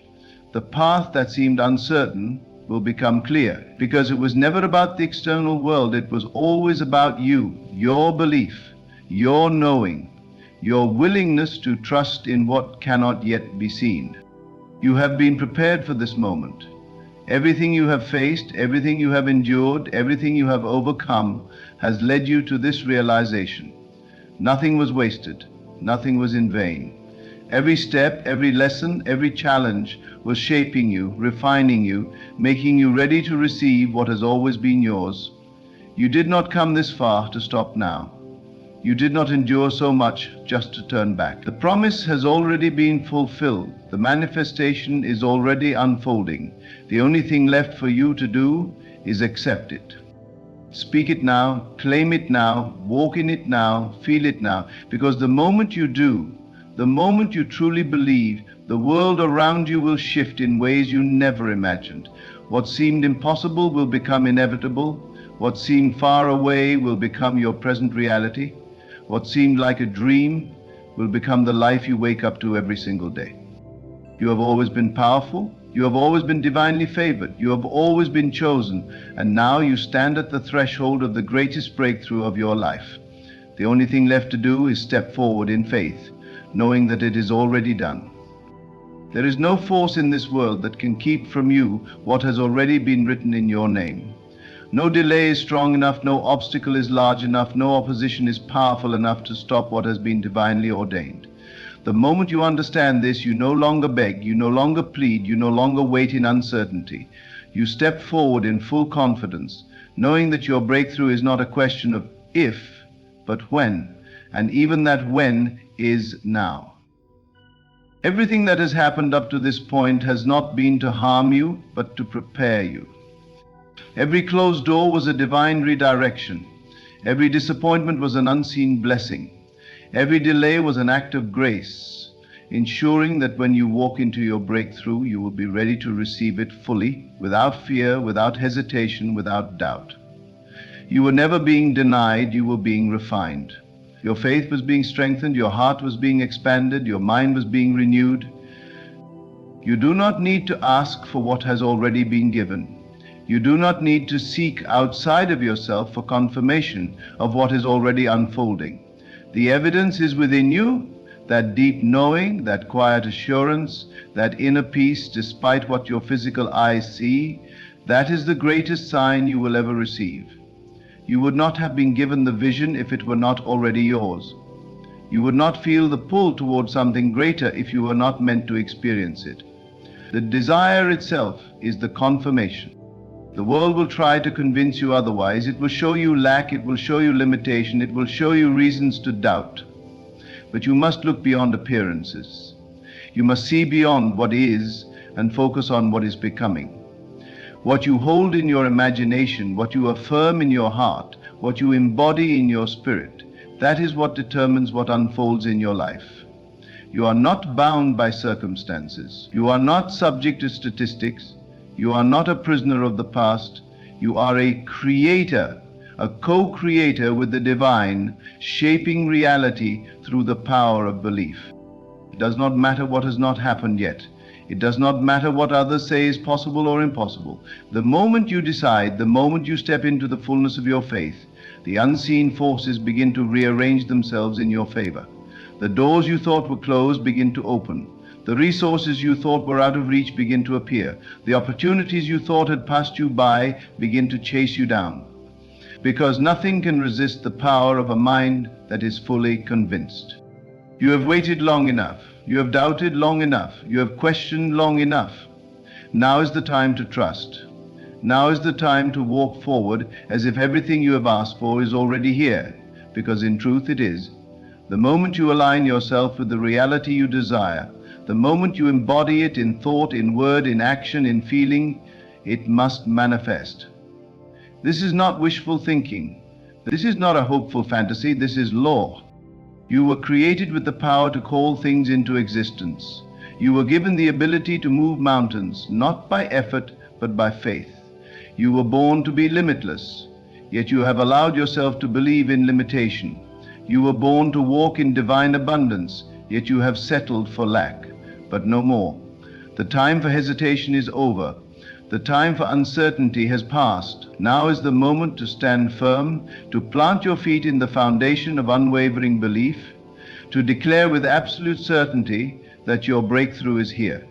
The path that seemed uncertain will become clear. Because it was never about the external world. It was always about you, your belief, your knowing, your willingness to trust in what cannot yet be seen. You have been prepared for this moment. Everything you have faced, everything you have endured, everything you have overcome has led you to this realization. Nothing was wasted, nothing was in vain. Every step, every lesson, every challenge was shaping you, refining you, making you ready to receive what has always been yours. You did not come this far to stop now. You did not endure so much just to turn back. The promise has already been fulfilled. The manifestation is already unfolding. The only thing left for you to do is accept it. Speak it now, claim it now, walk in it now, feel it now, because the moment you do, the moment you truly believe, the world around you will shift in ways you never imagined. What seemed impossible will become inevitable. What seemed far away will become your present reality. What seemed like a dream will become the life you wake up to every single day. You have always been powerful. You have always been divinely favored. You have always been chosen. And now you stand at the threshold of the greatest breakthrough of your life. The only thing left to do is step forward in faith, knowing that it is already done. There is no force in this world that can keep from you what has already been written in your name. No delay is strong enough, no obstacle is large enough, no opposition is powerful enough to stop what has been divinely ordained. The moment you understand this, you no longer beg, you no longer plead, you no longer wait in uncertainty. You step forward in full confidence, knowing that your breakthrough is not a question of if, but when, and even that when is now. Everything that has happened up to this point has not been to harm you, but to prepare you. Every closed door was a divine redirection. Every disappointment was an unseen blessing. Every delay was an act of grace, ensuring that when you walk into your breakthrough, you will be ready to receive it fully, without fear, without hesitation, without doubt. You were never being denied, you were being refined. Your faith was being strengthened, your heart was being expanded, your mind was being renewed. You do not need to ask for what has already been given. You do not need to seek outside of yourself for confirmation of what is already unfolding. The evidence is within you, that deep knowing, that quiet assurance, that inner peace despite what your physical eyes see. That is the greatest sign you will ever receive. You would not have been given the vision if it were not already yours. You would not feel the pull towards something greater if you were not meant to experience it. The desire itself is the confirmation. The world will try to convince you otherwise. It will show you lack, it will show you limitation, it will show you reasons to doubt. But you must look beyond appearances. You must see beyond what is and focus on what is becoming. What you hold in your imagination, what you affirm in your heart, what you embody in your spirit, that is what determines what unfolds in your life. You are not bound by circumstances. You are not subject to statistics. You are not a prisoner of the past. You are a creator, a co-creator with the divine, shaping reality through the power of belief. It does not matter what has not happened yet. It does not matter what others say is possible or impossible. The moment you decide, the moment you step into the fullness of your faith, the unseen forces begin to rearrange themselves in your favor. The doors you thought were closed begin to open. The resources you thought were out of reach begin to appear. The opportunities you thought had passed you by begin to chase you down. Because nothing can resist the power of a mind that is fully convinced. You have waited long enough. You have doubted long enough. You have questioned long enough. Now is the time to trust. Now is the time to walk forward as if everything you have asked for is already here, because in truth it is. The moment you align yourself with the reality you desire, the moment you embody it in thought, in word, in action, in feeling, it must manifest. This is not wishful thinking. This is not a hopeful fantasy. This is law. You were created with the power to call things into existence. You were given the ability to move mountains, not by effort, but by faith. You were born to be limitless, yet you have allowed yourself to believe in limitation. You were born to walk in divine abundance, yet you have settled for lack. But no more. The time for hesitation is over. The time for uncertainty has passed. Now is the moment to stand firm, to plant your feet in the foundation of unwavering belief, to declare with absolute certainty that your breakthrough is here.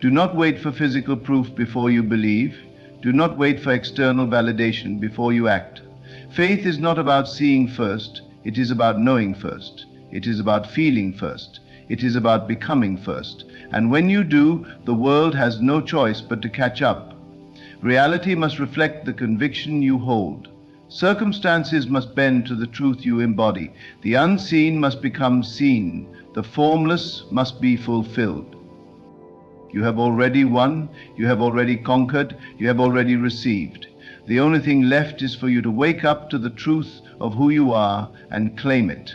Do not wait for physical proof before you believe. Do not wait for external validation before you act. Faith is not about seeing first, it is about knowing first. It is about feeling first. It is about becoming first. And when you do, the world has no choice but to catch up. Reality must reflect the conviction you hold. Circumstances must bend to the truth you embody. The unseen must become seen. The formless must be fulfilled. You have already won, you have already conquered, you have already received. The only thing left is for you to wake up to the truth of who you are and claim it.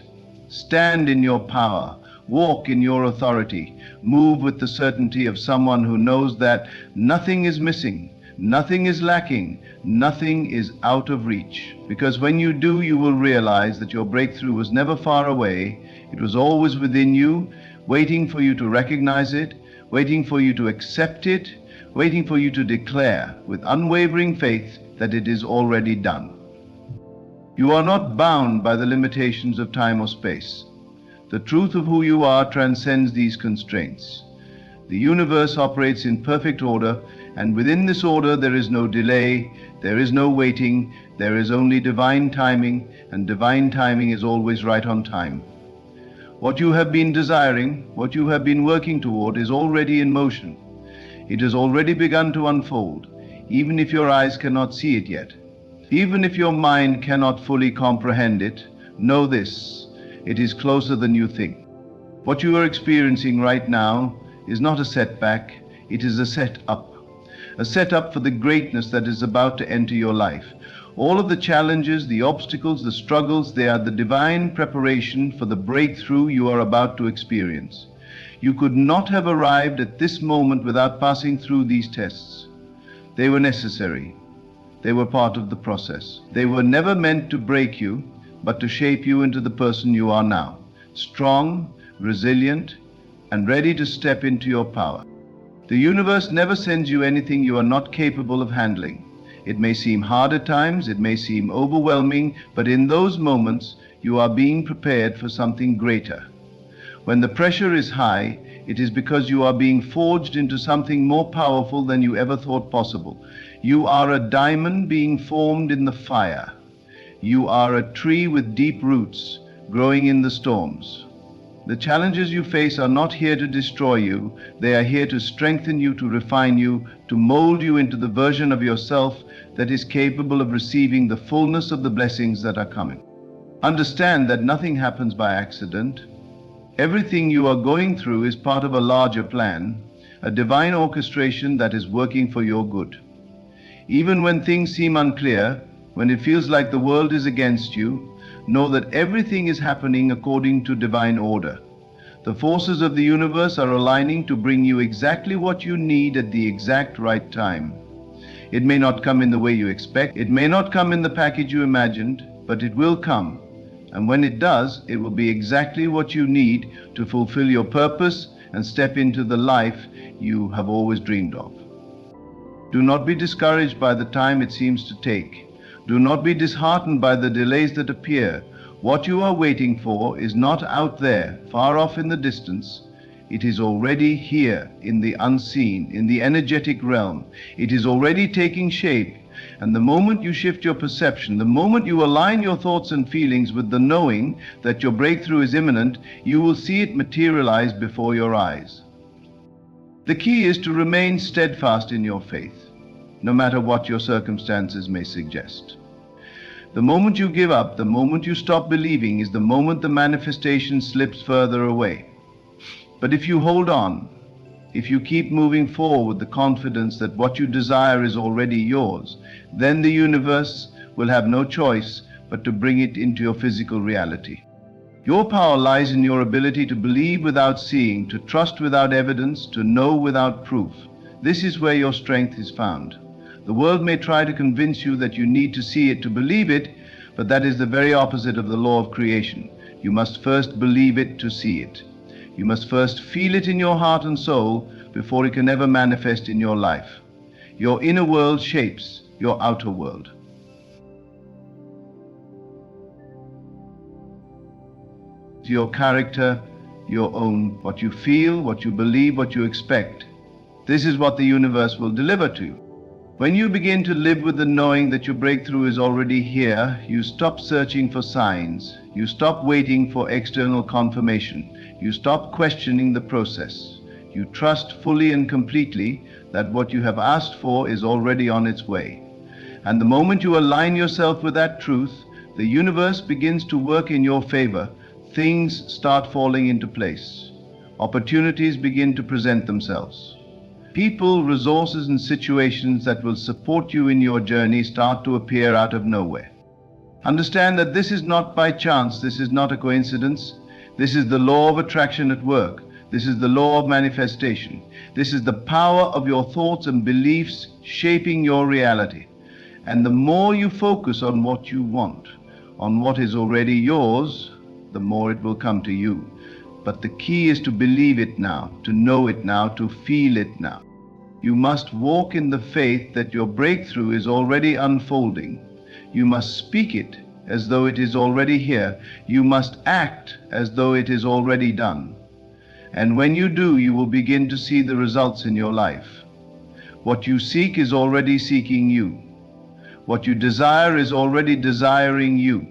Stand in your power, walk in your authority, move with the certainty of someone who knows that nothing is missing, nothing is lacking, nothing is out of reach. Because when you do, you will realize that your breakthrough was never far away. It was always within you, waiting for you to recognize it, waiting for you to accept it, waiting for you to declare with unwavering faith that it is already done. You are not bound by the limitations of time or space. The truth of who you are transcends these constraints. The universe operates in perfect order, and within this order there is no delay, there is no waiting, there is only divine timing, and divine timing is always right on time. What you have been desiring, what you have been working toward is already in motion. It has already begun to unfold, even if your eyes cannot see it yet. Even if your mind cannot fully comprehend it, know this: it is closer than you think. What you are experiencing right now is not a setback, it is a setup for the greatness that is about to enter your life. All of the challenges, the obstacles, the struggles, they are the divine preparation for the breakthrough you are about to experience. You could not have arrived at this moment without passing through these tests. They were necessary. They were part of the process. They were never meant to break you, but to shape you into the person you are now, strong, resilient, and ready to step into your power. The universe never sends you anything you are not capable of handling. It may seem hard at times, it may seem overwhelming, but in those moments, you are being prepared for something greater. When the pressure is high, it is because you are being forged into something more powerful than you ever thought possible. You are a diamond being formed in the fire. You are a tree with deep roots, growing in the storms. The challenges you face are not here to destroy you. They are here to strengthen you, to refine you, to mold you into the version of yourself that is capable of receiving the fullness of the blessings that are coming. Understand that nothing happens by accident. Everything you are going through is part of a larger plan, a divine orchestration that is working for your good. Even when things seem unclear, when it feels like the world is against you, know that everything is happening according to divine order. The forces of the universe are aligning to bring you exactly what you need at the exact right time. It may not come in the way you expect, it may not come in the package you imagined, but it will come. And when it does, it will be exactly what you need to fulfill your purpose and step into the life you have always dreamed of. Do not be discouraged by the time it seems to take. Do not be disheartened by the delays that appear. What you are waiting for is not out there, far off in the distance. It is already here in the unseen, in the energetic realm. It is already taking shape. And the moment you shift your perception, the moment you align your thoughts and feelings with the knowing that your breakthrough is imminent, you will see it materialize before your eyes. The key is to remain steadfast in your faith, no matter what your circumstances may suggest. The moment you give up, the moment you stop believing, is the moment the manifestation slips further away. But if you hold on, if you keep moving forward with the confidence that what you desire is already yours, then the universe will have no choice but to bring it into your physical reality. Your power lies in your ability to believe without seeing, to trust without evidence, to know without proof. This is where your strength is found. The world may try to convince you that you need to see it to believe it, but that is the very opposite of the law of creation. You must first believe it to see it. You must first feel it in your heart and soul before it can ever manifest in your life. Your inner world shapes your outer world. Your character, your own, what you feel, what you believe, what you expect, This is what the universe will deliver to you. When you begin to live with the knowing that your breakthrough is already here, you stop searching for signs. You stop waiting for external confirmation. You stop questioning the process. You trust fully and completely that what you have asked for is already on its way. And the moment you align yourself with that truth, the universe begins to work in your favor. Things start falling into place. Opportunities begin to present themselves. People, resources, and situations that will support you in your journey start to appear out of nowhere. Understand that this is not by chance, this is not a coincidence. This is the law of attraction at work. This is the law of manifestation. This is the power of your thoughts and beliefs shaping your reality. And the more you focus on what you want, on what is already yours, the more it will come to you. But the key is to believe it now, to know it now, to feel it now. You must walk in the faith that your breakthrough is already unfolding. You must speak it as though it is already here. You must act as though it is already done. And when you do, you will begin to see the results in your life. What you seek is already seeking you. What you desire is already desiring you.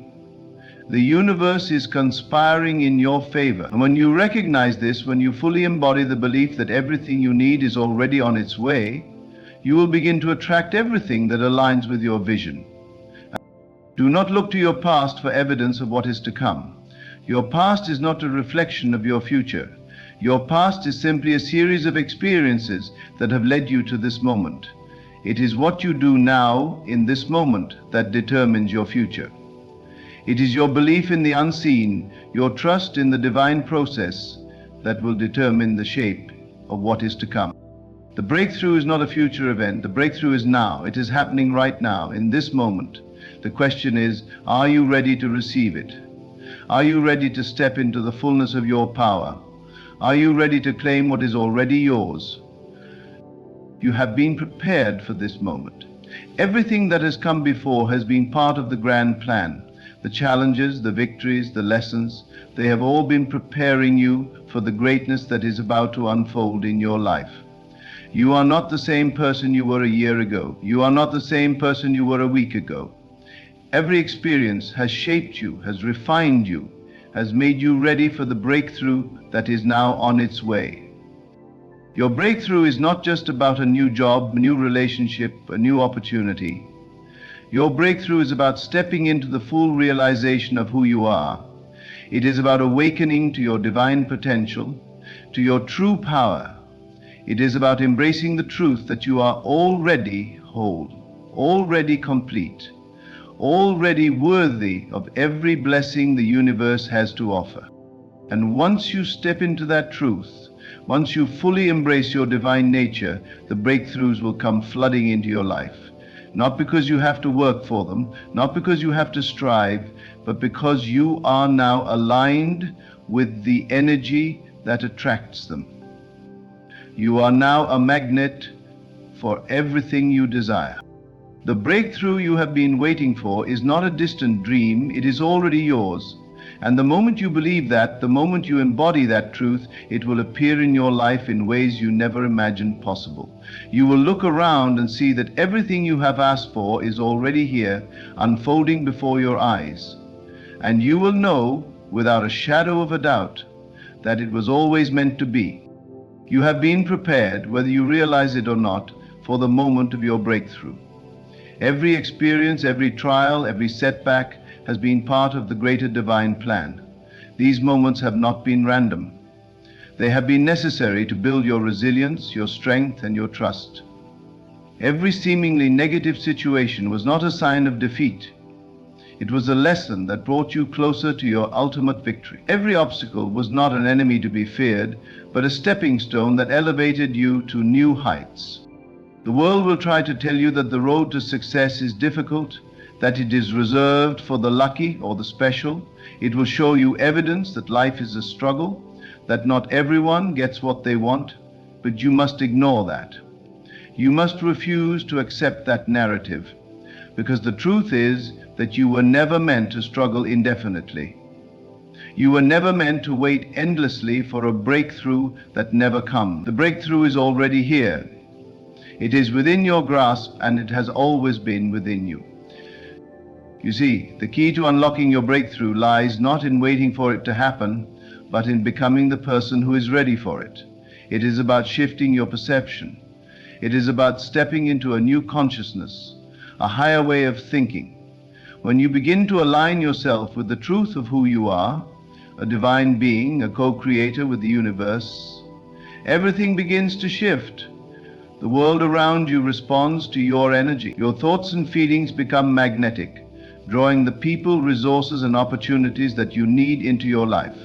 The universe is conspiring in your favor. And when you recognize this, when you fully embody the belief that everything you need is already on its way, you will begin to attract everything that aligns with your vision. Do not look to your past for evidence of what is to come. Your past is not a reflection of your future. Your past is simply a series of experiences that have led you to this moment. It is what you do now, in this moment, that determines your future. It is your belief in the unseen, your trust in the divine process, that will determine the shape of what is to come. The breakthrough is not a future event. The breakthrough is now. It is happening right now, in this moment. The question is, are you ready to receive it? Are you ready to step into the fullness of your power? Are you ready to claim what is already yours? You have been prepared for this moment. Everything that has come before has been part of the grand plan. The challenges, the victories, the lessons, they have all been preparing you for the greatness that is about to unfold in your life. You are not the same person you were a year ago. You are not the same person you were a week ago. Every experience has shaped you, has refined you, has made you ready for the breakthrough that is now on its way. Your breakthrough is not just about a new job, a new relationship, a new opportunity. Your breakthrough is about stepping into the full realization of who you are. It is about awakening to your divine potential, to your true power. It is about embracing the truth that you are already whole, already complete, already worthy of every blessing the universe has to offer. And once you step into that truth, once you fully embrace your divine nature, the breakthroughs will come flooding into your life. Not because you have to work for them, not because you have to strive, but because you are now aligned with the energy that attracts them. You are now a magnet for everything you desire. The breakthrough you have been waiting for is not a distant dream, it is already yours. And the moment you believe that, the moment you embody that truth, it will appear in your life in ways you never imagined possible. You will look around and see that everything you have asked for is already here, unfolding before your eyes. And you will know, without a shadow of a doubt, that it was always meant to be. You have been prepared, whether you realize it or not, for the moment of your breakthrough. Every experience, every trial, every setback has been part of the greater divine plan. These moments have not been random. They have been necessary to build your resilience, your strength, and your trust. Every seemingly negative situation was not a sign of defeat. It was a lesson that brought you closer to your ultimate victory. Every obstacle was not an enemy to be feared, but a stepping stone that elevated you to new heights. The world will try to tell you that the road to success is difficult, that it is reserved for the lucky or the special. It will show you evidence that life is a struggle, that not everyone gets what they want, but you must ignore that. You must refuse to accept that narrative, because the truth is that you were never meant to struggle indefinitely. You were never meant to wait endlessly for a breakthrough that never comes. The breakthrough is already here. It is within your grasp, and it has always been within you. You see, the key to unlocking your breakthrough lies not in waiting for it to happen, but in becoming the person who is ready for it. It is about shifting your perception. It is about stepping into a new consciousness, a higher way of thinking. When you begin to align yourself with the truth of who you are, a divine being, a co-creator with the universe, everything begins to shift. The world around you responds to your energy. Your thoughts and feelings become magnetic, drawing the people, resources, and opportunities that you need into your life.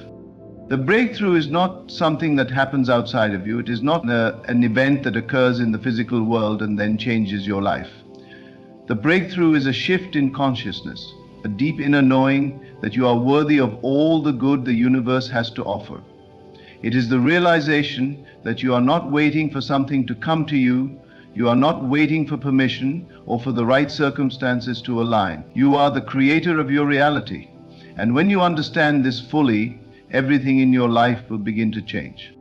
The breakthrough is not something that happens outside of you. It is not an event that occurs in the physical world and then changes your life. The breakthrough is a shift in consciousness, a deep inner knowing that you are worthy of all the good the universe has to offer. It is the realization that you are not waiting for something to come to you. You are not waiting for permission or for the right circumstances to align. You are the creator of your reality. And when you understand this fully, everything in your life will begin to change.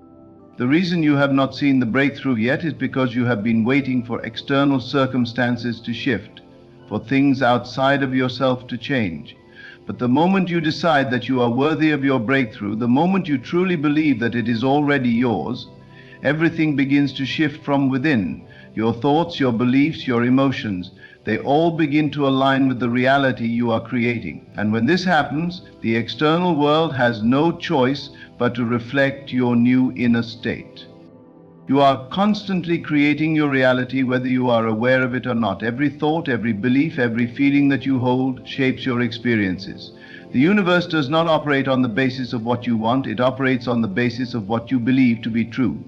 The reason you have not seen the breakthrough yet is because you have been waiting for external circumstances to shift, for things outside of yourself to change. But the moment you decide that you are worthy of your breakthrough, the moment you truly believe that it is already yours, everything begins to shift from within. Your thoughts, your beliefs, your emotions, they all begin to align with the reality you are creating. And when this happens, the external world has no choice but to reflect your new inner state. You are constantly creating your reality, whether you are aware of it or not. Every thought, every belief, every feeling that you hold shapes your experiences. The universe does not operate on the basis of what you want. It operates on the basis of what you believe to be true.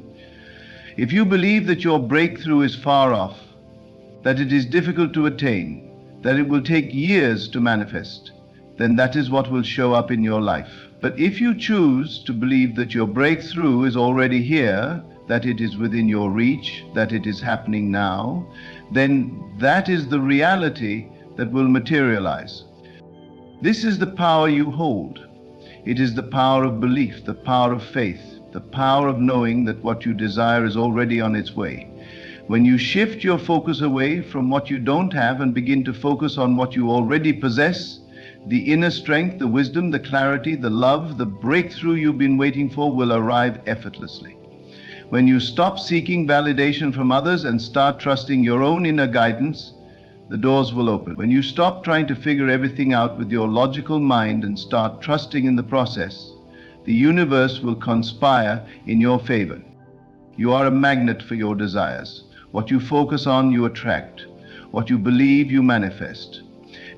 If you believe that your breakthrough is far off, that it is difficult to attain, that it will take years to manifest, then that is what will show up in your life. But if you choose to believe that your breakthrough is already here, that it is within your reach, that it is happening now, then that is the reality that will materialize. This is the power you hold. It is the power of belief, the power of faith, the power of knowing that what you desire is already on its way. When you shift your focus away from what you don't have and begin to focus on what you already possess, the inner strength, the wisdom, the clarity, the love, the breakthrough you've been waiting for will arrive effortlessly. When you stop seeking validation from others and start trusting your own inner guidance, the doors will open. When you stop trying to figure everything out with your logical mind and start trusting in the process, the universe will conspire in your favor. You are a magnet for your desires. What you focus on, you attract. What you believe, you manifest.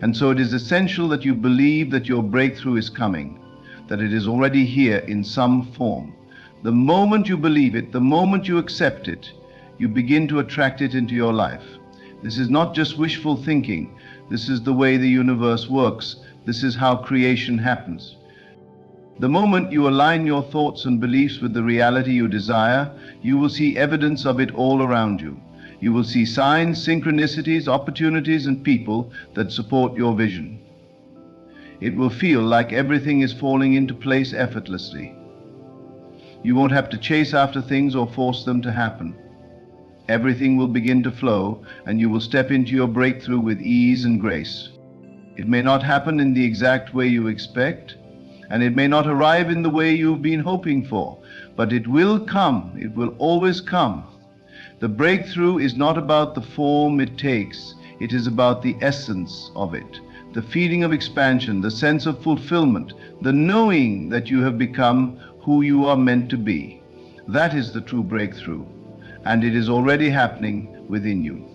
And so it is essential that you believe that your breakthrough is coming, that it is already here in some form. The moment you believe it, the moment you accept it, you begin to attract it into your life. This is not just wishful thinking. This is the way the universe works. This is how creation happens. The moment you align your thoughts and beliefs with the reality you desire, you will see evidence of it all around you. You will see signs, synchronicities, opportunities, and people that support your vision. It will feel like everything is falling into place effortlessly. You won't have to chase after things or force them to happen. Everything will begin to flow, and you will step into your breakthrough with ease and grace. It may not happen in the exact way you expect, and it may not arrive in the way you've been hoping for, but it will come. It will always come. The breakthrough is not about the form it takes. It is about the essence of it, the feeling of expansion, the sense of fulfillment, the knowing that you have become who you are meant to be. That is the true breakthrough, and it is already happening within you.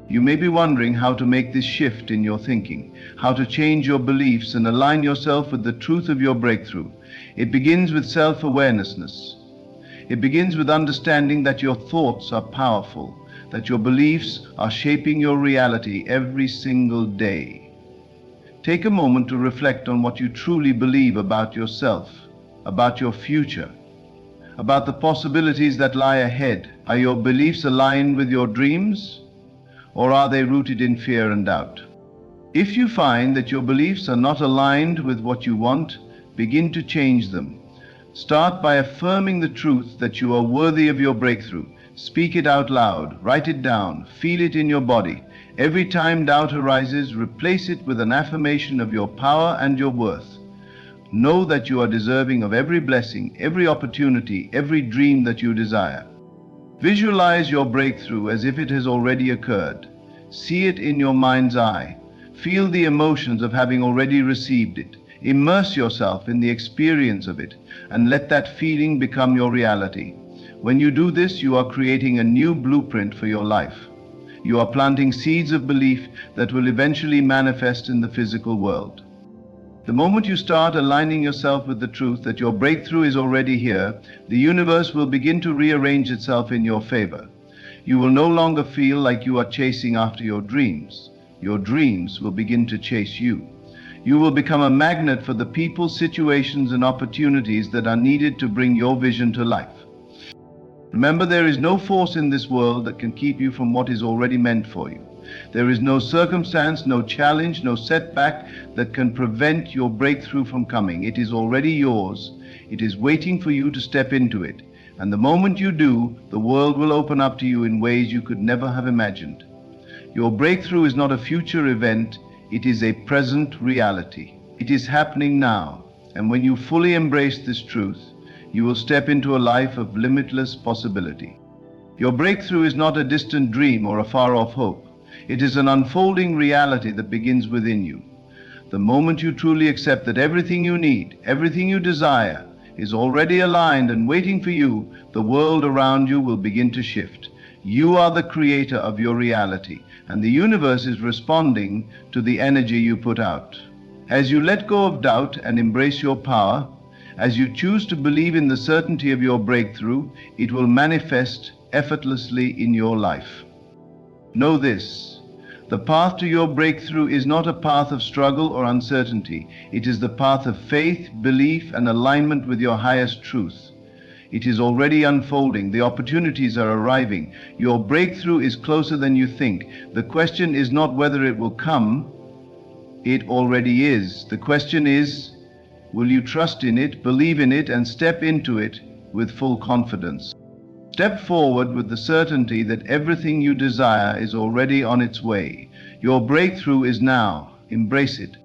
You may be wondering how to make this shift in your thinking, how to change your beliefs and align yourself with the truth of your breakthrough. It begins with self-awareness. It begins with understanding that your thoughts are powerful, that your beliefs are shaping your reality every single day. Take a moment to reflect on what you truly believe about yourself, about your future, about the possibilities that lie ahead. Are your beliefs aligned with your dreams, or are they rooted in fear and doubt? If you find that your beliefs are not aligned with what you want, begin to change them. Start by affirming the truth that you are worthy of your breakthrough. Speak it out loud, write it down, feel it in your body. Every time doubt arises, replace it with an affirmation of your power and your worth. Know that you are deserving of every blessing, every opportunity, every dream that you desire. Visualize your breakthrough as if it has already occurred. See it in your mind's eye. Feel the emotions of having already received it. Immerse yourself in the experience of it and let that feeling become your reality. When you do this, you are creating a new blueprint for your life. You are planting seeds of belief that will eventually manifest in the physical world. The moment you start aligning yourself with the truth that your breakthrough is already here, the universe will begin to rearrange itself in your favor. You will no longer feel like you are chasing after your dreams. Your dreams will begin to chase you. You will become a magnet for the people, situations, and opportunities that are needed to bring your vision to life. Remember, there is no force in this world that can keep you from what is already meant for you. There is no circumstance, no challenge, no setback that can prevent your breakthrough from coming. It is already yours. It is waiting for you to step into it. And the moment you do, the world will open up to you in ways you could never have imagined. Your breakthrough is not a future event, it is a present reality. It is happening now. And when you fully embrace this truth, you will step into a life of limitless possibility. Your breakthrough is not a distant dream or a far-off hope. It is an unfolding reality that begins within you. The moment you truly accept that everything you need, everything you desire, is already aligned and waiting for you, the world around you will begin to shift. You are the creator of your reality, and the universe is responding to the energy you put out. As you let go of doubt and embrace your power, as you choose to believe in the certainty of your breakthrough, it will manifest effortlessly in your life. Know this: the path to your breakthrough is not a path of struggle or uncertainty. It is the path of faith, belief, and alignment with your highest truth. It is already unfolding. The opportunities are arriving. Your breakthrough is closer than you think. The question is not whether it will come. It already is. The question is, will you trust in it, believe in it, and step into it with full confidence? Step forward with the certainty that everything you desire is already on its way. Your breakthrough is now. Embrace it.